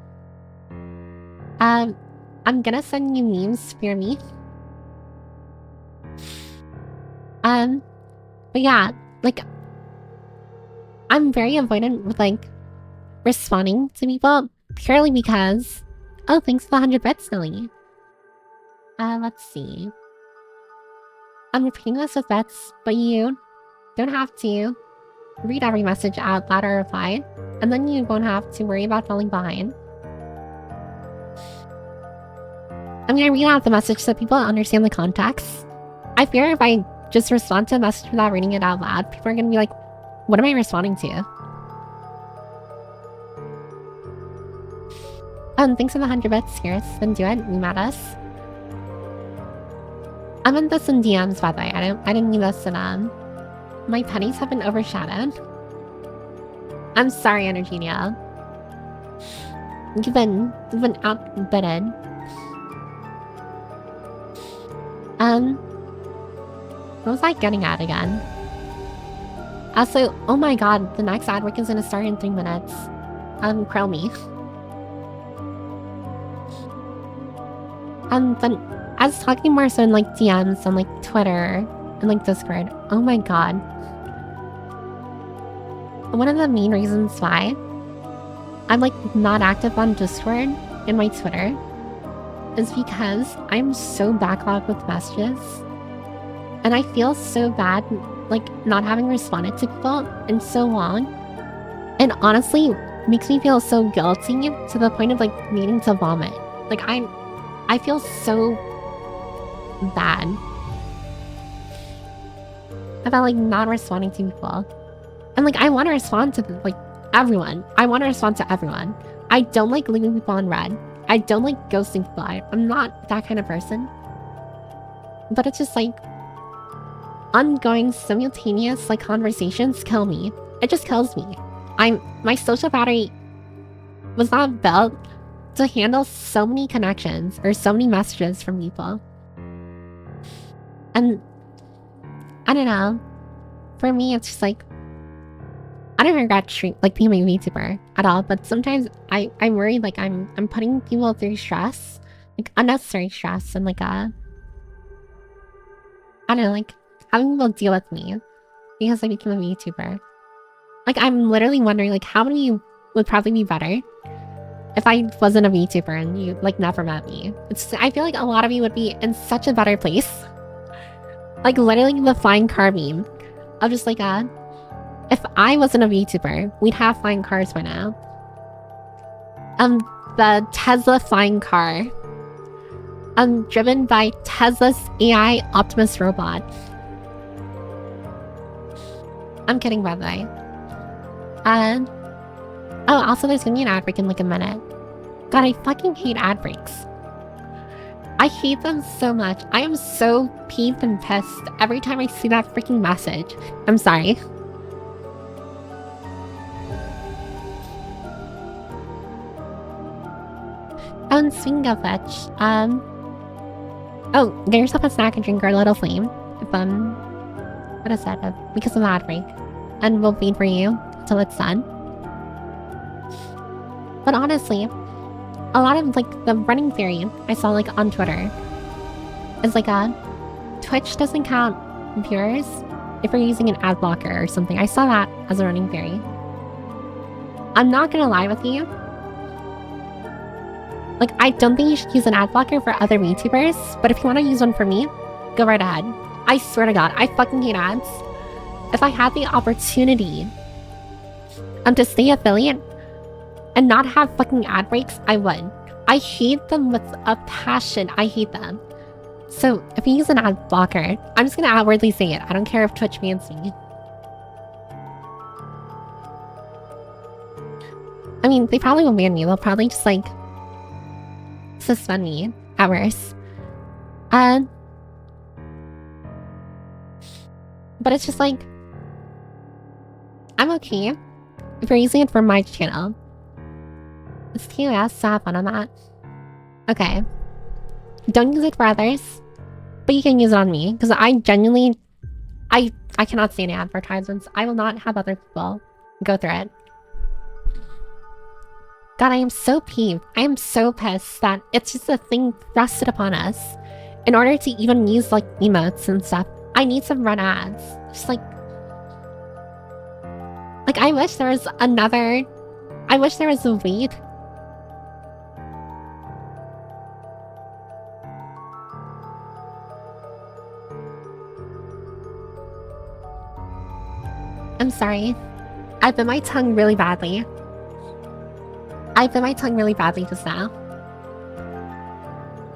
I'm gonna send you memes for me. But yeah, like, I'm very avoidant with like responding to people purely because, oh, thanks for the 100 bits, Nelly. Let's see. I'm repeating this with bets, but you don't have to read every message out loud or reply, and then you won't have to worry about falling behind. I'm gonna read out the message so people understand the context. I fear if I just respond to a message without reading it out loud, people are gonna be like, what am I responding to? Thanks for the 100 bits, Scarce. Then do it. You mad us. I meant this in DMs, by the way. I didn't mean this in my pennies have been overshadowed. I'm sorry, Energenia. You've been outbidden. What was I getting at again? Also, oh my god, the next ad work is gonna start in 3 minutes. Chromie. But I was talking more so in like DMs on like Twitter and like Discord. Oh my god. One of the main reasons why I'm like not active on Discord and my Twitter is because I'm so backlogged with messages. And I feel so bad like not having responded to people in so long. And honestly, makes me feel so guilty to the point of like needing to vomit. Like I feel so bad about like not responding to people. And like I want to respond to like everyone. I want to respond to everyone. I don't like leaving people on red. I don't like ghosting people. I'm not that kind of person. But it's just like ongoing simultaneous like conversations kill me. It just kills me. My social battery was not built to handle so many connections or so many messages from people. And I don't know. For me, it's just like I don't regret like being a VTuber at all, but sometimes I worry like I'm putting people through stress, like unnecessary stress, and like I don't know, like having people deal with me because I became a VTuber. Like I'm literally wondering like how many would probably be better if I wasn't a VTuber and you like never met me. I feel like a lot of you would be in such a better place. Like literally the flying car meme of just like if I wasn't a VTuber, we'd have flying cars by now. the Tesla flying car. Driven by Tesla's AI Optimus robot. I'm kidding, by the way. Oh, also there's gonna be an ad break in like a minute. God, I fucking hate ad breaks. I hate them so much. I am so peeved and pissed every time I see that freaking message. I'm sorry. Oh, and speaking of which, oh, get yourself a snack and drink or a little flame. If, what is that? Because of the ad break. And we'll wait for you until it's done. But honestly, a lot of, like, the running theory I saw, like, on Twitter is, like, Twitch doesn't count viewers if you're using an ad blocker or something. I saw that as a running theory. I'm not gonna lie with you. Like, I don't think you should use an ad blocker for other VTubers, but if you want to use one for me, go right ahead. I swear to God, I fucking hate ads. If I had the opportunity to stay affiliate and not have fucking ad breaks, I would. I hate them with a passion. I hate them. So if you use an ad blocker, I'm just gonna outwardly say it. I don't care if Twitch bans me. I mean, they probably won't ban me. They'll probably just, like, suspend me at worst. But it's just like, I'm okay if you're using it for my channel. It's TOS, so have fun on that. Okay. Don't use it for others, but you can use it on me, because I genuinely, I cannot see any advertisements. I will not have other people go through it. God, I am so peeved. I am so pissed that it's just a thing thrusted upon us. In order to even use, like, emotes and stuff, I need some run ads. Just like, I wish there was another, I wish there was a way to... I'm sorry. I bit my tongue really badly. I bit my tongue really badly just now.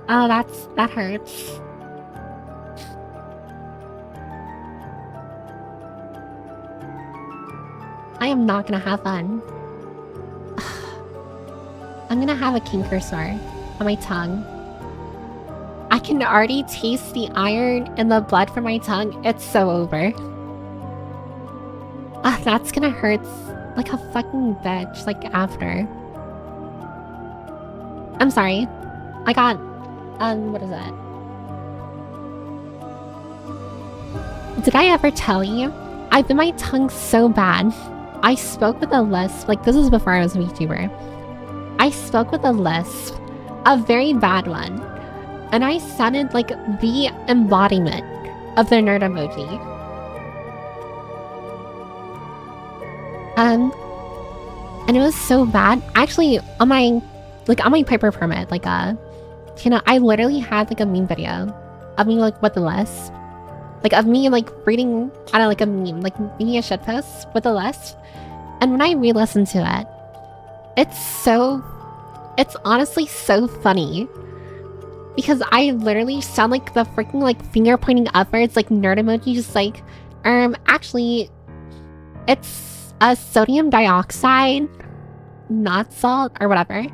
Oh, that hurts. I am not gonna have fun. I'm gonna have a canker sore on my tongue. I can already taste the iron and the blood from my tongue. It's so over. That's gonna hurt like a fucking bitch, like, after. I'm sorry. I got, what is it? Did I ever tell you? I bit my tongue so bad. I spoke with a lisp. Like, this is before I was a VTuber. I spoke with a lisp. A very bad one. And I sounded like the embodiment of the nerd emoji. And it was so bad. Actually, on my paper permit, like, you know, I literally had, like, a meme video of me, like, with the lisp. Like, of me, like, reading, I don't know, like, a meme, like, making a shitpost with the lisp. And when I re-listened to it, it's honestly so funny. Because I literally sound like the freaking, like, finger pointing upwards, like, nerd emoji, just like, actually, it's a sodium dioxide, not salt, or whatever. I'm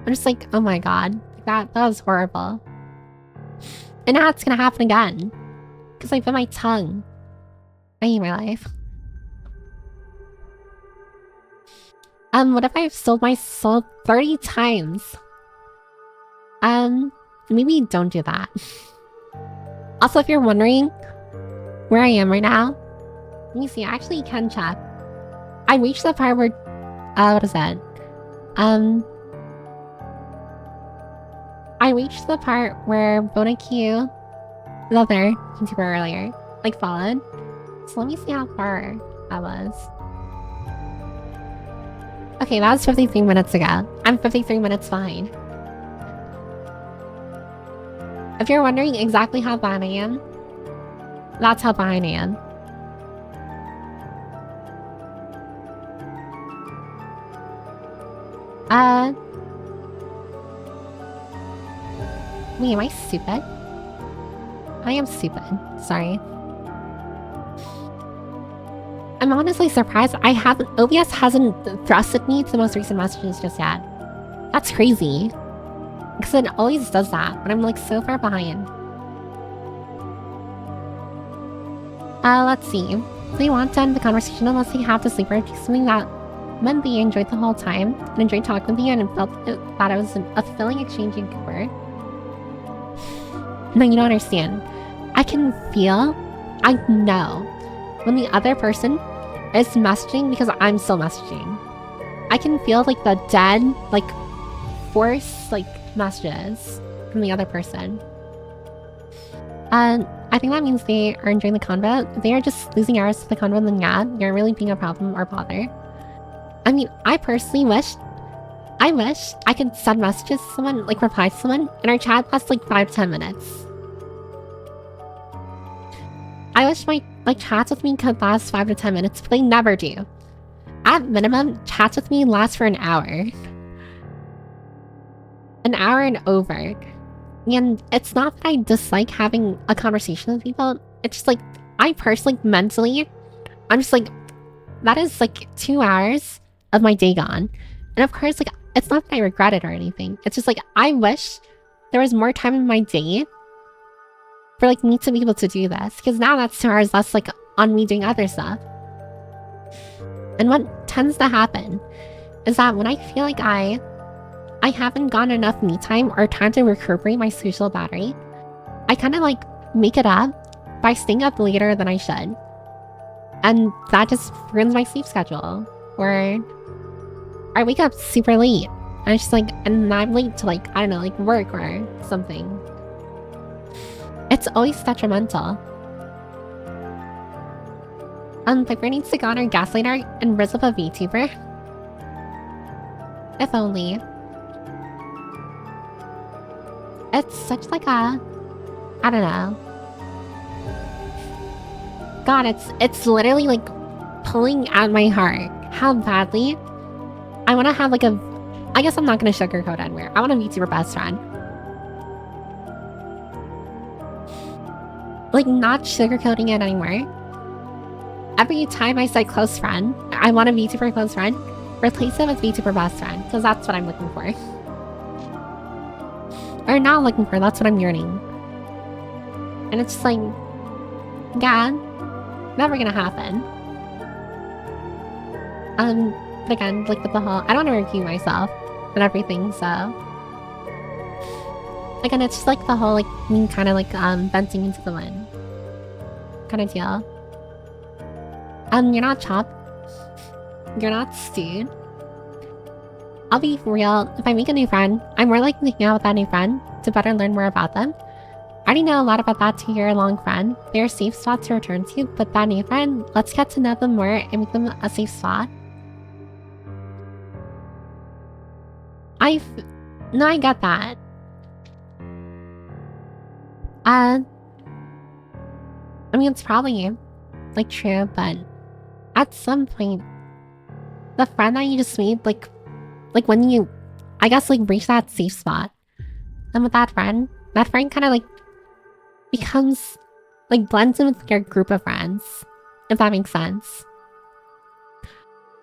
just like, oh my god, that was horrible. And now it's gonna happen again. Because I bit my tongue. I hate my life. What if I've sold my soul 30 times? Maybe don't do that. Also, if you're wondering where I am right now, let me see, I actually can check. I reached the part where, what is that? I reached the part where Burnice, the other YouTuber earlier, like, followed. So let me see how far that was. Okay, that was 53 minutes ago. I'm 53 minutes behind. If you're wondering exactly how behind I am, that's how behind I am. Wait, am I stupid? I am stupid. Sorry. I'm honestly surprised OBS hasn't thrusted me to the most recent messages just yet. That's crazy. Because it always does that, but I'm like so far behind. Let's see. If they want to end the conversation unless they have to sleep or do something that meant they enjoyed the whole time and enjoyed talking with you and felt that it was a fulfilling exchange you were. No, you don't understand. I can feel, I know, when the other person is messaging because I'm still messaging. I can feel like the dead, like, force, like, messages from the other person. I think that means they are enjoying the convo. If they are just losing hours to the convo, then yeah, you're really being a problem or bother. I mean, I personally wish I could send messages to someone, like reply to someone, and our chat lasts like 5 to 10 minutes. I wish my chats with me could last 5 to 10 minutes, but they never do. At minimum, chats with me last for an hour. An hour and over. And it's not that I dislike having a conversation with people. It's just like, I personally, mentally, I'm just like, that is like 2 hours of my day gone. And of course, like, it's not that I regret it or anything. It's just like, I wish there was more time in my day for like me to be able to do this. Because now that's 2 hours less like on me doing other stuff. And what tends to happen is that when I feel like I haven't gotten enough me time or time to recuperate my social battery, I kind of like make it up by staying up later than I should. And that just ruins my sleep schedule. Or I wake up super late. And it's just like, and I'm late to like, I don't know, like work or something. It's always detrimental. Piper needs to go on her gaslighter and rizz up a VTuber. If only. It's such like a, I don't know. God, it's literally like pulling at my heart how badly I want to have like a, I guess I'm not going to sugarcoat anywhere. I want a VTuber best friend. Like, not sugarcoating it anymore. Every time I say close friend, I want a VTuber close friend, replace it with VTuber best friend, because that's what I'm looking for. Or not looking for, that's what I'm yearning. And it's just like, yeah, never gonna happen. But again, like with the whole, I don't want to repeat myself and everything, so. Again, it's just like the whole, like, me kind of like, venting into the wind kind of deal. You're not chopped. You're not stewed. I'll be real, if I make a new friend, I'm more likely to hang out with that new friend to better learn more about them. I already know a lot about that 2-year-long friend. They're a safe spot to return to, but that new friend, let's get to know them more and make them a safe spot. No, I get that. I mean, it's probably, like, true, but at some point, the friend that you just made, like when you, I guess, like, reach that safe spot, and with that friend kind of, like, becomes, like, blends in with your group of friends, if that makes sense.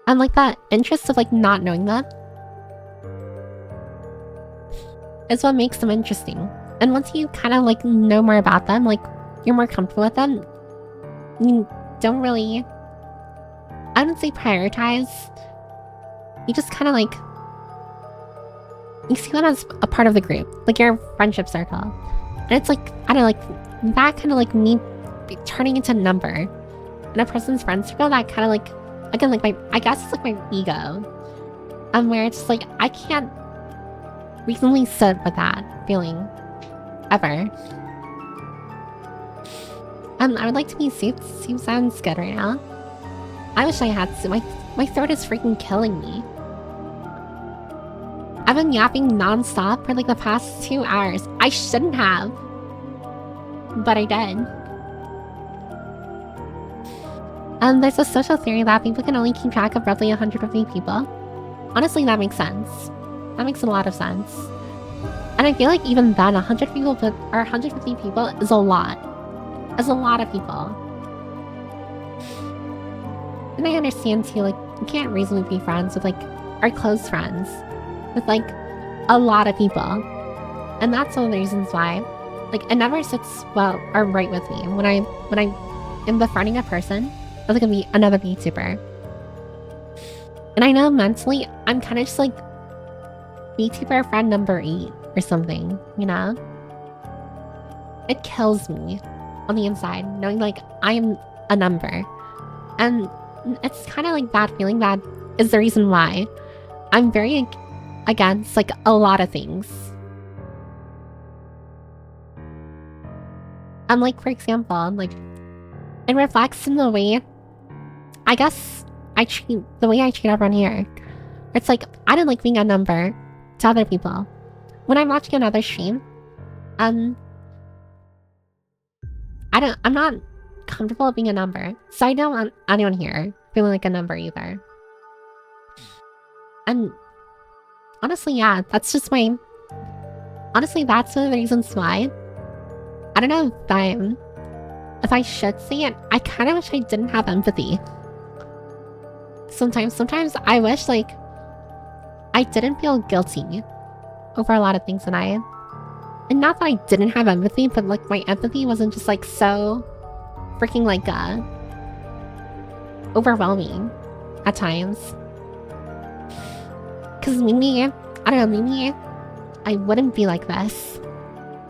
And, like, that interest of, like, not knowing them is what makes them interesting. And once you kind of, like, know more about them, like, you're more comfortable with them, you don't really, I wouldn't say prioritize, you just kind of, like, you see them as a part of the group, like your friendship circle. And it's like, I don't know, like, that kind of like me turning into a number in a person's friend circle, that kind of like, again, like I guess it's like my ego. Where it's just like, I can't reasonably sit with that feeling, ever. I would like to be soup. Soup sounds good right now. I wish I had soup. My throat is freaking killing me. I've been yapping non-stop for like the past 2 hours. I shouldn't have. But I did. There's a social theory that people can only keep track of roughly 150 people. honestly, that makes sense. That makes a lot of sense. And I feel like even then, 100 people or 150 people is a lot. Is a lot of people. And I understand too, like, you can't reasonably be friends with, like, our close friends. With, like, a lot of people. And that's one of the reasons why, like, it never sits well or right with me when I am befriending a person that's gonna be another VTuber. And I know mentally, I'm kind of just like VTuber friend number 8 or something, you know? It kills me on the inside, knowing like I'm a number. And it's kind of like that feeling that is the reason why I'm very against like a lot of things. Like, for example, like, it reflects in the way, I guess, the way I treat everyone here. It's like, I don't like being a number to other people. When I'm watching another stream, I'm not comfortable being a number. So I don't want anyone here feeling like a number either. And honestly, yeah, that's just honestly, that's one of the reasons why. I don't know if I should say it, I kind of wish I didn't have empathy. Sometimes I wish, like, I didn't feel guilty over a lot of things, and not that I didn't have empathy, but, like, my empathy wasn't just, like, so freaking, like, overwhelming at times. Because maybe, I don't know, maybe I wouldn't be like this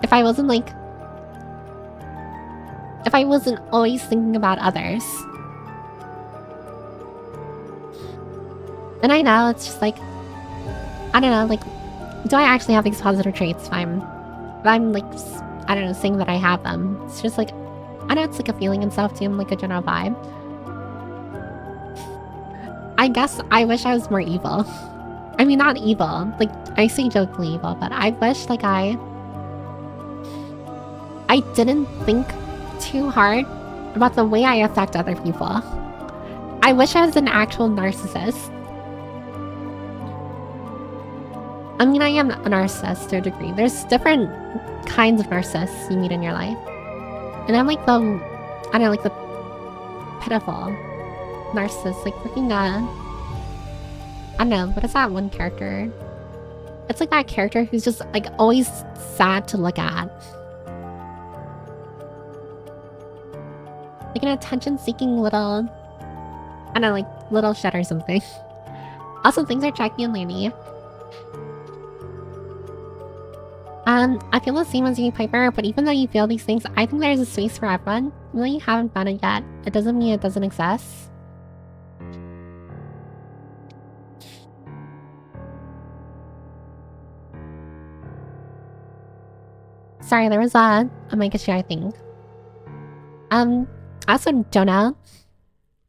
if I wasn't, like, if I wasn't always thinking about others. And I know it's just like, I don't know, like, do I actually have these positive traits if I'm like, I don't know, saying that I have them? It's just like, I know it's like a feeling and stuff too, like a general vibe. I guess I wish I was more evil. I mean, not evil, like, I say jokingly evil, but I wish, like, I didn't think too hard about the way I affect other people. I wish I was an actual narcissist. I mean, I am a narcissist to a degree. There's different kinds of narcissists you meet in your life. And I'm like the, I don't know, like the pitiful narcissist, like freaking, I don't know, what is that one character? It's like that character who's just like always sad to look at. Like an attention-seeking little, I don't know, like little shit or something. Also, things are checking in lately. I feel the same as you, Piper, but even though you feel these things, I think there's a space for everyone. Even though you haven't found it yet, it doesn't mean it doesn't exist. Sorry, there was a mic issue, I think. I also don't know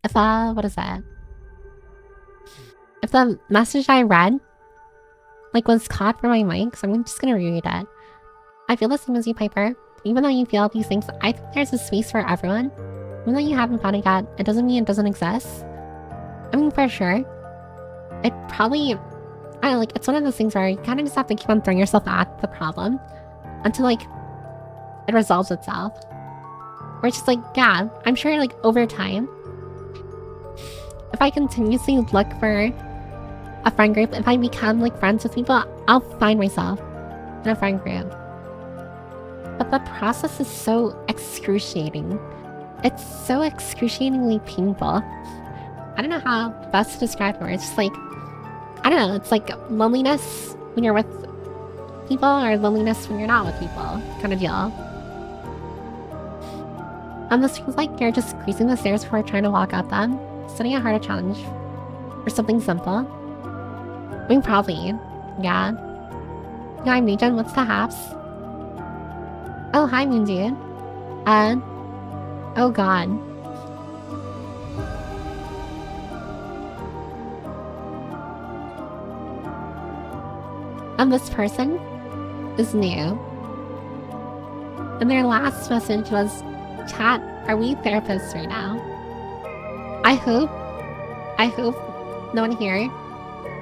if, what is that? If the message I read, like, was caught from my mic, so I'm just gonna reread it. I feel the same as you, Piper. Even though you feel these things, I think there's a space for everyone. Even though you haven't found it yet, it doesn't mean it doesn't exist. I mean, for sure. It probably, I don't know, like, it's one of those things where you kind of just have to keep on throwing yourself at the problem until, like, it resolves itself. Where it's just like, yeah, I'm sure, like, over time, if I continuously look for a friend group, if I become, like, friends with people, I'll find myself in a friend group. But the process is so excruciating. It's so excruciatingly painful. I don't know how best to describe it. It's just like, I don't know, it's like loneliness when you're with people or loneliness when you're not with people kind of deal. This feels like you're just creasing the stairs before trying to walk up them, setting a harder challenge for something simple. I mean, probably, yeah. Yeah, I'm Legion, what's the haps? Oh, hi, Moon Dude. Oh god. This person is new. And their last message was, chat, are we therapists right now? I hope no one here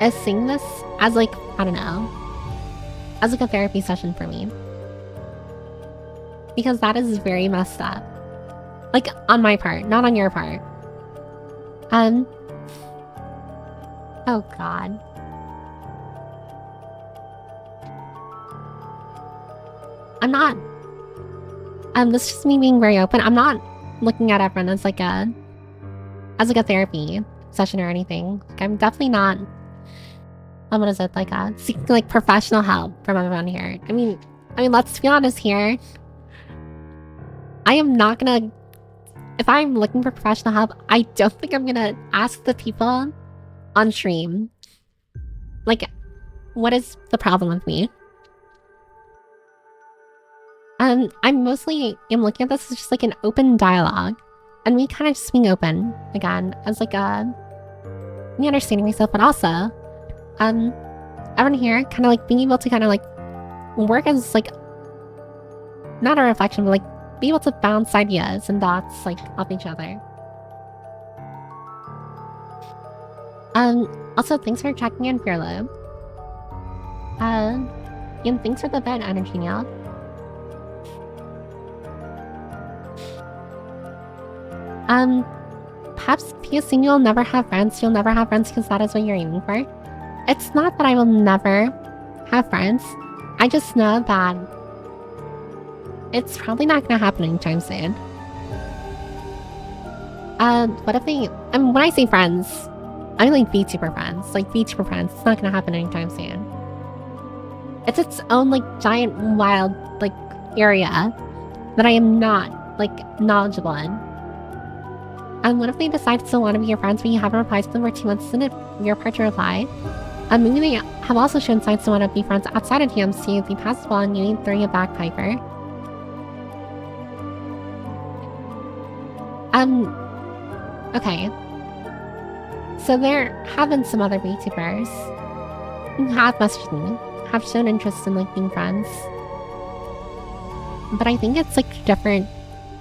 is seeing this as like, I don't know, as like a therapy session for me. Because that is very messed up. Like, on my part, not on your part. Oh god. I'm not... this is just me being very open. I'm not looking at everyone as like a therapy session or anything. Like, I'm definitely not... what is it? Like, seeking like professional help from everyone here. I mean, let's be honest here. I am not gonna... If I'm looking for professional help, I don't think I'm gonna ask the people on stream, like, what is the problem with me? I'm mostly looking at this as just like an open dialogue, and me kind of just being open again as like me understanding myself, but also everyone here kind of like being able to kind of like work as like not a reflection, but like be able to bounce ideas and thoughts like off each other. Also, thanks for checking in, Fearlo. And thanks for the bed energy, Neil. Perhaps because you'll never have friends because that is what you're aiming for. It's not that I will never have friends. I just know that it's probably not gonna happen anytime soon. What if they... when I say friends, I mean like vtuber friends. Like vtuber friends. It's not gonna happen anytime soon. It's its own like giant wild like area that I am not like knowledgeable in. And what if they decide to still want to be your friends but you haven't replied to them for 2 months and your part to reply? Maybe they have also shown signs to want to be friends outside of TMC. They pass the ball and you need throwing it back, Piper. Okay. So there have been some other VTubers who have messaged me, have shown interest in like being friends. But I think it's like different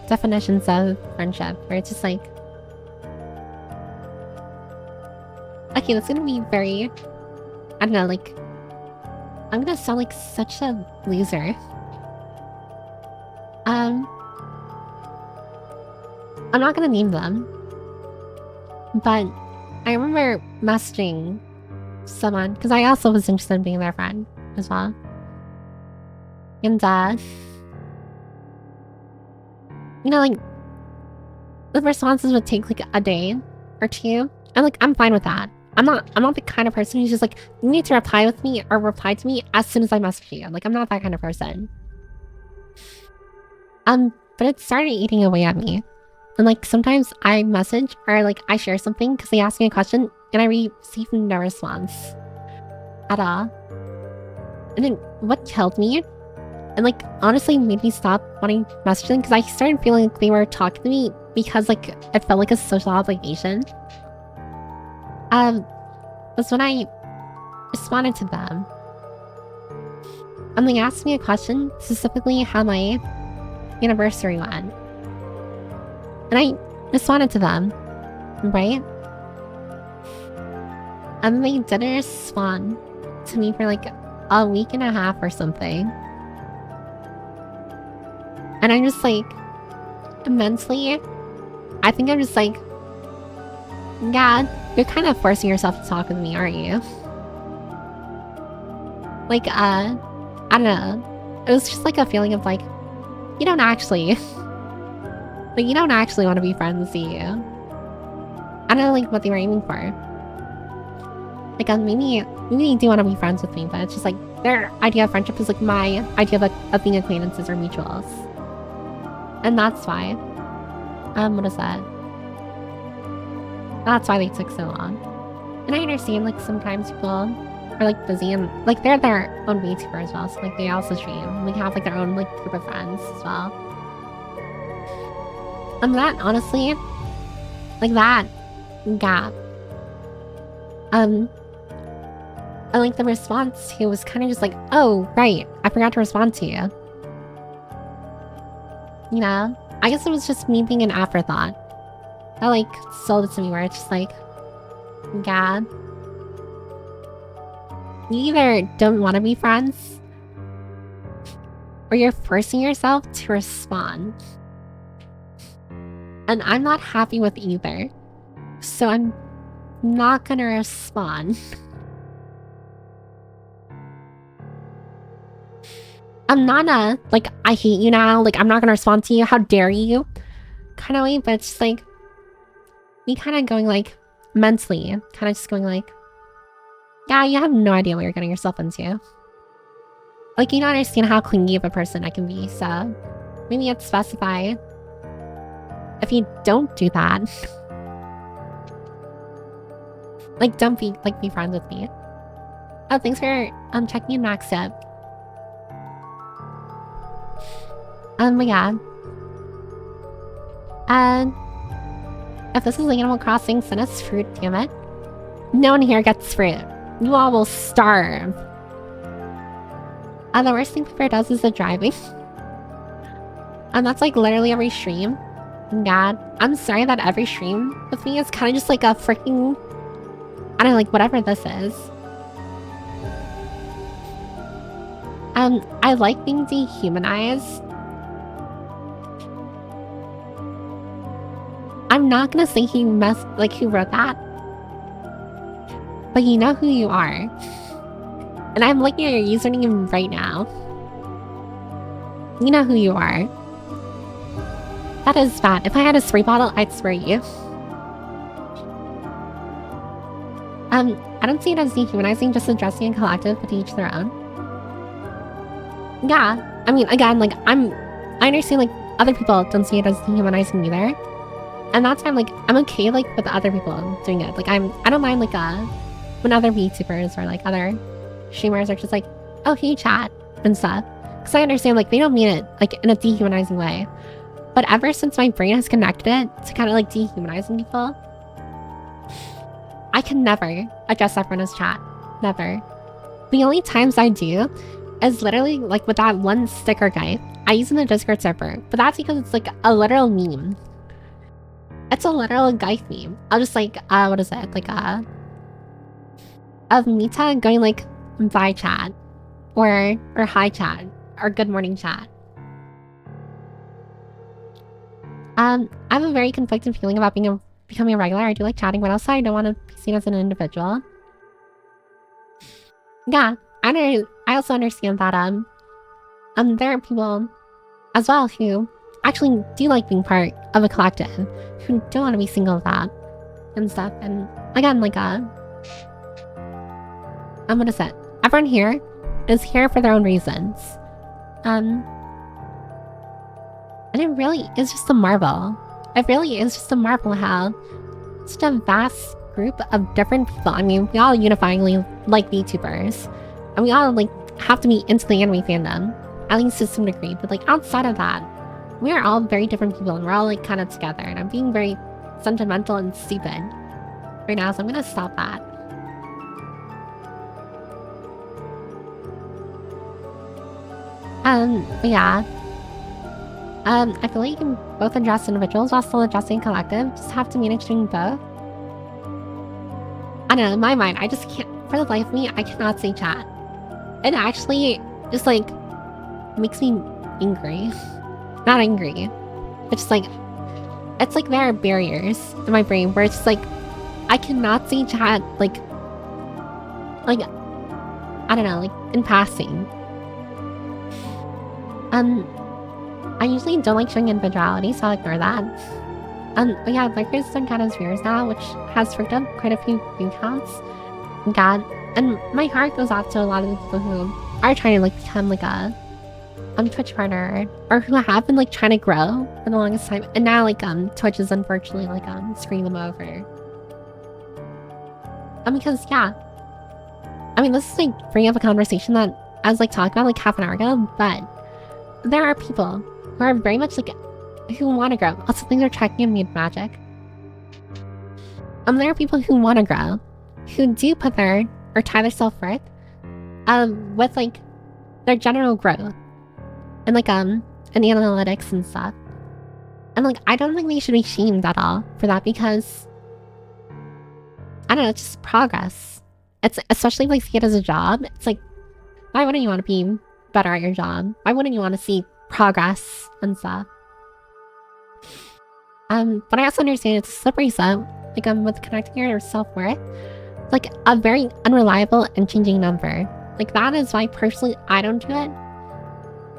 definitions of friendship, where it's just like... Okay, that's gonna be very... I don't know, like... I'm gonna sound like such a loser. I'm not gonna name them. But I remember messaging someone, because I also was interested in being their friend as well. And you know, like, the responses would take like a day or two. And like, I'm fine with that. I'm not the kind of person who's just like, you need to reply with me or reply to me as soon as I message you. Like, I'm not that kind of person. But it started eating away at me. And like, sometimes I message or like I share something because they ask me a question and I receive no response at all. And then what killed me and like honestly made me stop wanting messaging, because I started feeling like they were talking to me because like it felt like a social obligation, was when I responded to them. And they asked me a question, specifically how my anniversary went. And I responded to them, right? And they didn't respond to me for like a week and a half or something. And I'm just like, mentally, I think I'm just like, yeah, you're kind of forcing yourself to talk with me, aren't you? Like, I don't know. It was just like a feeling of like, you don't actually... like, you don't actually want to be friends, do you? I don't know, like, what they were aiming for. Like, maybe they do want to be friends with me, but it's just like, their idea of friendship is like my idea of being acquaintances or mutuals. And that's why. What is that? That's why they took so long. And I understand, like, sometimes people are, like, busy and, like, they're their own VTuber as well. So, like, they also stream. They have, like, their own, like, group of friends as well. And that, honestly, like, that gap. And, like, the response to was kind of just like, oh, right, I forgot to respond to you. You know? I guess it was just me being an afterthought. That, like, sold it to me where it's just like, yeah. You either don't want to be friends, or you're forcing yourself to respond. And I'm not happy with either. So I'm not gonna respond. I'm not like, I hate you now, like, I'm not gonna respond to you, how dare you? Kind of way, but it's just like, me kind of going like, mentally, kind of just going like, yeah, you have no idea what you're getting yourself into. Like, you don't understand how clingy of a person I can be, so maybe it's specify if you don't do that. Like, don't be friends with me. Oh, thanks for checking in, Max up. But yeah. And if this is Animal Crossing, send us fruit, damn it. No one here gets fruit. You all will starve. And the worst thing Pepper does is the driving. And that's like literally every stream. God, I'm sorry that every stream with me is kind of just like a freaking, I don't know, like whatever this is. I like being dehumanized. I'm not gonna say who wrote that. But you know who you are. And I'm looking at your username right now. You know who you are. That is bad. If I had a spray bottle, I'd spray you. I don't see it as dehumanizing, just addressing a collective, but to each their own. Yeah, I mean, again, like, I understand, like, other people don't see it as dehumanizing either. And that's why I'm okay, like, with other people doing it. Like, I don't mind, like, when other VTubers or, like, other streamers are just like, oh, hey, chat, and stuff. Because I understand, like, they don't mean it, like, in a dehumanizing way. But ever since my brain has connected it to kind of, like, dehumanizing people, I can never address everyone as chat. Never. The only times I do is literally, like, with that one sticker guy. I use in the Discord server, but that's because it's, like, a literal meme. It's a literal guy meme. I'll just, like, what is it? Like, of Mita going, like, bye chat. Or hi chat. Or good morning chat. I have a very conflicted feeling about becoming a regular. I do like chatting, but also I don't want to be seen as an individual. Yeah, I also understand that there are people as well who actually do like being part of a collective, who don't want to be singled out and stuff. And again, like I'm gonna say, everyone here is here for their own reasons. And it really is just a marvel. It really is just a marvel how such a vast group of different people, I mean, we all unifyingly like VTubers. And we all, like, have to be into the anime fandom, at least to some degree. But, like, outside of that, we are all very different people, and we're all, like, kind of together. And I'm being very sentimental and stupid right now, so I'm gonna stop that. But yeah. I feel like you can both address individuals while still addressing collective. Just have to manage doing both. I don't know, in my mind, I just can't, for the life of me, I cannot say chat. It actually just, like, makes me angry. Not angry. It's just, like, it's like there are barriers in my brain where it's just, like, I cannot say chat, like, I don't know, like, in passing. I usually don't like showing individuality, so I'll ignore that. But yeah, Lakers don't count as viewers now, which has freaked up quite a few view counts. God, and my heart goes out to a lot of the people who are trying to, like, become, like, a Twitch partner, or who have been, like, trying to grow for the longest time, and now, like, Twitch is unfortunately, like, screwing them over. Because, yeah, I mean, this is, like, bringing up a conversation that I was, like, talking about, like, half an hour ago, but there are people who are very much, like, who want to grow. Also, things are tracking and made magic. There are people who want to grow, who do put their, or tie their self-worth, with, like, their general growth. And, like, in analytics and stuff. And, like, I don't think they should be shamed at all for that, because, I don't know, it's just progress. It's especially if I see it as a job. It's like, why wouldn't you want to be better at your job? Why wouldn't you want to see progress and stuff? But I also understand it's a slippery slope. Like, with connecting your self-worth, like a very unreliable and changing number. Like, that is why personally I don't do it.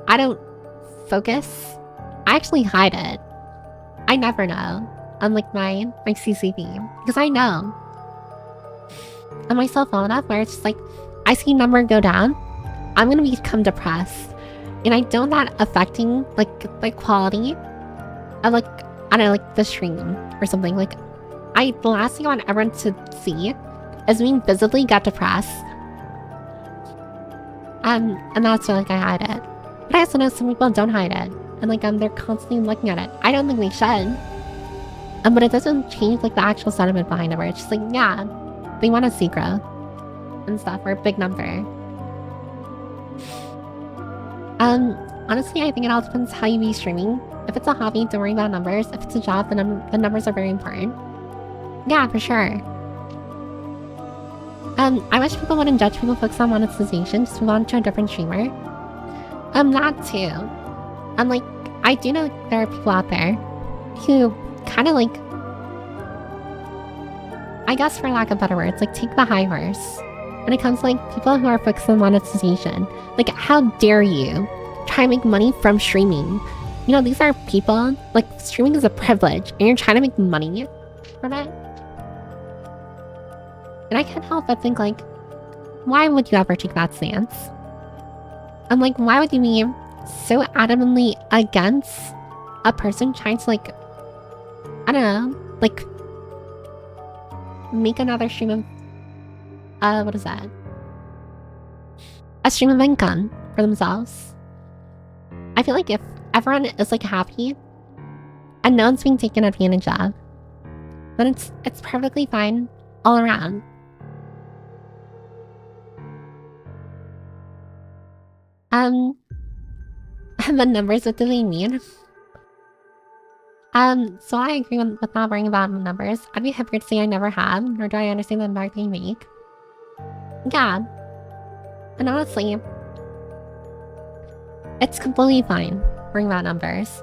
I don't focus. I actually hide it. I never know. Unlike my CCP, because I know. I'm myself well enough where it's just like, I see number go down, I'm gonna become depressed, and I don't want that affecting like the quality of like, I don't know, like the stream or something. Like, the last thing I want everyone to see is me visibly get depressed. And that's why like I hide it. But I also know some people don't hide it, and like they're constantly looking at it. I don't think they should. But it doesn't change like the actual sentiment behind it, where it's just like, yeah, they want to see growth and stuff, or a big number. Honestly, I think it all depends how you be streaming. If it's a hobby, don't worry about numbers. If it's a job, the numbers are very important. Yeah, for sure. I wish people wouldn't judge people focus on monetization, just move on to a different streamer. That too. Like, I do know there are people out there who kind of like, I guess for lack of better words, like take the high horse when it comes to like people who are focused on monetization. Like, how dare you try and make money from streaming? You know, these are people, like, streaming is a privilege and you're trying to make money from it. And I can't help but think, like, why would you ever take that stance? I'm like, why would you be so adamantly against a person trying to, like, I don't know, like, make another stream of, what is that? A stream of income for themselves. I feel like if everyone is, like, happy and no one's being taken advantage of, then it's perfectly fine all around. The numbers, what do they mean? So I agree with not worrying about numbers. I'd be hypocrite to say I never have, nor do I understand the impact they make. Yeah. And honestly, it's completely fine worrying about numbers.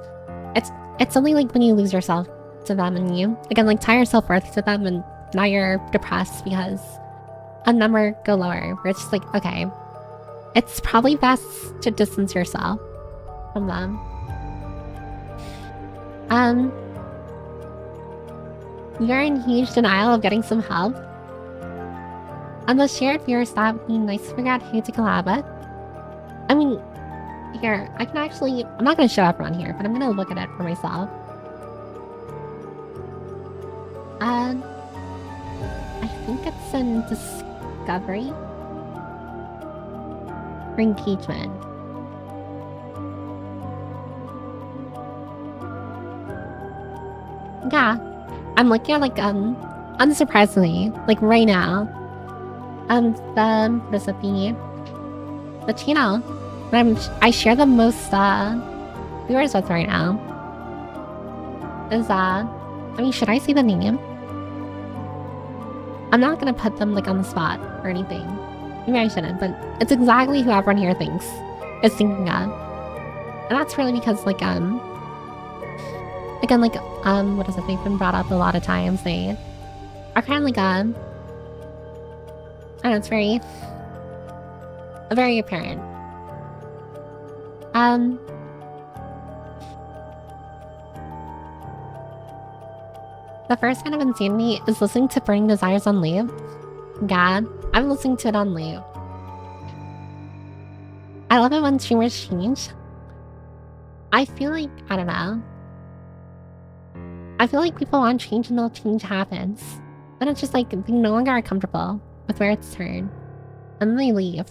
It's only like when you lose yourself to them and you, again, like tie your self-worth to them and now you're depressed because a number go lower, where it's just like, okay, it's probably best to distance yourself from them. You're in huge denial of getting some help. On the shared viewers that would be nice to figure out who to collab with. I mean, here, I can actually, I'm not going to show everyone here, but I'm going to look at it for myself. I think it's in Discovery or Engagement. Yeah, I'm looking at like unsurprisingly, like right now, the channel that I share the most viewers with right now is I mean, should I say the name? I'm not gonna put them like on the spot or anything. Maybe I shouldn't, but it's exactly who everyone here thinks is thinking of, and that's really because like again, like, what is it? They've been brought up a lot of times. They are kind of like, I don't know, it's very apparent. The first kind of insanity is listening to Burning Desires on loop. God, I'm listening to it on loop. I love it when streamers change. I feel like, I don't know. I feel like people want change until change happens. Then it's just like they no longer are comfortable with where it's turned. And then they leave.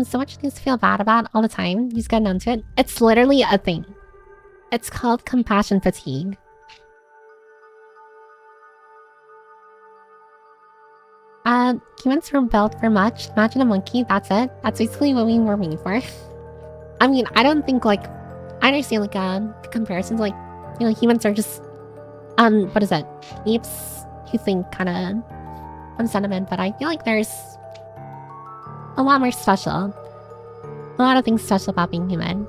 So much things to feel bad about all the time. You just get onto it. It's literally a thing. It's called compassion fatigue. Humans were built for much. Imagine a monkey, that's it. That's basically what we were made for. I mean, I don't think like, I understand like the comparisons, like, you know, humans are just what is it? Keeps you think kind of sentiment, but I feel like there's a lot more special. A lot of things special about being human.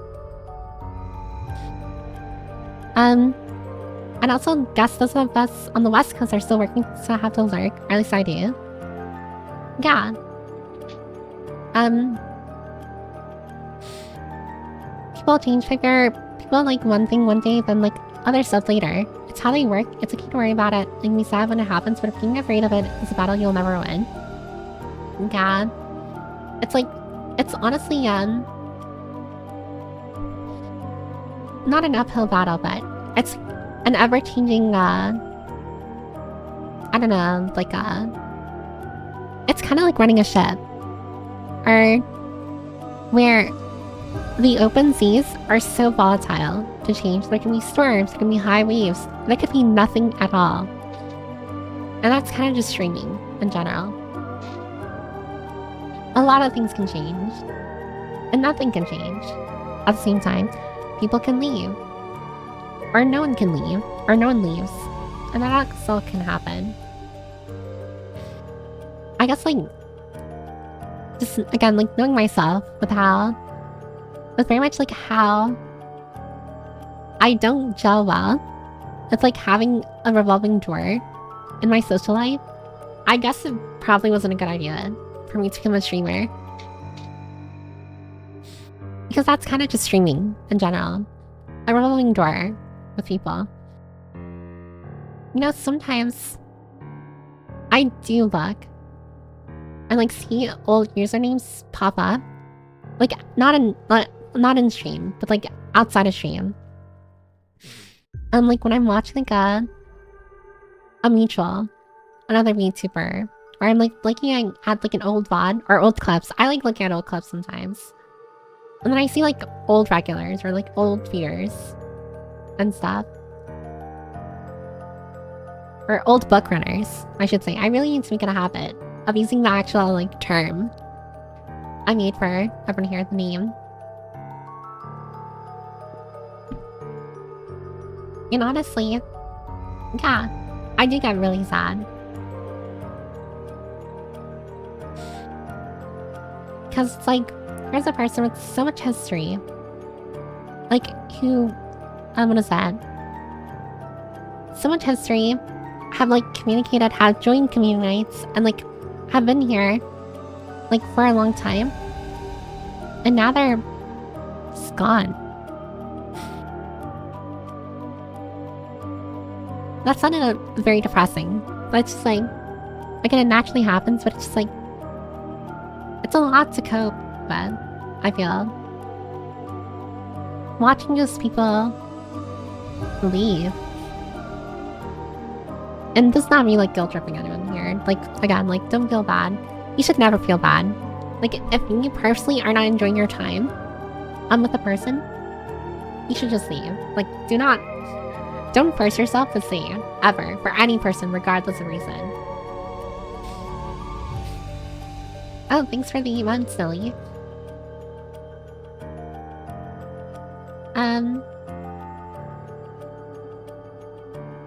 And also guess those of us on the West Coast are still working to have to lurk, or at least I do. Yeah. People change figure. People like one thing one day, then like other stuff later. It's how they work. It's okay to worry about it and be sad when it happens, but if being afraid of it is a battle you'll never win. Yeah. It's like, it's honestly, not an uphill battle, but it's an ever-changing, I don't know, like, it's kind of like running a ship. Or where the open seas are so volatile to change. There can be storms, there can be high waves, there could be nothing at all. And that's kind of just streaming in general. A lot of things can change, and nothing can change. At the same time, people can leave, or no one can leave, or no one leaves, and that still can happen. I guess, like, just again, like, knowing myself with very much like how I don't gel well. It's like having a revolving door in my social life. I guess it probably wasn't a good idea for me to become a streamer, because that's kind of just streaming in general. A revolving door with people. You know, sometimes I do look and like see old usernames pop up, like not in stream, but like outside of stream. And like when I'm watching like a mutual, another VTuber, or I'm like looking at like an old VOD or old clips. I like looking at old clips sometimes. And then I see like old regulars or like old viewers and stuff. Or old book runners, I should say. I really need to make it a habit of using the actual like term I made for everyone here, the name. And honestly, yeah, I do get really sad. Because it's like, here's a person with so much history. Like, who, what is that? So much history, have like communicated how to join community nights, and like have been here like for a long time. And now they're just gone. That sounded very depressing. But it's just like it naturally happens, but it's just like, it's a lot to cope with, I feel. Watching just people leave. And this is not me like guilt tripping anyone here. Like, again, like, don't feel bad. You should never feel bad. Like, if you personally are not enjoying your time with a person, you should just leave. Like, don't force yourself to stay, ever, for any person, regardless of reason. Oh, thanks for the emote, Silly.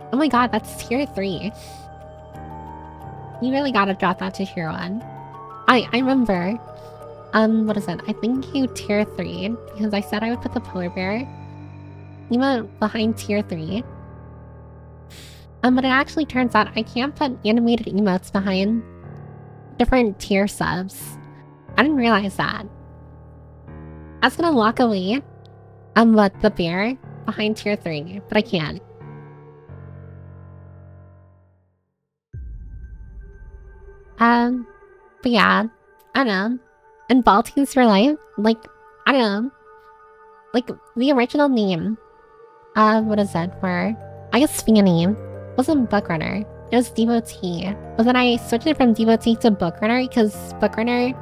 Oh my god, that's tier 3. You really gotta drop that to tier 1. I remember, what is it? I think you tier 3, because I said I would put the polar bear emote behind tier 3. But it actually turns out I can't put animated emotes behind different tier subs. I didn't realize that. I was gonna walk away with the bear behind tier 3, but I can't. But yeah, I don't know. In Balti's for life, like, I don't know. Like, the original name, what is it for? I guess Fanny wasn't Bookrunner. It was Devotee. But then I switched it from Devotee to Bookrunner because Bookrunner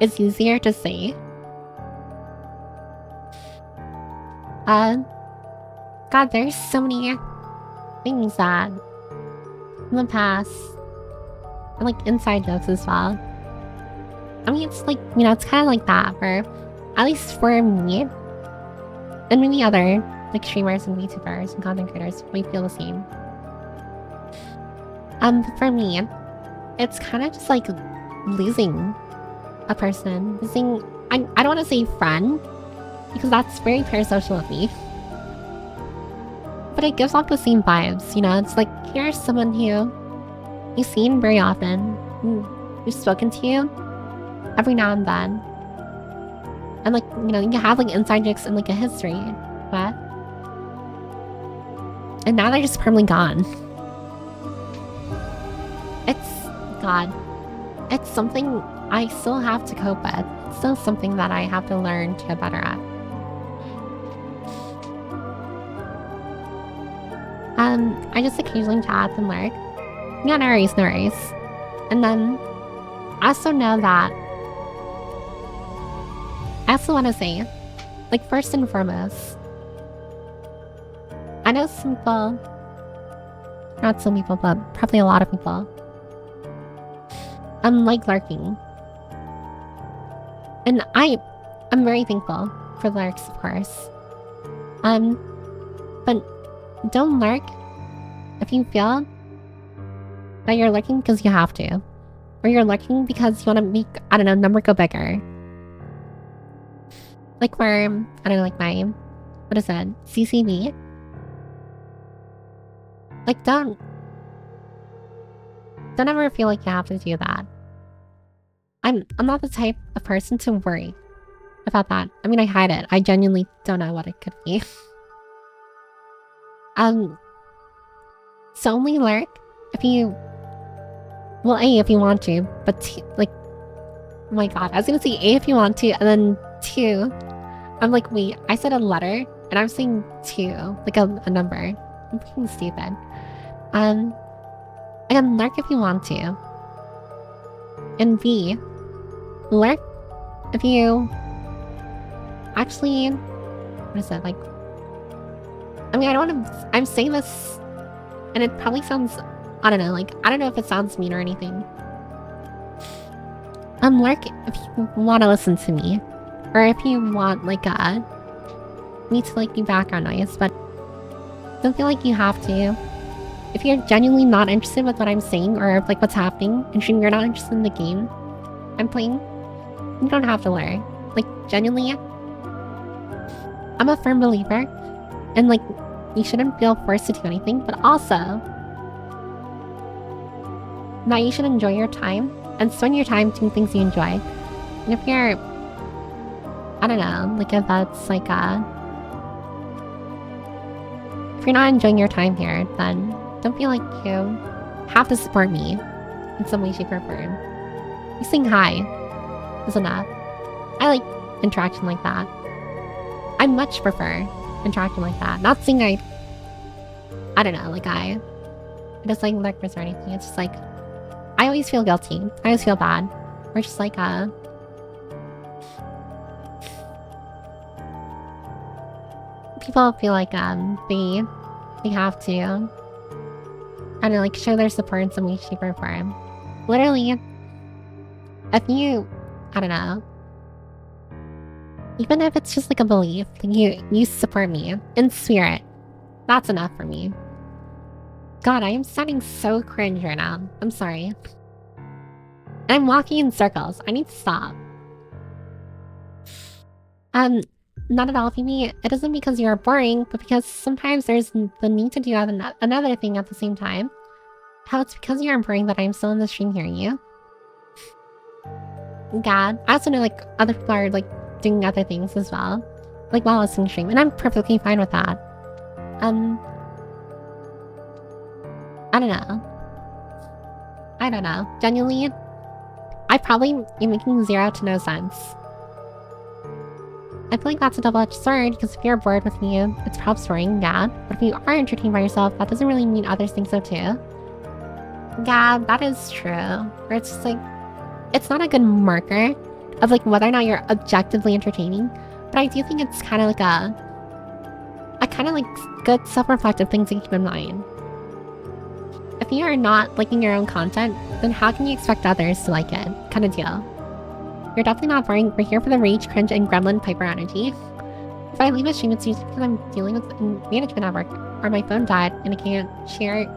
is easier to say. God, there's so many things that in the past, and like inside jokes as well. I mean, it's like, you know, it's kind of like that for, at least for me, and maybe other like streamers and VTubers and content creators might feel the same. For me, it's kind of just like losing a person. I don't want to say friend, because that's very parasocial of me. But it gives off the same vibes, you know? It's like, here's someone who you've seen very often, who's spoken to you every now and then. And like, you know, you have like inside jokes and like a history, but... And now they're just permanently gone. God, it's something I still have to cope with. It's still something that I have to learn to get better at. I just occasionally chat and lurk. Yeah, no worries. And then, I also know that... I also want to say, like, first and foremost, I know some people... Not some people, but probably a lot of people... like lurking. And I'm very thankful for lurks, of course. But don't lurk if you feel that you're lurking because you have to. Or you're lurking because you want to make, I don't know, number go bigger. Like for, I don't know, like my, what is that? CCV? Like don't ever feel like you have to do that. I'm not the type of person to worry about that. I mean, I hide it. I genuinely don't know what it could be. So only lurk if you... Well, A, if you want to, but like... Oh my god, I was gonna say A if you want to, and then 2... I'm like, wait, I said a letter, and I'm saying 2. Like a number. I'm freaking stupid. And lurk if you want to. And B, lurk if you actually, what is it, like, I mean, I don't want to, I'm saying this, and it probably sounds, I don't know, like, I don't know if it sounds mean or anything. Lurk if you want to listen to me, or if you want, like, me to, like, be background noise, but don't feel like you have to. If you're genuinely not interested with what I'm saying or like what's happening, and you're not interested in the game I'm playing, you don't have to learn. Like genuinely, I'm a firm believer, and like you shouldn't feel forced to do anything, but also that you should enjoy your time and spend your time doing things you enjoy. And if you're, I don't know, like if that's like if you're not enjoying your time here, then don't feel like you have to support me in some way, shape, or form. You saying hi is enough. I like interaction like that. I much prefer interaction like that. Not saying I don't know, like I just like lurkers or anything. It's just like, I always feel guilty. I always feel bad. Or just like, people feel like, they have to, I don't know, like, show their support in some way, shape, or form. Literally, if you, I don't know, even if it's just like a belief, like you support me in spirit, that's enough for me. God, I am sounding so cringe right now. I'm sorry. And I'm walking in circles. I need to stop. Not at all, Phoebe. It isn't because you are boring, but because sometimes there's the need to do another thing at the same time. How it's because you are boring that I'm still in the stream hearing you. God, I also know like other people are like doing other things as well, like while listening to stream, and I'm perfectly fine with that. I don't know. Genuinely, I probably am making 0 to no sense. I feel like that's a double-edged sword, because if you're bored with me, it's perhaps boring, yeah. But if you are entertained by yourself, that doesn't really mean others think so too. Yeah, that is true. Where it's just like, it's not a good marker of like whether or not you're objectively entertaining, but I do think it's kind of like a kind of like good self-reflective thing to keep in mind. If you are not liking your own content, then how can you expect others to like it? Kind of deal. You're definitely not boring. We're here for the rage, cringe, and gremlin Piper energy. If I leave a stream, it's usually because I'm dealing with management at work, or my phone died and I can't share it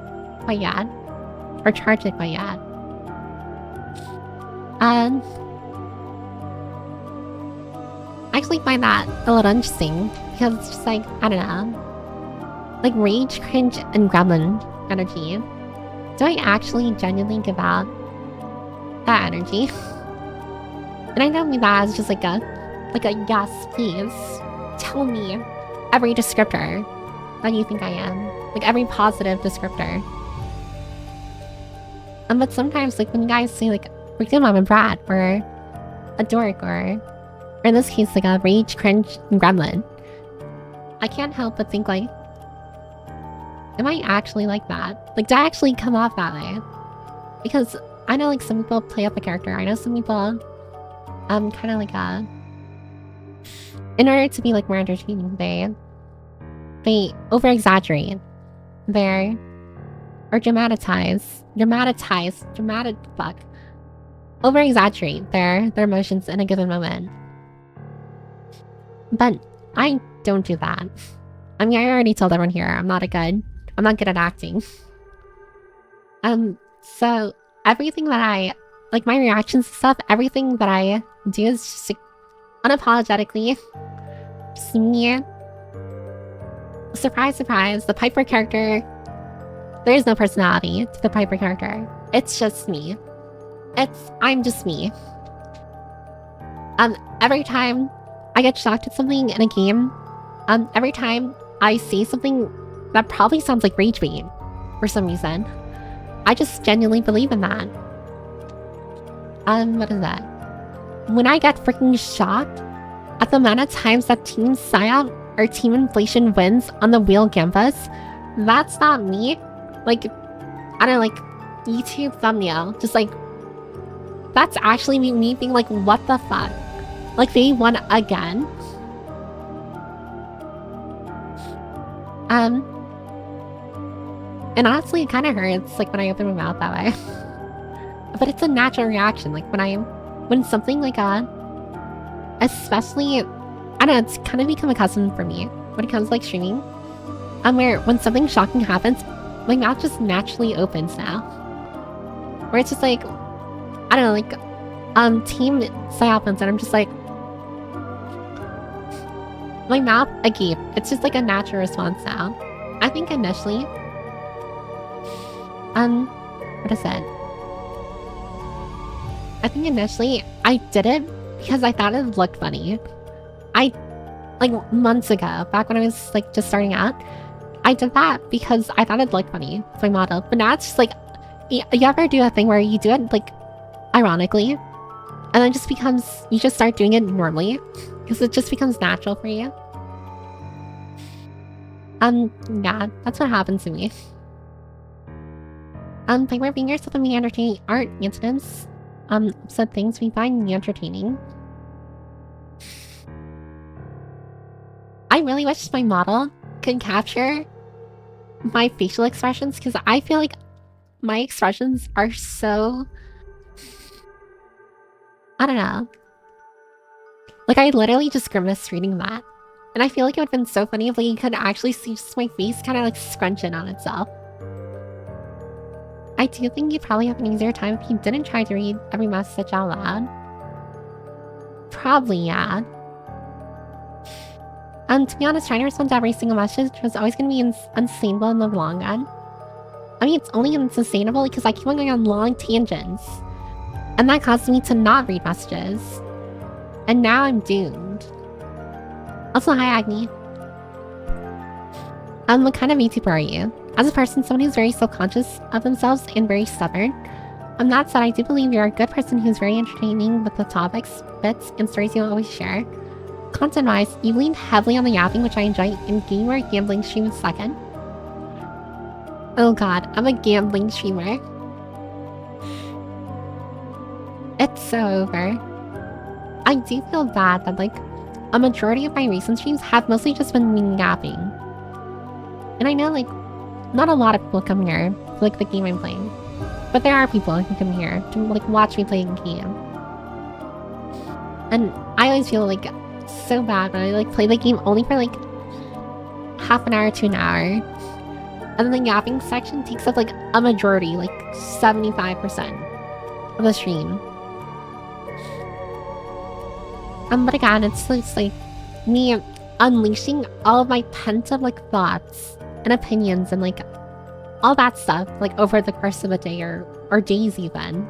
quite yet. or charge it quite yet. I actually find that a little interesting because it's just like, I don't know, like rage, cringe, and gremlin energy. Do I actually genuinely give out that energy? And I don't mean that as just like a yes, please tell me every descriptor that you think I am, like every positive descriptor. But sometimes, like when you guys say like, for example, I'm a brat or a dork or in this case like a rage, cringe, and gremlin, I can't help but think like, am I actually like that? Like, do I actually come off that way? Because I know like some people play up a character. I know some people kind of like in order to be like more entertaining, they over exaggerate their over exaggerate their emotions in a given moment. But I don't do that. I mean, I already told everyone here I'm not good at acting. So everything that I like, my reactions and stuff, everything that I do is just like, unapologetically just me. Surprise, surprise, the Piper character, there is no personality to the Piper character. It's just me. I'm just me. Every time I get shocked at something in a game, every time I see something that probably sounds like rage bait for some reason, I just genuinely believe in that. What is that? When I get freaking shocked at the amount of times that Team Psyop or Team Inflation wins on the wheel campus, that's not me. Like, I don't know, like, YouTube thumbnail, just like, that's actually me being like, what the fuck? Like, they won again? And honestly, it kind of hurts, like, when I open my mouth that way. But it's a natural reaction, like, when something like especially, I don't know, it's kind of become a custom for me when it comes to, like, streaming. Where when something shocking happens, my mouth just naturally opens now. Where it's just like, I don't know, like, Team Psyop and I'm just like, my mouth agape. It's just like a natural response now. I think initially, what is it? I think initially I did it because I thought it looked funny. Like months ago, back when I was like just starting out, I did that because I thought it looked funny with my model. But now it's just like, you ever do a thing where you do it like ironically, and then just becomes, you just start doing it normally because it just becomes natural for you. Yeah, that's what happens to me. They being yourself and me entertaining aren't incidents. Said things we find me entertaining. I really wish my model could capture my facial expressions because I feel like my expressions are so, I don't know. Like, I literally just grimaced reading that. And I feel like it would have been so funny if like, you could actually see just my face kind of like scrunch in on itself. I do think you'd probably have an easier time if you didn't try to read every message out loud. Probably, yeah. To be honest, trying to respond to every single message was always going to be unsustainable in the long run. I mean, it's only unsustainable because I keep on going on long tangents. And that caused me to not read messages. And now I'm doomed. Also, hi Agni. What kind of VTuber are you? As a person, someone who's very self-conscious of themselves and very stubborn. That said, I do believe you're a good person who's very entertaining with the topics, bits, and stories you always share. Content-wise, you lean heavily on the yapping, which I enjoy, in game or gambling stream second. Oh god, I'm a gambling streamer. It's so over. I do feel bad that, like, a majority of my recent streams have mostly just been me yapping. And I know, like, not a lot of people come here to, like, the game I'm playing. But there are people who come here to, like, watch me play a game. And I always feel, like, so bad when I, like, play the game only for, like, half an hour to an hour. And then the yapping section takes up like a majority, like 75% of the stream. But again, it's like me unleashing all of my pent-up like thoughts and opinions and like all that stuff like over the course of a day or days even.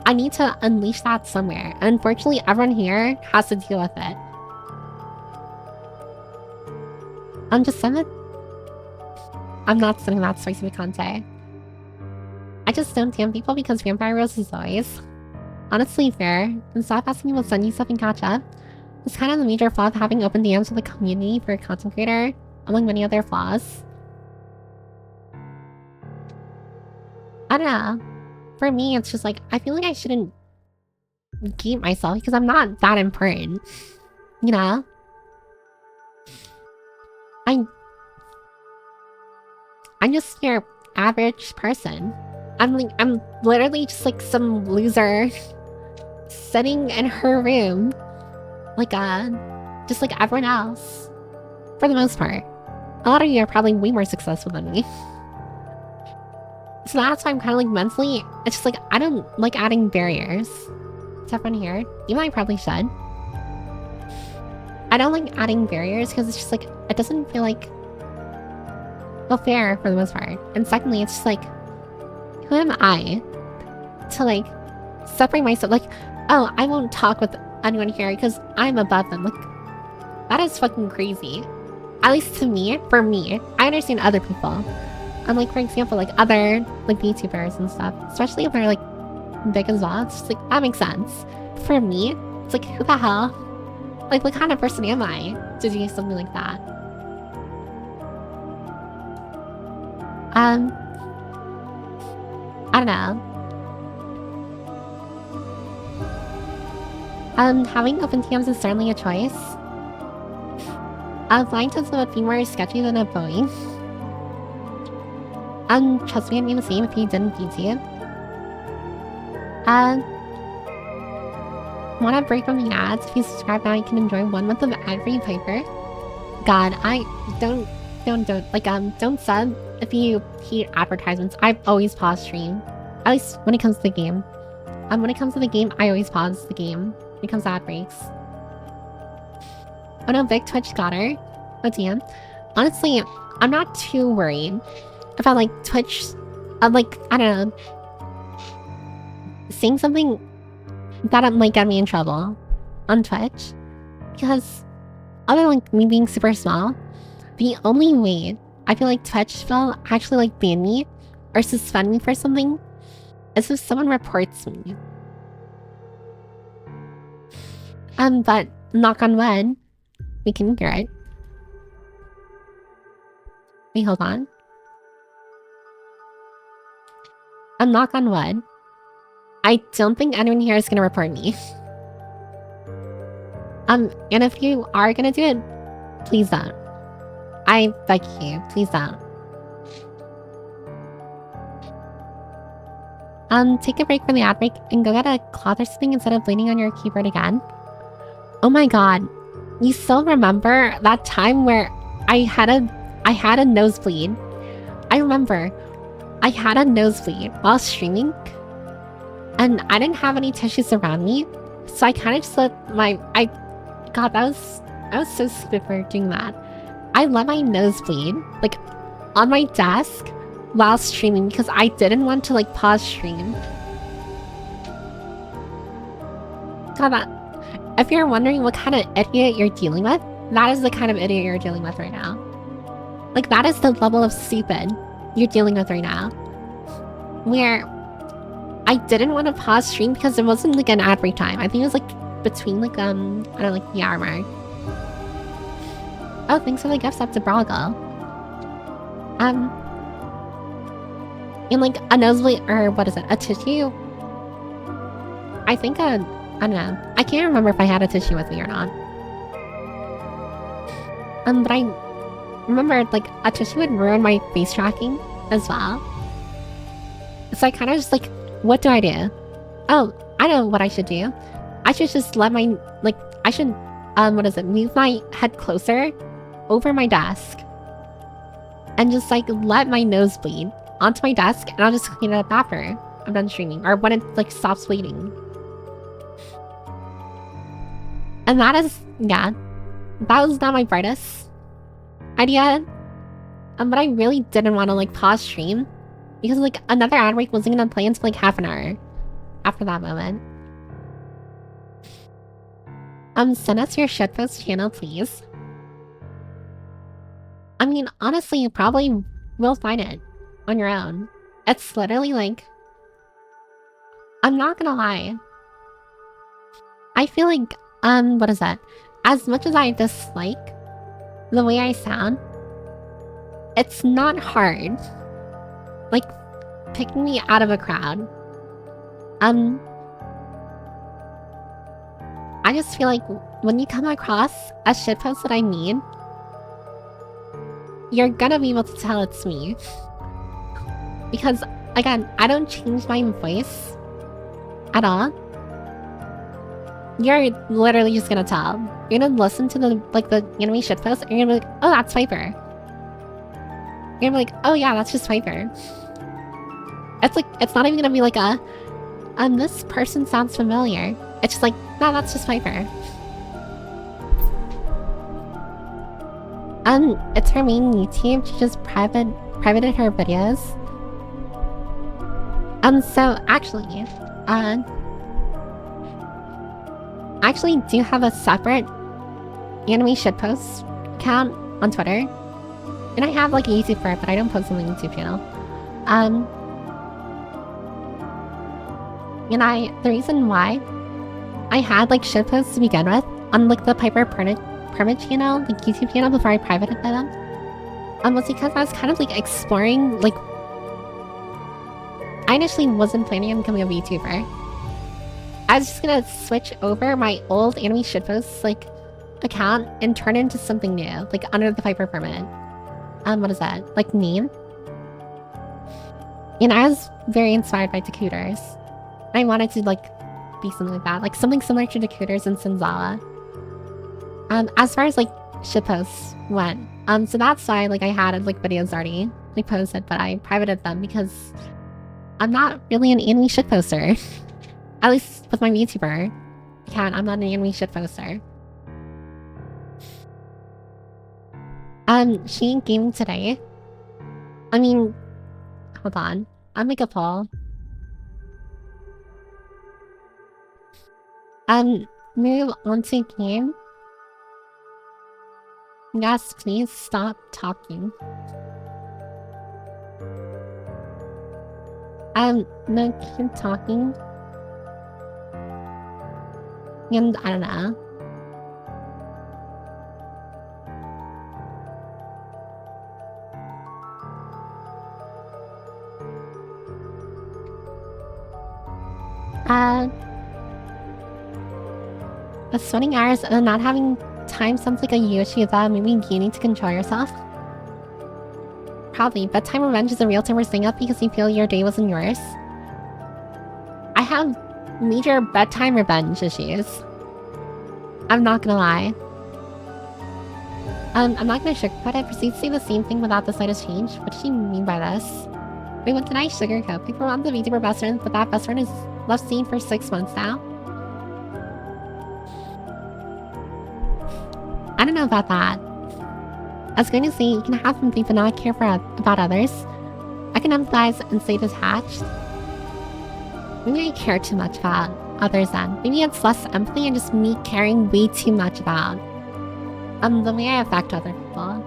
I need to unleash that somewhere, and unfortunately everyone here has to deal with it. I'm just sending. I'm not sending that spicy picante. I just don't DM people because Vampire Rose is always honestly fair, and stop asking people to send you stuff and catch up. It's kind of the major flaw of having open DMs with the community for a content creator, among many other flaws. I don't know. For me, it's just like, I feel like I shouldn't keep myself because I'm not that important. You know? I'm just your average person. I'm literally just like some loser sitting in her room. Like, just like everyone else. For the most part. A lot of you are probably way more successful than me. So that's why I'm kind of like mentally, it's just like, I don't like adding barriers to everyone here. Even though I probably should. I don't like adding barriers because it's just like, it doesn't feel like, well, fair for the most part. And secondly, it's just like, who am I to like separate myself? Like, oh, I won't talk with anyone here because I'm above them. Like, that is fucking crazy. At least to me, for me, I understand other people. And like, for example, like other like VTubers and stuff, especially if they're like big as well, it's just like, that makes sense. For me, it's like, who the hell? Like, what kind of person am I to do something like that? I don't know. Having open DMs is certainly a choice. Blind tests would be more sketchy than a Boeing. Trust me, I'd be the same if you didn't VT. Want a break from the ads? If you subscribe now, you can enjoy 1 month of ad-free Piper. God, I don't like don't sub if you hate advertisements. I've always paused stream, at least when it comes to the game. When it comes to the game, I always pause the game when it comes to ad breaks. Oh no, big Twitch got her. Oh damn. Honestly, I'm not too worried about like Twitch, like, I don't know, saying something that might get me in trouble on Twitch, because other than like me being super small, the only way I feel like Twitch will actually like ban me or suspend me for something is if someone reports me. But knock on wood, we can hear it. Wait, hold on. Knock on wood. I don't think anyone here is gonna report me. And if you are gonna do it, please don't. I beg you, please don't. Take a break from the ad break and go get a cloth or something instead of bleeding on your keyboard again. Oh my god. You still remember that time where I had a nosebleed? I remember. I had a nosebleed while streaming, and I didn't have any tissues around me, so I kind of just let God, I was so stupid for doing that. I let my nose bleed, like, on my desk while streaming because I didn't want to, like, pause stream. God, if you're wondering what kind of idiot you're dealing with, that is the kind of idiot you're dealing with right now. Like, that is the level of stupid you're dealing with right now. Where I didn't want to pause stream because it wasn't, like, an ad break time. I think it was, like, between, like, I don't know, like, the hour mark. Oh, thanks for the gift up to Brago. And like a nosebleed, or what is it, a tissue? I think I don't know. I can't remember if I had a tissue with me or not. But I remember like a tissue would ruin my face tracking as well. So I kind of just like, what do I do? Oh, I know what I should do. I should just let my, like, I should, what is it, move my head closer over my desk. and just like let my nose bleed onto my desk, and I'll just clean it up after I'm done streaming, or when it like stops bleeding. And that is, yeah, that was not my brightest idea. But I really didn't want to like pause stream because like another ad break wasn't gonna play until like half an hour after that moment. Send us your shitpost channel, please. I mean, honestly, you probably will find it on your own. It's literally like, I'm not gonna lie. I feel like, what is that? As much as I dislike the way I sound, it's not hard, like, picking me out of a crowd. I just feel like when you come across a shitpost that I need, you're gonna be able to tell it's me. Because, again, I don't change my voice at all. You're literally just gonna tell. You're gonna listen to the anime shitpost, and you're gonna be like, oh, that's Viper. You're gonna be like, oh yeah, that's just Viper. It's like, it's not even gonna be like a, this person sounds familiar. It's just like, no, that's just Viper. It's her main YouTube. She just privated her videos. So actually, I actually do have a separate anime shitpost account on Twitter. And I have like a YouTube for it, but I don't post on the YouTube channel. And the reason why I had like shitposts to begin with on like the Piper Permit channel, like YouTube channel, before I privated them, was because I was kind of like exploring, like, I initially wasn't planning on becoming a VTuber. I was just gonna switch over my old anime shitposts like account and turn it into something new, like under the Piper Permit. What is that? Like name? And I was very inspired by Decoders. I wanted to like be something like that, like something similar to Decoders and Senzawa. As far as like shitposts went, so that's why like I had like videos already like posted, but I privated them because I'm not really an anime shitposter. At least with my VTuber account, I'm not an anime shitposter. She ain't gaming today. I mean, hold on. I'll make a poll. Move on to game. Yes, please stop talking. No, keep talking. And I don't know. The sweating hours and not having time sounds like a you issue that maybe you need to control yourself. Probably, bedtime revenge is a real term we're staying up because you feel your day wasn't yours. I have major bedtime revenge issues. I'm not gonna lie. I'm not gonna sugarcoat it. Proceed to say the same thing without the slightest change. What does she mean by this? Wait, what did I sugarcoat? People want the VTuber best friend, but that best friend is left seen for 6 months now. I don't know about that. I was going to say, you can have empathy but not care about others. I can empathize and stay detached. Maybe I care too much about others then. Maybe it's less empathy and just me caring way too much about the way I affect other people.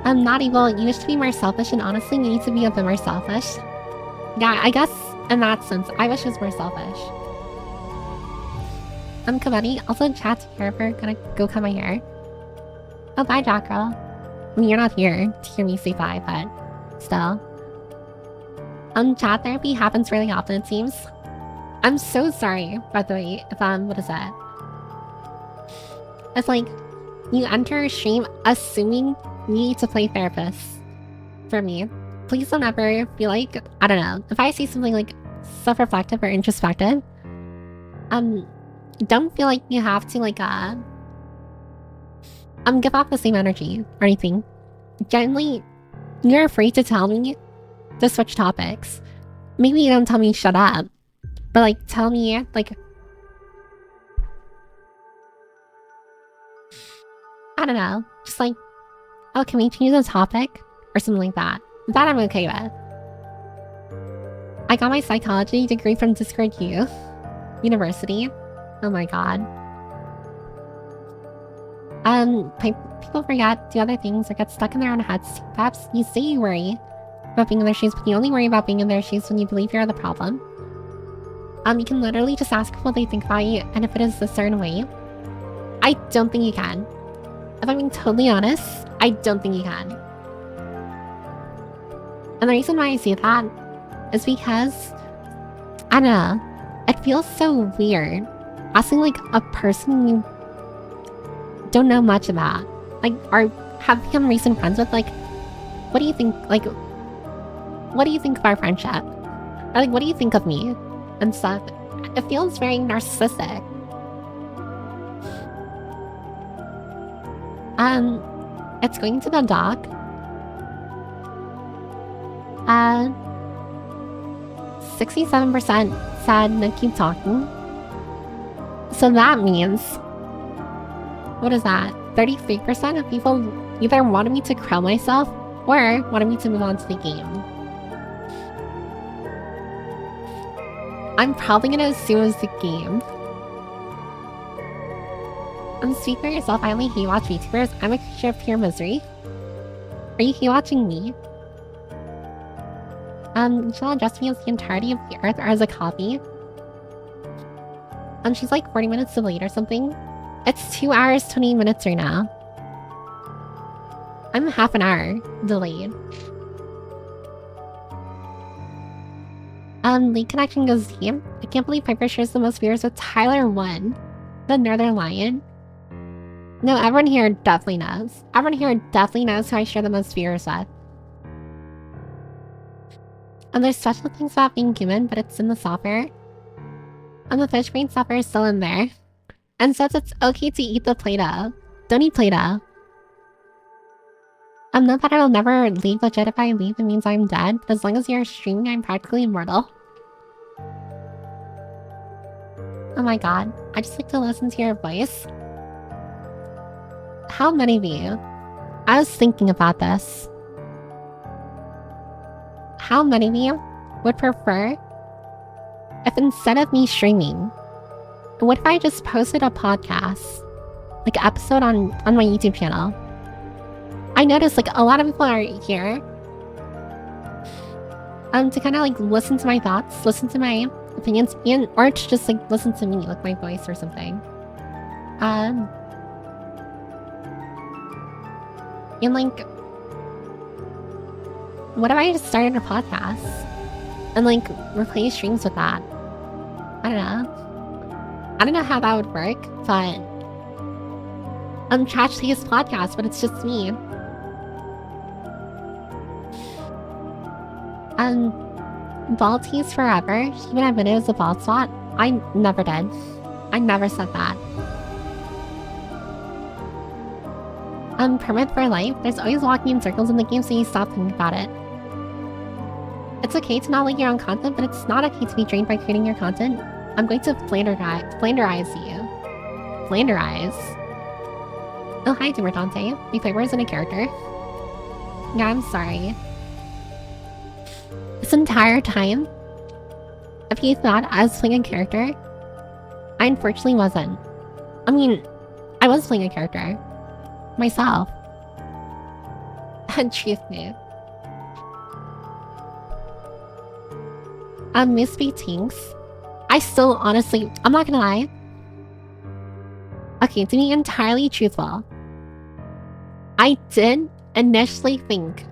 I'm not evil. You wish to be more selfish, and honestly, you need to be a bit more selfish. Yeah, I guess in that sense, I wish I was more selfish. Kabeddy, also chat to hear if we're gonna go cut my hair. Oh, bye, Jack Girl. I mean, you're not here to hear me say bye, but still. Chat therapy happens really often, it seems. I'm so sorry, by the way, if what is that? It's like, you enter a stream assuming you need to play therapist. For me. Please don't ever feel like, I don't know, if I say something like self-reflective or introspective, don't feel like you have to like give off the same energy or anything. Generally, you're afraid to tell me to switch topics. Maybe you don't tell me shut up, but like tell me like, I don't know, just like, oh, can we change the topic or something like that? That I'm okay with. I got my psychology degree from Discord Youth University. Oh my god. People forget, do other things, or get stuck in their own heads. Perhaps you say you worry about being in their shoes, but you only worry about being in their shoes when you believe you're the problem. You can literally just ask what they think about you, and if it is a certain way. I don't think you can. If I'm being totally honest, I don't think you can. And the reason why I say that is because, I don't know, it feels so weird asking like a person you don't know much about, like, or have become recent friends with, like, what do you think, like, what do you think of our friendship? Or like, what do you think of me? And stuff. It feels very narcissistic. It's going to the doc. 67% said no, keep talking. So that means, what is that? 33% of people either wanted me to crow myself or wanted me to move on to the game. I'm probably gonna assume it's the game. Speak for yourself. I only hate watch VTubers. I'm a creature of pure misery. Are you hate watching me? She'll address me as the entirety of the earth or as a copy. She's like 40 minutes delayed or something. It's 2 hours, 20 minutes right now. I'm half an hour delayed. Late connection goes deep. I can't believe Piper shares the most viewers with Tyler 1, the Northern Lion. No, everyone here definitely knows. Everyone here definitely knows who I share the most viewers with. And there's special things about being human, but it's in the software. And the fish brain software is still in there. And says it's okay to eat the Play-Doh. Don't eat Play-Doh. Not that I will never leave legit. If I leave, it means I'm dead. But as long as you're streaming, I'm practically immortal. Oh my god. I just like to listen to your voice. How many of you? I was thinking about this. How many of you would prefer if instead of me streaming, what if I just posted a podcast, like an episode on my YouTube channel? I noticed like a lot of people are here to kind of like listen to my thoughts, listen to my opinions, and or to just like listen to me, like my voice or something. And like, what if I just started a podcast and like replace streams with that? I don't know. I don't know how that would work, but I'm Trash Taste Podcast, but it's just me. Ball tease forever. Even admitted it was a bald spot. I never did. I never said that. Permit for life. There's always walking in circles in the game, so you stop thinking about it. It's okay to not like your own content, but it's not okay to be drained by creating your content. I'm going to flanderize you. Flanderize. Oh, hi, Doomer Dante. My flavor isn't a character. Yeah, I'm sorry. This entire time, if you thought I was playing a character, I unfortunately wasn't. I mean, I was playing a character. Myself. And truth me. Miss B Tinks. I still honestly, I'm not gonna lie. Okay, to be entirely truthful, I did initially think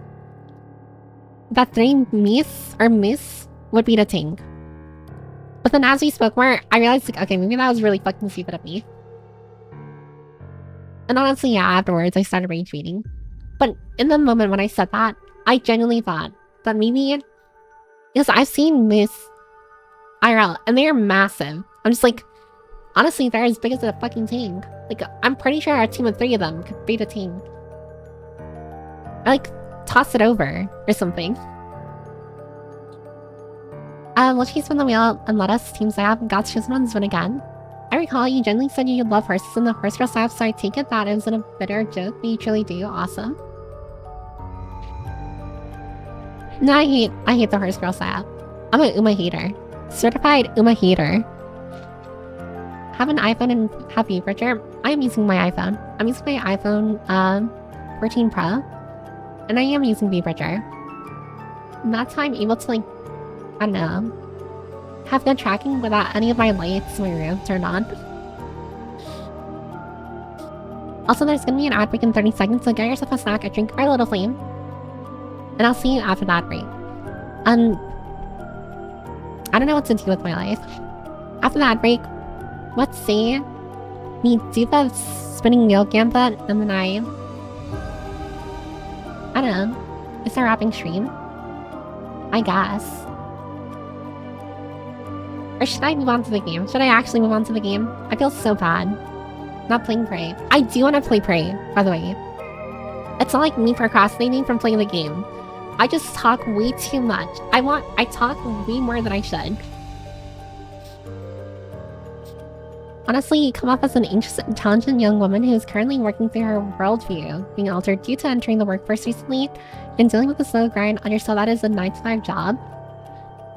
that the name Miss or Miss would be the thing. But then as we spoke more, I realized like, okay, maybe that was really fucking stupid of me. And honestly, yeah, afterwards I started rage tweeting. But in the moment when I said that, I genuinely thought that maybe, because I've seen Miss IRL and they are massive. I'm just like, honestly, they're as big as a fucking tank. Like, I'm pretty sure a team of 3 of them could beat a team. Or, like, toss it over or something. Will she spin the wheel and let us team Psyop God's chosen ones win again? I recall you generally said you love horses in the horse girl Psyop, so I take it that isn't a bitter joke, but you truly do. Awesome. No, I hate the horse girl Psyop. I'm an Uma hater. Certified Uma hater. Have an iPhone and have you, Bridger? I am using my iPhone. I'm using my iPhone 14 Pro. And I am using vBridger. And that's how I'm able to, like, I don't know, have good tracking without any of my lights in my room turned on. Also, there's gonna be an ad break in 30 seconds, so get yourself a snack, a drink, or a little flame. And I'll see you after that break. I don't know what to do with my life. After that break, let's say we do the spinning wheel gambit, and then I don't know, it's a wrapping stream, I guess. Or should I move on to the game? Should I actually move on to the game? I feel so bad not playing Prey. I do want to play Prey, by the way. It's not like me procrastinating from playing the game. I just talk way too much. I talk way more than I should. Honestly, you come off as an anxious, intelligent young woman who is currently working through her worldview being altered due to entering the workforce recently and dealing with the slow grind on yourself that is a 9-to-5 job.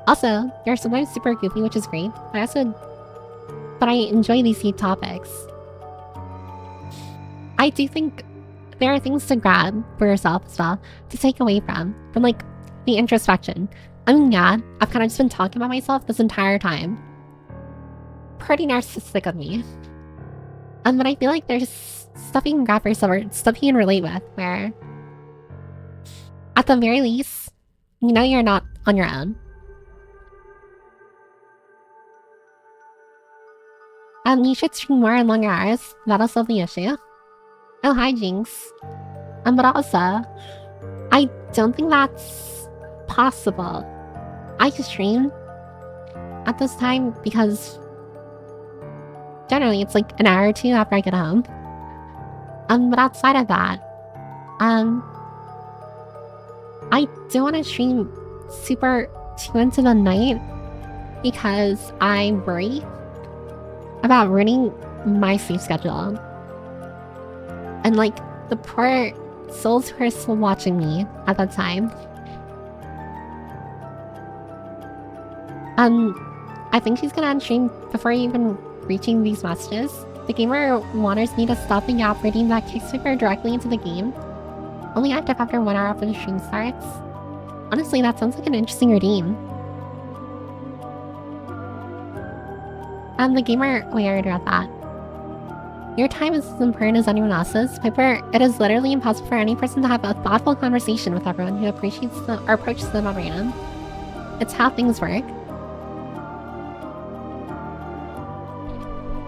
Also, you're sometimes super goofy, which is great. But I enjoy these deep topics. I do think there are things to grab for yourself as well, to take away from like, the introspection. I mean, yeah, I've kind of just been talking about myself this entire time. Pretty narcissistic of me. But I feel like there's stuff you can grab for yourself, or stuff you can relate with, where at the very least, you know you're not on your own. You should stream more and longer hours. That'll solve the issue. Oh, hi, Jinx. But also, I don't think that's possible. I can stream at this time because generally it's like an hour or two after I get home. But outside of that, I don't want to stream super too into the night because I worry about ruining my sleep schedule. And like, the poor souls who are still watching me at that time. I think she's gonna unstream before even reaching these messages. The gamer wants me to stop the app rating that kicks people directly into the game. Only active after 1 hour after the stream starts. Honestly, that sounds like an interesting routine. The gamer... Wait, I already read that. Your time is as important as anyone else's. Piper, it is literally impossible for any person to have a thoughtful conversation with everyone who appreciates them or approaches them at random. It's how things work.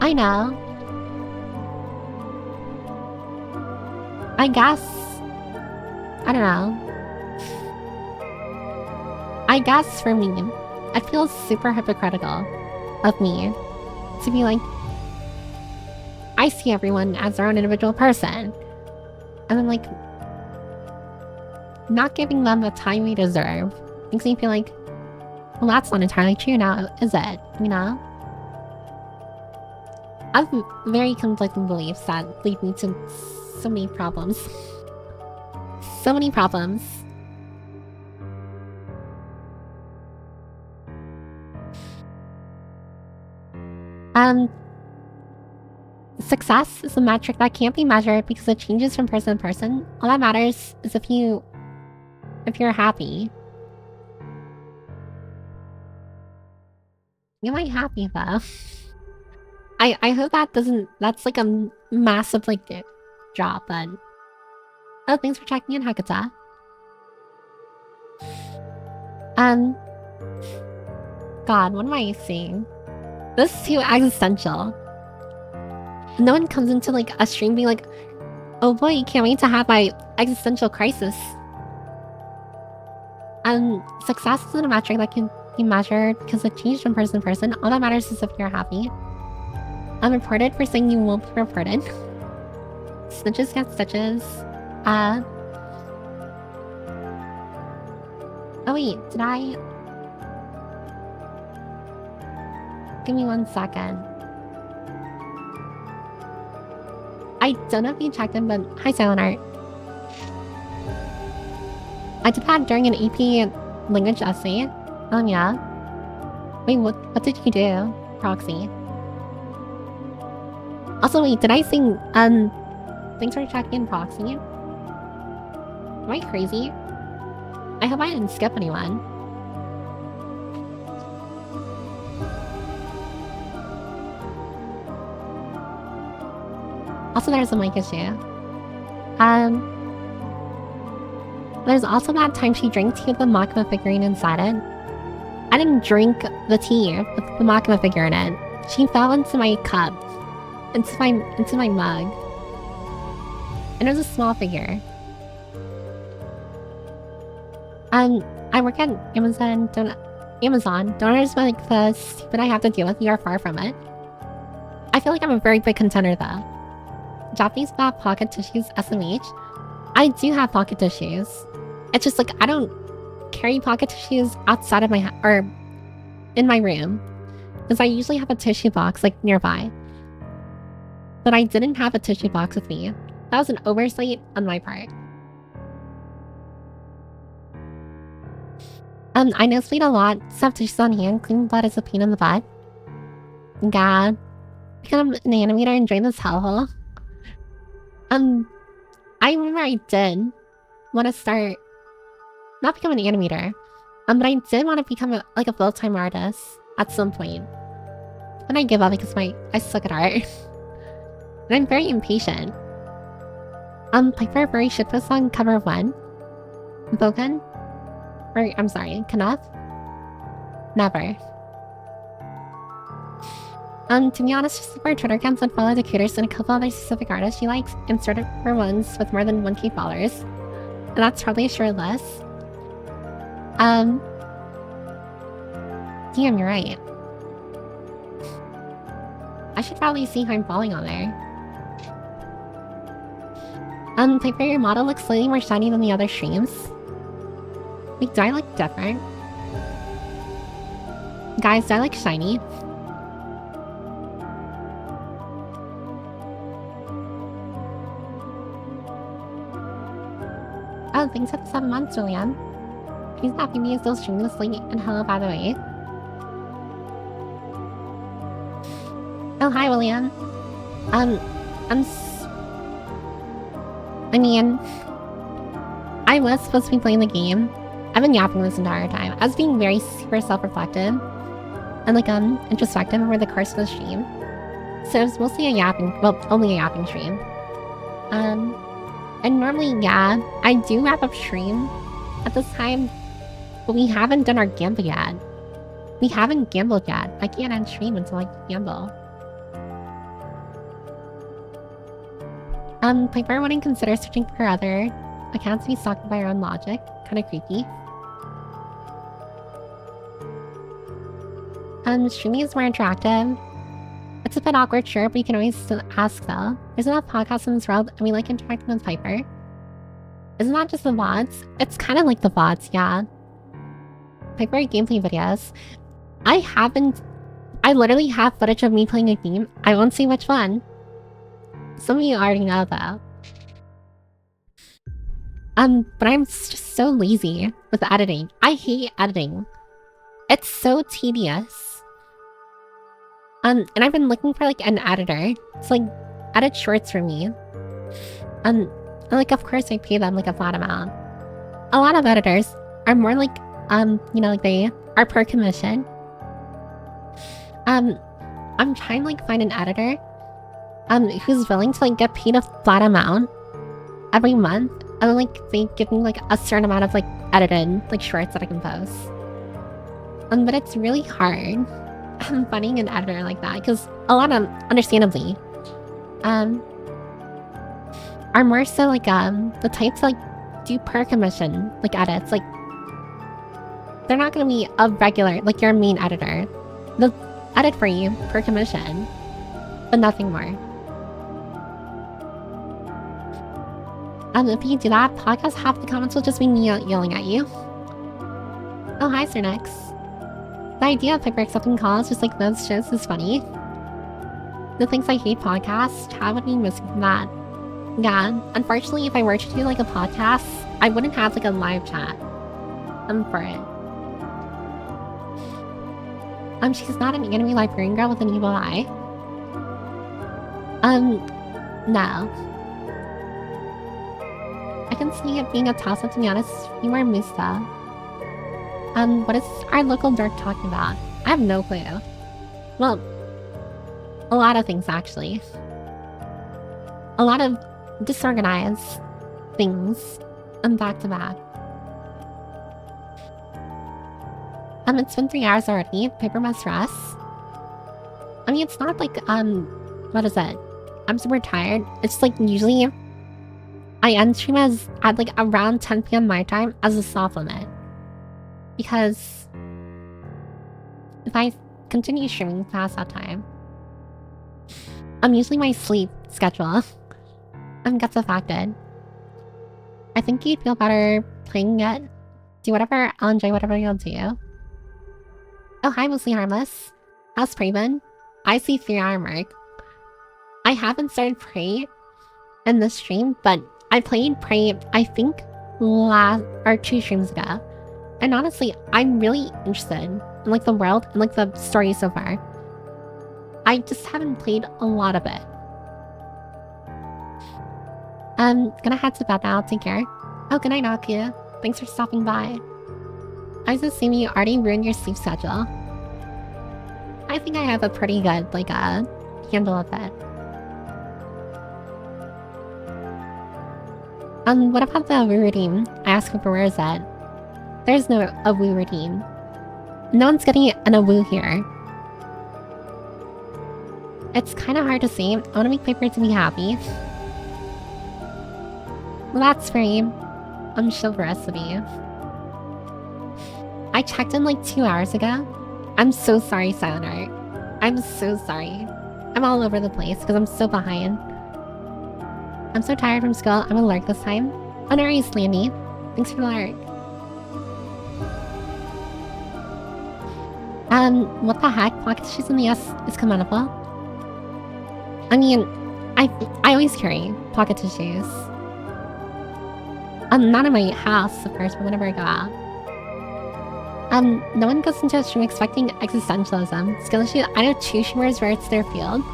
I know. I guess... I don't know. I guess for me, it feels super hypocritical of me to be like, I see everyone as their own individual person. And I'm like, not giving them the time we deserve makes me feel like, well, that's not entirely true now, is it? You know? I have very conflicting beliefs that lead me to so many problems. So many problems. Success is a metric that can't be measured because it changes from person to person. All that matters is if you're happy. Am I happy though? I hope that doesn't... That's like a massive like drop, but... Oh, thanks for checking in, Hakata. God, what am I saying? This is too existential. No one comes into like a stream being like, oh boy, can't wait to have my existential crisis. Success isn't a metric that can be measured because it changes from person to person. All that matters is if you're happy. I'm reported for saying you will be reported. Snitches get stitches. Oh wait, did I... Give me 1 second. I don't know if you checked in, but... Hi, Silent Art. I did that during an AP language essay. Yeah. Wait, what did you do, Proxy? Also, wait, did I sing, thanks for checking in, Proxy? Am I crazy? I hope I didn't skip anyone. Also, there's a mic issue. There's also that time she drank tea with the Makima figurine inside it. I didn't drink the tea with the Makima figure in it. She fell into my cup. Into my mug. And it was a small figure. I work at Amazon. Don't understand like the stupid I have to deal with. You are far from it. I feel like I'm a very big contender though. Japanese have pocket tissues, SMH. I do have pocket tissues. It's just like I don't carry pocket tissues outside of my or in my room, because I usually have a tissue box like nearby. But I didn't have a tissue box with me. That was an oversight on my part. I nosebleed a lot. Stuff tissues on hand. Clean blood is a pain in the butt. God, become an animator and join this hellhole. I remember I did want to start, not become an animator, but I did want to become a full-time artist at some point. Then I give up because I suck at art. And I'm very impatient. Piper Furry shitpost on cover 1. Bogan? Or, I'm sorry, Knuff? Never. To be honest, just support Twitter accounts and follow the creators and a couple other specific artists she likes, and started for ones with more than 1k followers. And that's probably a short list. Damn, you're right. I should probably see how I'm falling on there. Piper, your model looks slightly more shiny than the other streams. Wait, do I look different? Guys, do I look shiny? Oh, thanks for the 7 months, Julian. He's happy me is still streaming this late, and hello, by the way. Oh, hi, William. I mean, I was supposed to be playing the game. I've been yapping this entire time. I was being very super self-reflective and introspective over the course of the stream. So it was mostly a yapping, well, only a yapping stream. And normally, yeah, I do wrap up stream at this time, but we haven't done our gamble yet. We haven't gambled yet. I can't end stream until I gamble. Piper wouldn't consider searching for other accounts to be stalked by her own logic. Kinda creepy. Streaming is more interactive. It's a bit awkward, sure, but you can always still ask though. There's enough podcasts in this world, and we like interacting with Piper. Isn't that just the VODs? It's kind of like the VODs, yeah. Piper gameplay videos. I literally have footage of me playing a game. I won't say which one. Some of you already know though. But I'm just so lazy with editing. I hate editing. It's so tedious. And I've been looking for an editor to edit shorts for me. And of course I pay them a flat amount. A lot of editors are more they are per commission. I'm trying to find an editor who's willing to get paid a flat amount every month, and they give me a certain amount of edited shorts that I can post. But it's really hard finding an editor like that, because a lot of, understandably, are more so the types do per commission edits. They're not gonna be a regular your main editor. They'll edit for you per commission. but nothing more. If you do that, podcast half the comments will just be me yelling at you. Oh, hi, Sir Nex. The idea of Piper accepting calls just like those shows is funny. The things I hate podcasts, how would be missing from that? Yeah, unfortunately, if I were to do like a podcast, I wouldn't have like a live chat. For it. She's not an anime librarian girl with an evil eye. No. I can see it being a toss-up, to be honest. You are Musa. What is our local dork talking about? I have no clue. Well, a lot of things, actually. A lot of disorganized things. Back to back. It's been 3 hours already. Paper must rest. I mean, it's not like, what is it? I'm super tired. It's like usually I end stream at like around 10 p.m. my time as a soft limit. Because if I continue streaming past that time, usually my sleep schedule gets affected. I think you'd feel better playing it. Do whatever, I'll enjoy whatever you'll do. Oh, hi, mostly harmless. How's Prey been? I see 3-hour mark. I haven't started Prey in this stream, but I played Prey, I think, 2 streams ago. And honestly, I'm really interested in like the world and like the story so far. I just haven't played a lot of it. Gonna head to bed now, take care. Oh, good night, Nakia. Thanks for stopping by. I was assuming you already ruined your sleep schedule. I think I have a pretty good, like, handle of it. What about the woo routine? I asked Cooper, where is it? There's no a woo routine. No one's getting an a woo here. It's kind of hard to say. I want to make Piper to be happy. Well, that's very chivalrous of you. I checked in like 2 hours ago. I'm so sorry, Silent Art. I'm so sorry. I'm all over the place because I'm so behind. I'm so tired from school. I'm gonna lurk this time. Oh, no worries, Landy. Thanks for the lurk. What the heck? Pocket tissues in the S is commendable. I mean, I always carry pocket tissues. Not in my house, of course, but whenever I go out. No one goes into a stream expecting existentialism. Skill issue, I know 2 streamers where it's their field.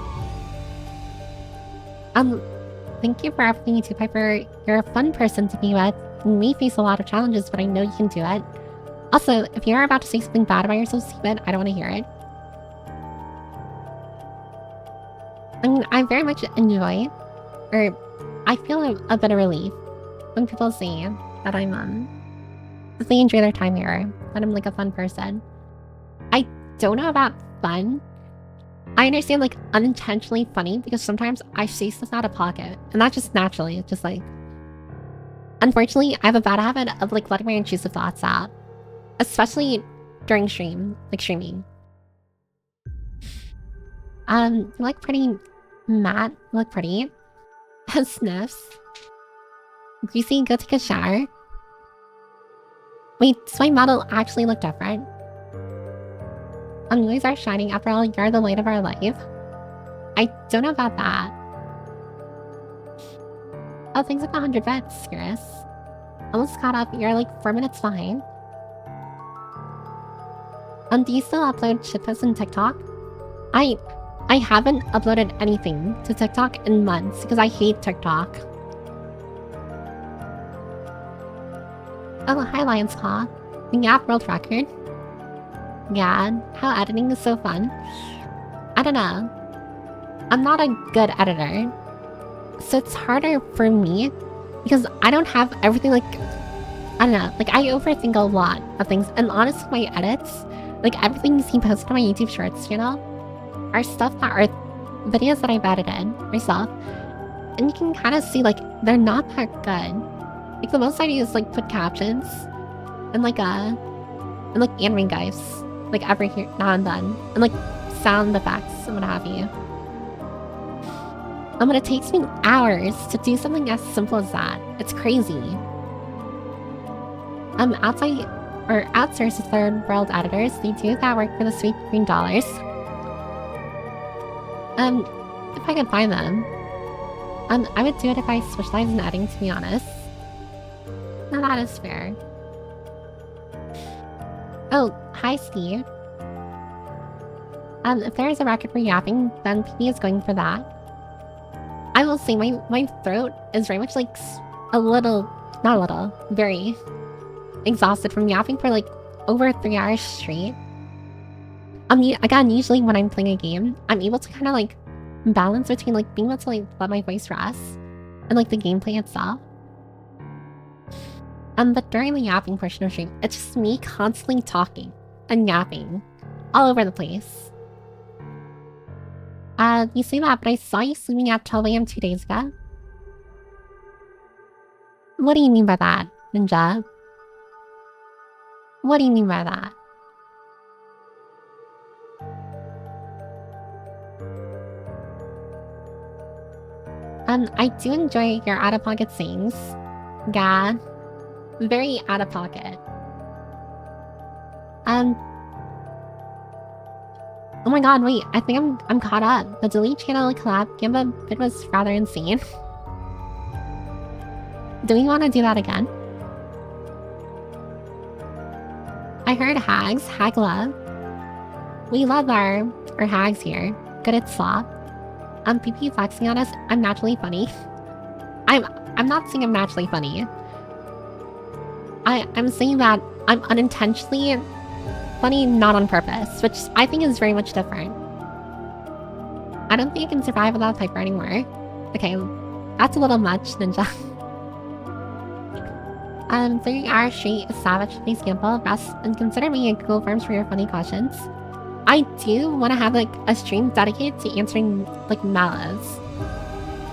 Thank you for everything you do, Piper. You're a fun person to be with. You may face a lot of challenges, but I know you can do it. Also, if you're about to say something bad about yourself, Steven, I don't want to hear it. I mean, I very much enjoy, or I feel a bit of relief when people say that I'm, that they enjoy their time here, that I'm like a fun person. I don't know about fun. I understand like unintentionally funny because sometimes I say stuff out of pocket, and not just naturally, it's just like... Unfortunately, I have a bad habit of like letting my intrusive thoughts out. Especially during streaming. You look pretty, Matt. You look pretty. Sniffs. Greasy, go take a shower. Wait, does my model actually look different? You guys are shining. After all, you're the light of our life. I don't know about that. Oh, things like 100 bits, Cirrus. Almost caught up. You're like 4 minutes behind. Do you still upload shitposts on TikTok? I haven't uploaded anything to TikTok in months because I hate TikTok. Oh, hi Lion's Claw. Yeah, world record. Yeah, how editing is so fun. I don't know. I'm not a good editor. So it's harder for me because I don't have everything like... I don't know, like I overthink a lot of things. And honestly, my edits, like everything you see posted on my YouTube Shorts channel, are stuff that are videos that I've edited myself. And you can kind of see like, they're not that good. Like the most I do is like put captions and like anime guys like every here now and then, and like sound effects and what have you. But it takes me hours to do something as simple as that. It's crazy. Outsource to third world editors. They do that work for the sweet green dollars. If I could find them. I would do it if I specialized in editing, to be honest. Now that is fair. Oh, hi Steve. If there is a record for yapping, then PP is going for that. I will say my throat is very much like very exhausted from yapping for like over 3 hours straight. Again, usually when I'm playing a game, I'm able to kind of like balance between like being able to like let my voice rest and like the gameplay itself. But during the yapping portion of stream, it's just me constantly talking and yapping all over the place. You say that, but I saw you sleeping at 12 AM 2 days ago. What do you mean by that, Ninja? What do you mean by that? I do enjoy your out-of-pocket sayings. Yeah. Very out-of-pocket. Oh my god, wait, I think I'm caught up. The delete channel collab Gamba bit was rather insane. Do we want to do that again? I heard hags, hag love. We love our hags here. Good at slop. PP flexing on us, I'm naturally funny. I'm not saying I'm naturally funny. I'm saying that I'm unintentionally funny, not on purpose, which I think is very much different. I don't think I can survive without Piper anymore. Okay, that's a little much, Ninja. 3 hours straight is savage. Please gamble, rest, and consider me a Google Forms for your funny questions. I do want to have like a stream dedicated to answering like mallows.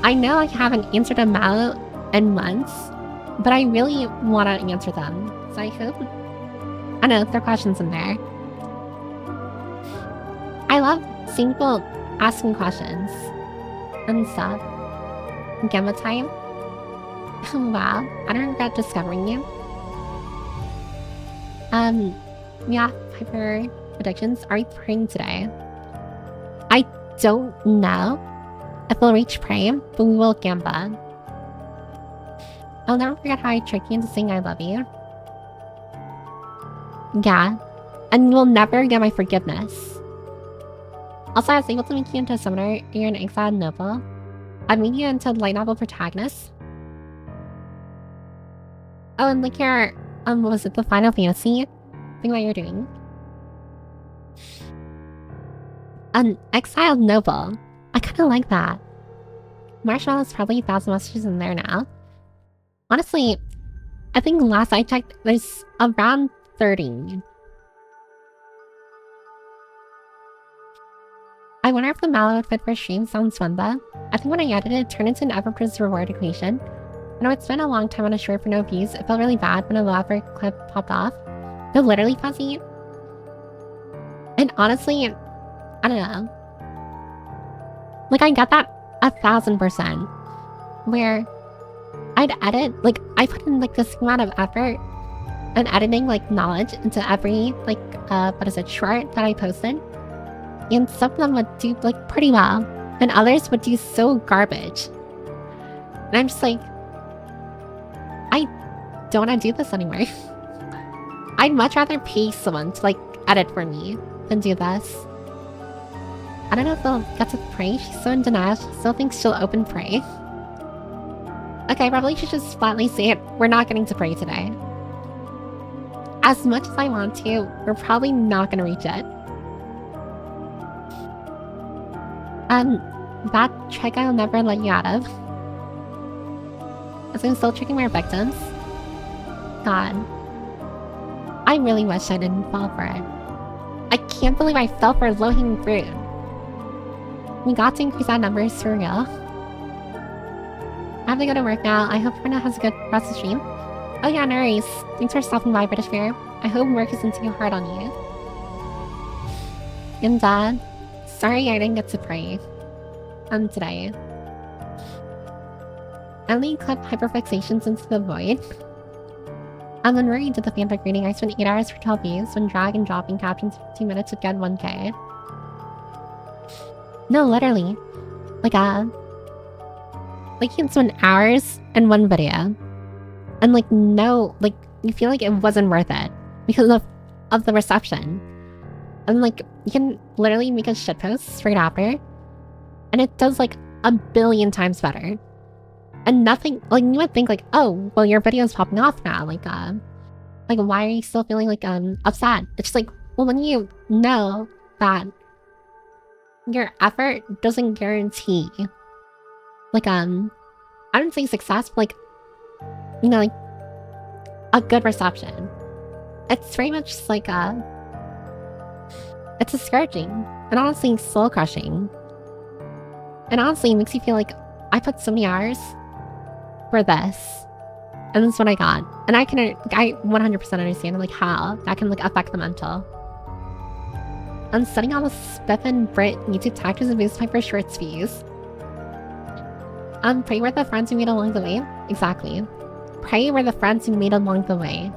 I know I haven't answered a mallow in months, but I really want to answer them. So I hope... I know, there are questions in there. I love seeing people asking questions and stuff. Gamma time? Wow, I don't regret discovering you. Yeah, Piper predictions. Are we praying today? I don't know if we'll reach prey, but we will Gamba. I'll never forget how I tricked you into saying I love you. Yeah, and you will never get my forgiveness. Also, I was able to make you into a summoner. You're an exiled noble. I'd made you into a light novel protagonist. Oh, and like your, what was it, the Final Fantasy thing that you're doing? An exiled noble. I kind of like that. Marshmallow has probably 1,000 messages in there now. Honestly, I think last I checked, there's around 30. I wonder if the mallow outfit for stream sounds fun though. I think when I edited it turned into an ever-present reward equation. I know it's been a long time on a short for no views. It felt really bad when a low effort clip popped off. They're literally fuzzy. And honestly, I don't know. Like, I got that 1,000%. Where I'd edit, like, I put in, like, this amount of effort and editing, like, knowledge into every, like, short that I posted. And some of them would do, like, pretty well. And others would do so garbage. And I'm just like, I don't want to do this anymore. I'd much rather pay someone to, like, edit for me than do this. I don't know if they'll get to pray. She's so in denial. She still thinks she'll open pray. Okay, I probably should just flatly say it. We're not getting to pray today. As much as I want to, we're probably not going to reach it. That trick I'll never let you out of. As I'm still tricking my victims. God. I really wish I didn't fall for it. I can't believe I fell for low-hanging fruit. We got to increase our numbers for real. I have to go to work now. I hope Bruna has a good rest of the stream. Oh yeah, no worries. Thanks for stopping by, British Bear. I hope work isn't too hard on you. And sorry I didn't get to pray. Today. Only clip hyperfixations into the void. When Rory did the fanfic reading, I spent 8 hours for 12 views. When drag and dropping captions 15 minutes would get 1k. No, literally. Like, you can spend hours in one video. And, like, no, like, you feel like it wasn't worth it. Because of the reception. And, like, you can literally make a shitpost straight after. And it does, like, a billion times better. And nothing, like, you would think, like, oh, well, your video's popping off now. Like, why are you still feeling, like, upset? It's just like, well, when you know that your effort doesn't guarantee, like, I don't say success, but, like, you know, like, a good reception. It's very much just like, it's discouraging. And honestly, soul crushing. And honestly, it makes you feel like, I put so many hours for this, and this is what I got. And I 100% understand, like, how that can, like, affect the mental. And setting all the spiffin Brit YouTube tactics and boost Piper Shorts views. Pray we're the friends we made along the way. Exactly. Pray we're the friends we made along the way.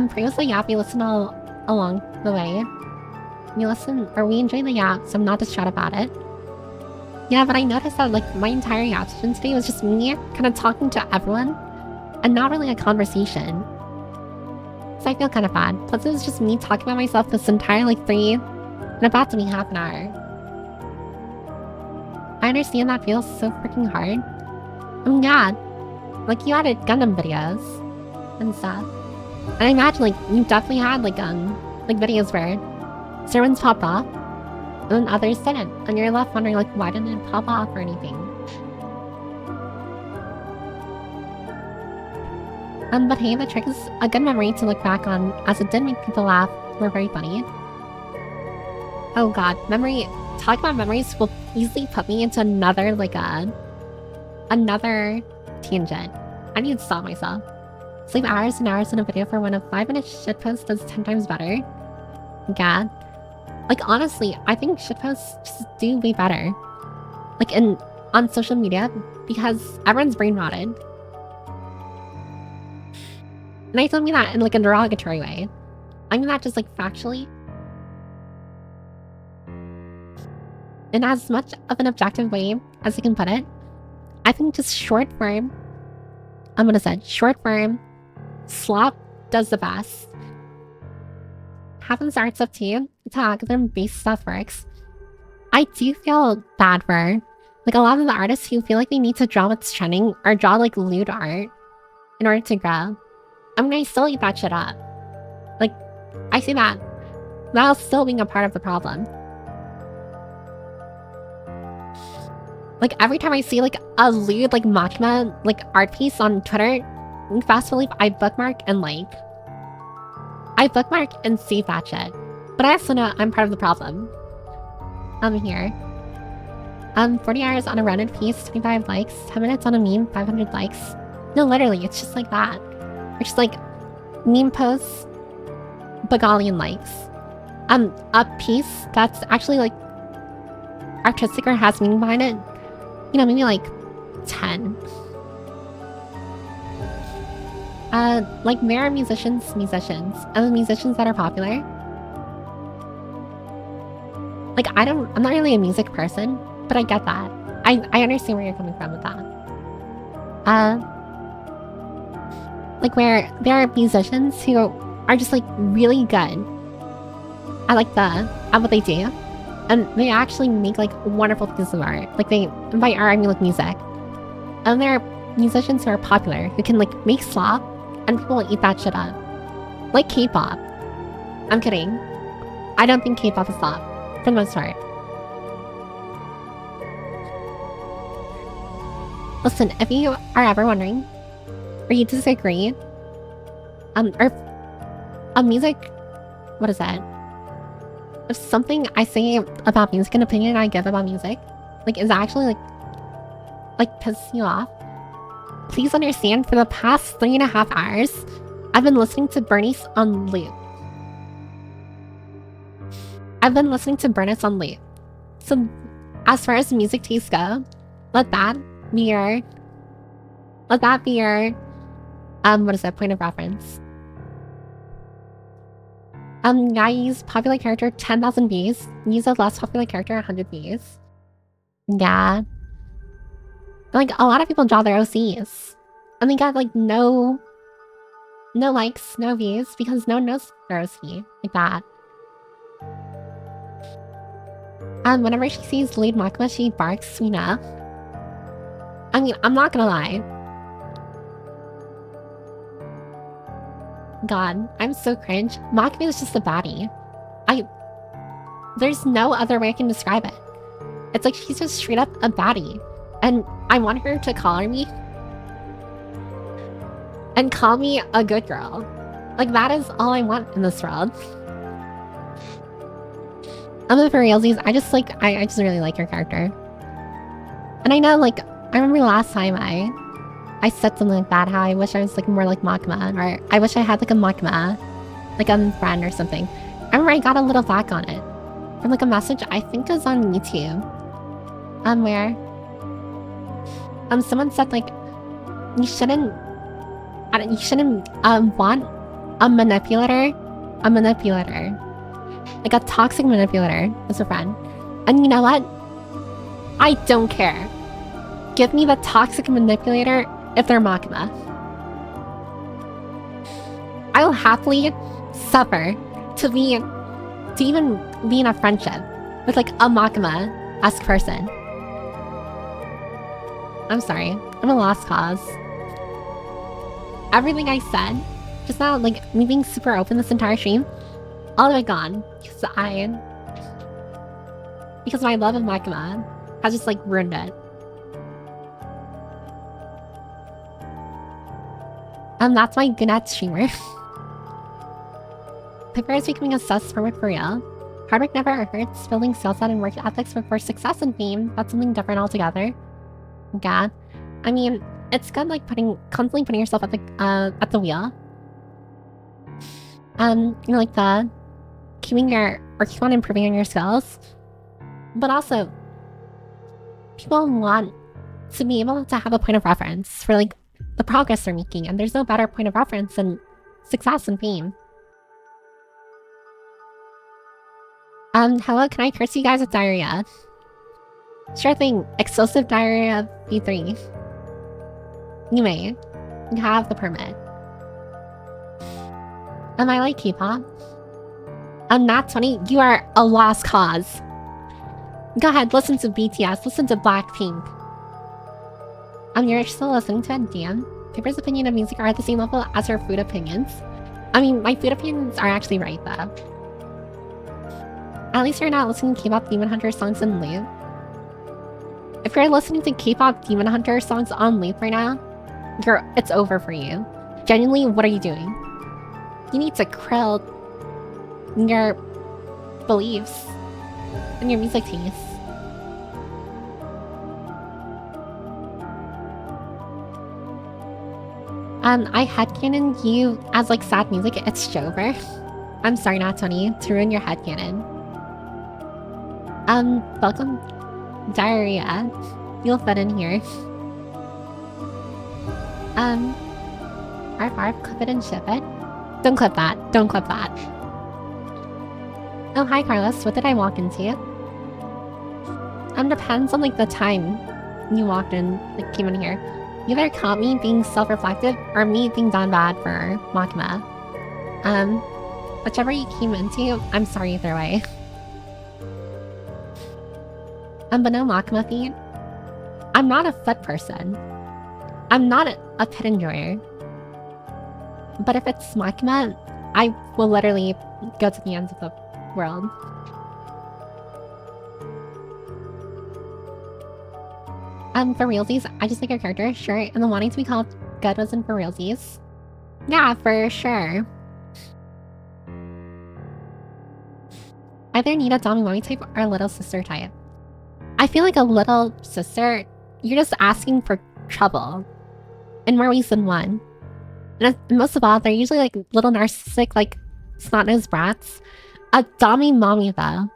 Pray was the yap we listened all along the way. We enjoy the yap, so I'm not distraught about it. Yeah, but I noticed that, like, my entire yap session today was just me kind of talking to everyone and not really a conversation. So I feel kind of bad. Plus, it was just me talking about myself this entire, like, 3 and about to be half an hour. I understand that feels so freaking hard. Yeah, like, you added Gundam videos and stuff. And I imagine, like, you definitely had, like, videos where certain ones popped off. And then others didn't, and you're left wondering, like, why didn't it pop off or anything? But hey, the trick is a good memory to look back on, as it did make people laugh. Were very funny. Oh god, talk about memories will easily put me into another, like, another tangent. I need to stop myself. Sleep hours and hours in a video for when a 5-minute shitpost does 10 times better. God. Like, honestly, I think shitposts just do way better. Like, on social media, because everyone's brain rotted. And I don't mean that in, like, a derogatory way. I mean that just, like, factually. In as much of an objective way as you can put it, I think just short form, slop does the best. Happens to art stuff too. It's how algorithm-based stuff works. I do feel bad for, like, a lot of the artists who feel like they need to draw what's trending or draw, like, lewd art in order to grow. I mean, I still eat that shit up. Like, I see that while still being a part of the problem. Like, every time I see, like, a lewd, like, Makima, like, art piece on Twitter, fast believe I bookmark and like. I bookmark and save that shit. But I also know I'm part of the problem. I'm here. 40 hours on a rounded piece, 25 likes. 10 minutes on a meme, 500 likes. No, literally, it's just like that. It's just like meme posts, bagalion likes. A piece that's actually, like, artistic or has meaning behind it, you know, maybe like 10. Like, there are musicians, and the musicians that are popular. Like, I'm not really a music person, but I get that. I understand where you're coming from with that. Like, where there are musicians who are just, like, really good at what they do, and they actually make, like, wonderful pieces of art. Like, by art I mean, like, music. And there are musicians who are popular who can, like, make slop, and people will eat that shit up. Like K-pop. I'm kidding. I don't think K-pop is slop, for the most part. Listen, if you are ever wondering, or you disagree, or a music, what is that? If something I say about music, an opinion I give about music, like, is actually, like pisses you off, please understand, for the past 3.5 hours, I've been listening to Burnice on loop. So, as far as music tastes go, let that Beer. Let that be your, what is that, point of reference? Guys, popular character, 10,000 Bs. Use a less popular character, 100 Bs. Yeah. Like, a lot of people draw their OCs. And they got, like, no likes, no views, because no one knows their OC. Like that. Whenever she sees Lead Makima, she barks Suina. I mean, I'm not gonna lie. God, I'm so cringe. Makima is just a baddie. There's no other way I can describe it. It's like she's just straight up a baddie. And I want her to collar me. And call me a good girl. Like, that is all I want in this world. For realsies, I just really like her character. And I know, like, I remember last time I said something like that, how I wish I was, like, more like Makima, or I wish I had, like, a Makima, like, a friend or something. I remember I got a little back on it from, like, a message I think it was on YouTube, where, someone said, like, you shouldn't want a manipulator, like a toxic manipulator as a friend. And you know what? I don't care. Give me the toxic manipulator if they're Makima. I'll happily suffer to even be in a friendship with like a Makima-esque person. I'm sorry. I'm a lost cause. Everything I said just now, like me being super open this entire stream, all of it gone because my love of Makima has just like ruined it. That's my Gunat streamer. Paper is becoming a sus for work for real. Hard work never hurts. Building skill set and work ethics for success and fame. That's something different altogether. Yeah. I mean, it's good like constantly putting yourself at the wheel. You know, like keep on improving on your skills. But also, people want to be able to have a point of reference for like the progress they're making, and there's no better point of reference than success and fame. Hello, can I curse you guys with diarrhea? Sure thing, explosive diarrhea V3. You may. You have the permit. I like K-pop. Not 20, you are a lost cause. Go ahead, listen to BTS, listen to Blackpink. You're still listening to it, damn. Paper's opinion of music are at the same level as her food opinions. I mean, my food opinions are actually right, though. At least you're not listening to K-pop Demon Hunter songs in loop. If you're listening to K-pop Demon Hunter songs on loop right now, it's over for you. Genuinely, what are you doing? You need to krill your beliefs and your music taste. I headcanon you as like sad music. It's Jover. I'm sorry, not Tony, to ruin your headcanon. Welcome, diarrhea. You'll fit in here. Arf, clip it and ship it. Don't clip that. Don't clip that. Oh, hi, Carlos. What did I walk into? Depends on, like, the time you walked in, like, came in here. You either caught me being self-reflective or me being done bad for Makima. Whichever you came into, I'm sorry either way. But no Makima feed. I'm not a foot person. I'm not a pet enjoyer. But if it's Makima, I will literally go to the ends of the world. For realsies, I just like your character, sure, and the wanting to be called good wasn't for realsies. Yeah, for sure. Either need a Dami Mommy type or a little sister type. I feel like a little sister, you're just asking for trouble. In more ways than one. And most of all, they're usually like little narcissistic, like snot-nosed brats. A Dami Mommy, though,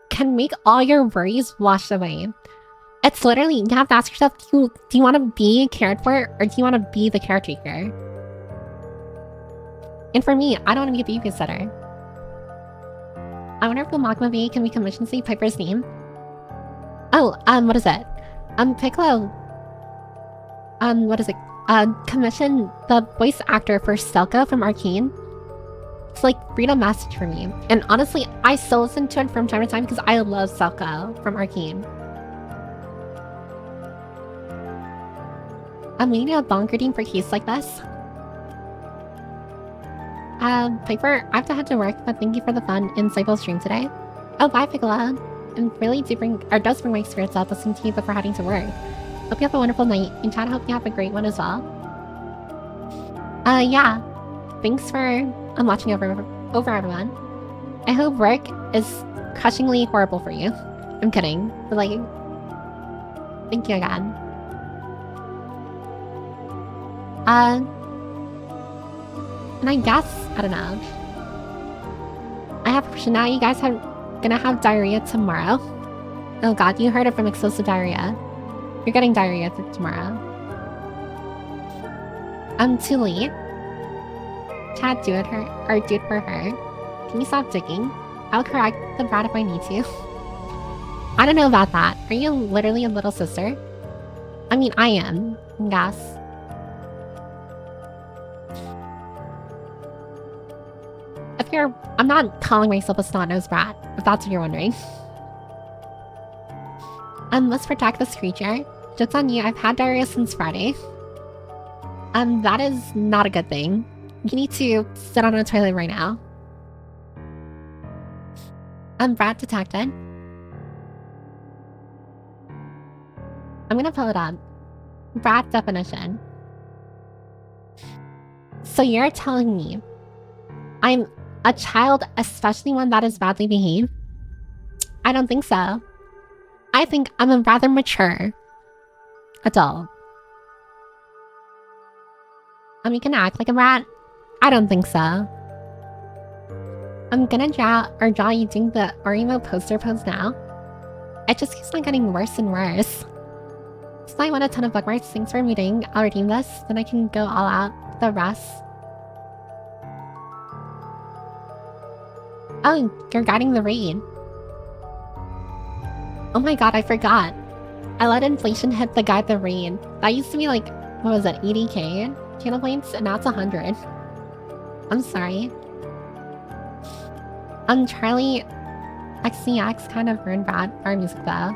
can make all your worries wash away. It's literally, you have to ask yourself, do you want to be cared for or do you want to be the caretaker? And for me, I don't want to be a babysitter. I wonder if the Magma Bee can be commissioned to say Piper's name. Oh, what is it? Piccolo. What is it? Commission the voice actor for Selka from Arcane. It's like, read a message for me. And honestly, I still listen to it from time to time because I love Selka from Arcane. I'm needing a bonk reading for cases like this. Piper, I have to head to work, but thank you for the fun, insightful stream today. Oh, bye, Piccolo. It really does bring my spirits up listening to you before heading to work. Hope you have a wonderful night, and Chad, hope you have a great one as well. Yeah. Thanks for watching over everyone. I hope work is crushingly horrible for you. I'm kidding, but like, thank you again. And I guess, I don't know. I have a question now. You guys gonna have diarrhea tomorrow? Oh god, you heard it from explosive diarrhea. You're getting diarrhea tomorrow. I'm too late. Chad, do it for her. Can you stop digging? I'll correct the brat if I need to. I don't know about that. Are you literally a little sister? I mean, I am. Yes. I'm not calling myself a snot-nosed brat, if that's what you're wondering. Let's protect this creature. Joke's on you, I've had diarrhea since Friday. That is not a good thing. You need to sit on a toilet right now. Brat detected. I'm gonna pull it up. Brat definition. So you're telling me I'm a child, especially one that is badly behaved? I don't think so. I think I'm a rather mature adult. You can act like a brat? I don't think so. I'm gonna draw you doing the Orimo poster pose now. It just keeps on getting worse and worse. So I want a ton of bookmarks. Thanks for meeting. I'll redeem this, then I can go all out the rest. Oh, you're guiding the raid. Oh my god, I forgot. I let inflation hit the guide the raid. That used to be like, what was it, 80k channel points? And now it's 100. I'm sorry. Charlie XCX kind of ruined our music though. I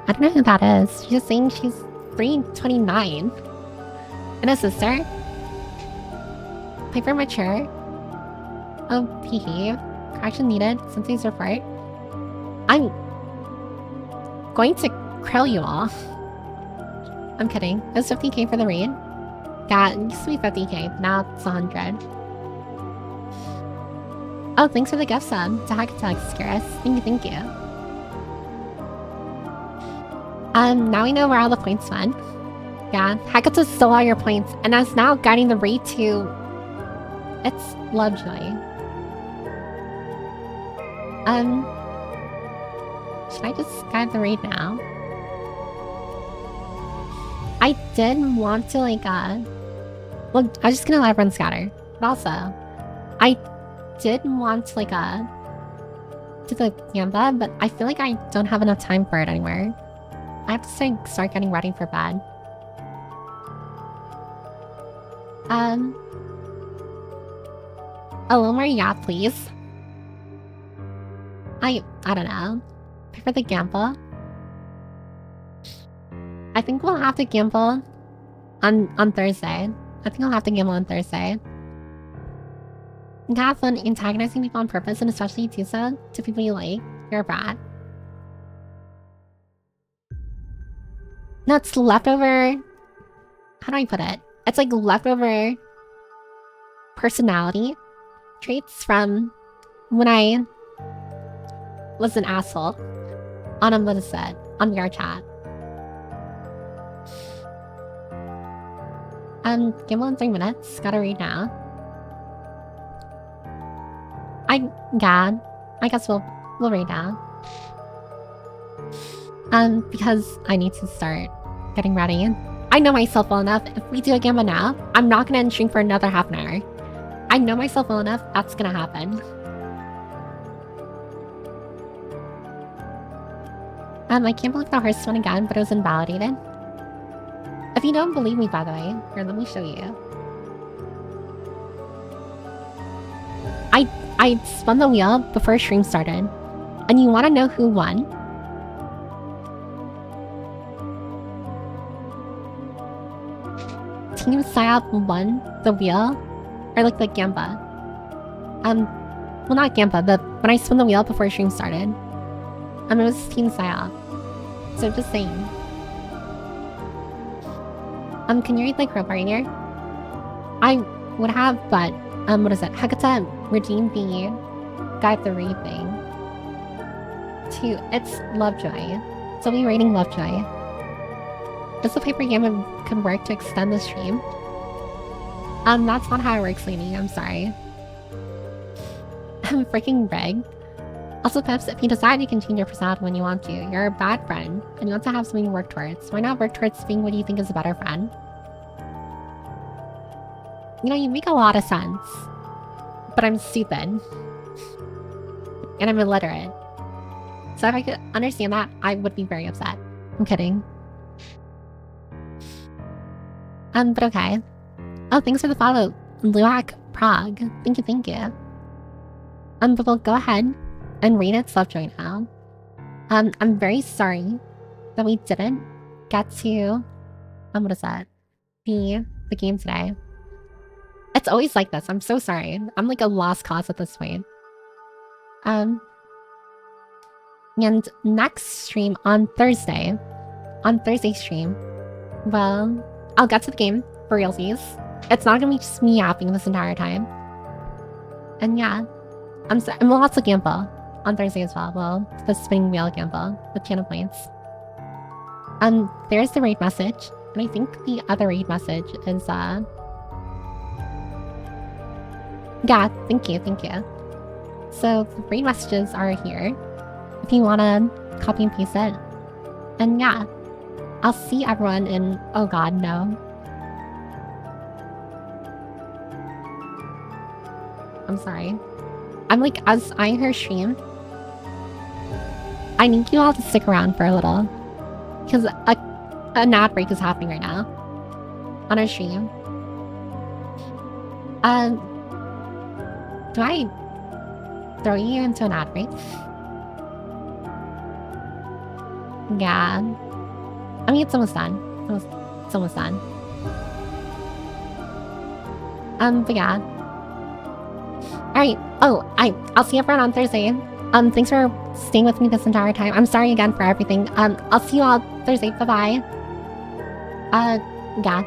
don't know who that is. She's just saying she's 329. And a sister? Hyper mature? Oh, behave. Correction needed. Sensei's report. I'm going to krill you all. I'm kidding. It was 50k for the raid. Yeah, it used to be 50k, but now it's 100. Oh, thanks for the gift sub to Hackattack, Scarus. Thank you. Now we know where all the points went. Yeah, Hackattack stole all your points, and is now guiding the raid to its Lovejoy. Should I just guide the raid now? I did want to like, well, I was just gonna let everyone scatter. But also, I did want to like, do the Gamba, but I feel like I don't have enough time for it anymore. I have to start getting ready for bed. A little more yacht, please. I don't know. For the gamble. I think we'll have to gamble on Thursday. I think I'll have to gamble on Thursday. You can have fun antagonizing people on purpose, and especially do so to people you like. You're a brat. No, it's leftover. How do I put it? It's like leftover personality traits from when I was an asshole on a set on VR chat. Gamble in 3 minutes. Gotta read now. I guess we'll read now. Because I need to start getting ready. I know myself well enough. If we do a Gamba now, I'm not gonna end stream for another half an hour. I know myself well enough, that's gonna happen. I can't believe the horse won again, but it was invalidated. If you don't believe me, by the way, here, let me show you. I spun the wheel before stream started. And you wanna know who won? Team Psyop won the wheel, or like the Gamba. Well, not Gamba, but when I spun the wheel before stream started, it was Team Psyop. So just saying. Can you read like Rope right here? I would have, but what is it? Hekata redeemed the guide the read thing. It's Lovejoy. So we're rating Lovejoy. Does the paper game could work to extend the stream? That's not how it works, lady. I'm sorry. I'm freaking rigged. Also, Peps, if you decide you can change your personality when you want to, you're a bad friend, and you want to have something to work towards. Why not work towards being what you think is a better friend? You know, you make a lot of sense. But I'm stupid. And I'm illiterate. So if I could understand that, I would be very upset. I'm kidding. But okay. Oh, thanks for the follow, Luak Prague. Thank you, thank you. But we'll go ahead and rate its Lovejoy now. I'm very sorry that we didn't get to, what is that? The game today. It's always like this. I'm so sorry. I'm like a lost cause at this point. And next stream on Thursday, stream, well, I'll get to the game for realsies. It's not gonna be just me yapping this entire time. And yeah, and we'll also gamble on Thursday as well. Well, the spinning wheel gamble with channel points. There's the raid message, and I think the other raid message is yeah, thank you. So the raid messages are here if you wanna copy and paste it. And yeah, I'll see everyone in, oh god, no. I'm sorry. I'm like, as I hear stream, I need you all to stick around for a little. Because an ad break is happening right now. On our stream. Do I throw you into an ad break? Yeah. I mean, it's almost done. It's almost done. But yeah. Alright. Oh, I'll see everyone on Thursday. Thanks for staying with me this entire time. I'm sorry again for everything. I'll see you all Thursday. Bye-bye. Yeah.